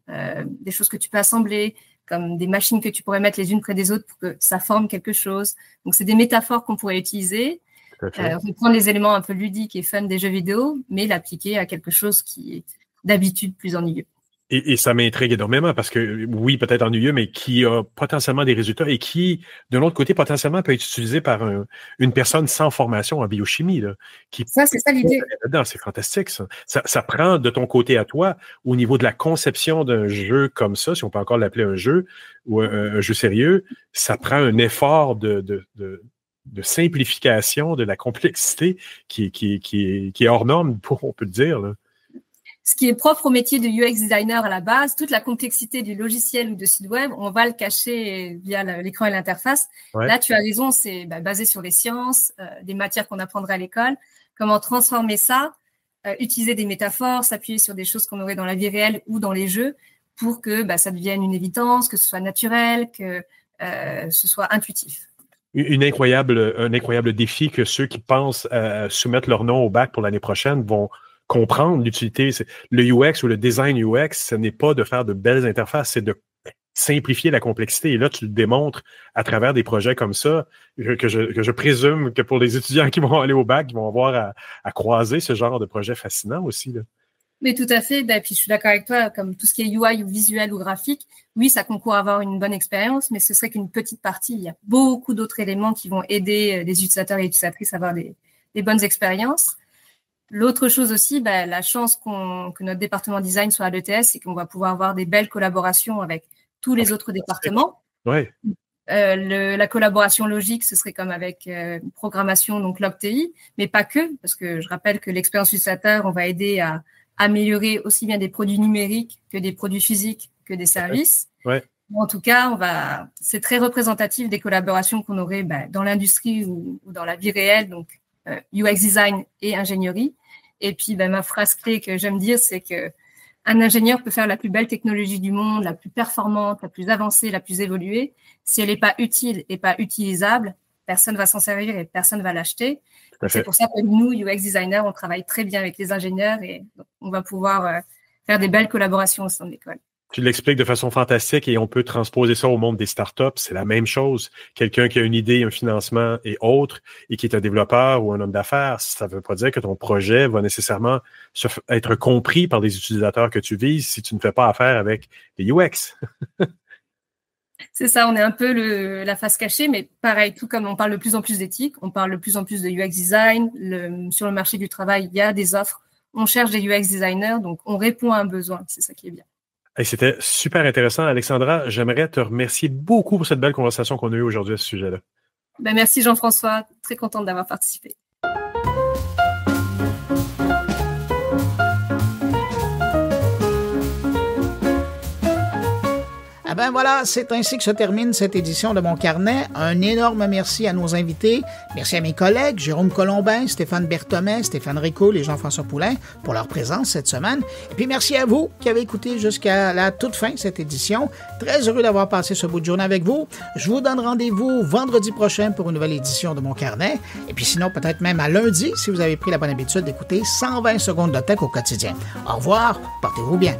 des choses que tu peux assembler, comme des machines que tu pourrais mettre les unes près des autres pour que ça forme quelque chose. Donc, c'est des métaphores qu'on pourrait utiliser, reprendre les éléments un peu ludiques et fun des jeux vidéo, mais l'appliquer à quelque chose qui est d'habitude plus ennuyeux. Et ça m'intrigue énormément parce que, oui, peut-être ennuyeux, mais qui a potentiellement des résultats et qui, de l'autre côté, potentiellement peut être utilisé par une personne sans formation en biochimie. Là, ça, c'est ça l'idée. C'est fantastique, ça. Ça prend de ton côté à toi, au niveau de la conception d'un jeu comme ça, si on peut encore l'appeler un jeu, ou un jeu sérieux, ça prend un effort de simplification de la complexité qui est hors norme, on peut le dire, là. Ce qui est propre au métier de UX designer à la base, toute la complexité du logiciel ou de site web, on va le cacher via l'écran et l'interface. Ouais. Là, tu as raison, c'est basé sur les sciences, des matières qu'on apprendrait à l'école. Comment transformer ça, utiliser des métaphores, s'appuyer sur des choses qu'on aurait dans la vie réelle ou dans les jeux pour que ça devienne une évidence, que ce soit naturel, que ce soit intuitif. Un incroyable défi que ceux qui pensent soumettre leur nom au bac pour l'année prochaine vont comprendre l'utilité. Le UX ou le design UX, ce n'est pas de faire de belles interfaces, c'est de simplifier la complexité. Et là, tu le démontres à travers des projets comme ça, que je présume que pour les étudiants qui vont aller au bac, ils vont avoir à croiser ce genre de projet fascinant aussi, là. Mais tout à fait. Puis je suis d'accord avec toi, comme tout ce qui est UI ou visuel ou graphique, oui, ça concourt à avoir une bonne expérience, mais ce serait qu'une petite partie. Il y a beaucoup d'autres éléments qui vont aider les utilisateurs et utilisatrices à avoir des bonnes expériences. L'autre chose aussi, la chance que notre département design soit à l'ETS, c'est qu'on va pouvoir avoir des belles collaborations avec tous les autres départements. Ouais. La collaboration logique, ce serait comme avec programmation, donc LogTI, mais pas que, parce que je rappelle que l'expérience utilisateur, on va aider à améliorer aussi bien des produits numériques que des produits physiques que des services. Ouais. En tout cas, c'est très représentatif des collaborations qu'on aurait dans l'industrie ou dans la vie réelle, donc UX design et ingénierie. Et puis, ma phrase clé que j'aime dire, c'est que un ingénieur peut faire la plus belle technologie du monde, la plus performante, la plus avancée, la plus évoluée. Si elle n'est pas utile et pas utilisable, personne ne va s'en servir et personne ne va l'acheter. C'est pour ça que nous, UX designers, on travaille très bien avec les ingénieurs et on va pouvoir faire des belles collaborations au sein de l'école. Tu l'expliques de façon fantastique et on peut transposer ça au monde des startups. C'est la même chose. Quelqu'un qui a une idée, un financement et autre, et qui est un développeur ou un homme d'affaires, ça ne veut pas dire que ton projet va nécessairement être compris par des utilisateurs que tu vises si tu ne fais pas affaire avec les UX. C'est ça, on est un peu la face cachée, mais pareil, tout comme on parle de plus en plus d'éthique, on parle de plus en plus de UX design. Sur le marché du travail, il y a des offres. On cherche des UX designers, donc on répond à un besoin. C'est ça qui est bien. Hey, c'était super intéressant. Alexandra, j'aimerais te remercier beaucoup pour cette belle conversation qu'on a eue aujourd'hui à ce sujet-là. Merci Jean-François, très contente d'avoir participé. Voilà, c'est ainsi que se termine cette édition de Mon Carnet. Un énorme merci à nos invités. Merci à mes collègues, Jérôme Colombin, Stéphane Berthomet, Stéphane Ricoul et Jean-François Poulain pour leur présence cette semaine. Et puis merci à vous qui avez écouté jusqu'à la toute fin cette édition. Très heureux d'avoir passé ce bout de journée avec vous. Je vous donne rendez-vous vendredi prochain pour une nouvelle édition de Mon Carnet. Et puis sinon, peut-être même à lundi si vous avez pris la bonne habitude d'écouter 120 secondes de tech au quotidien. Au revoir, portez-vous bien.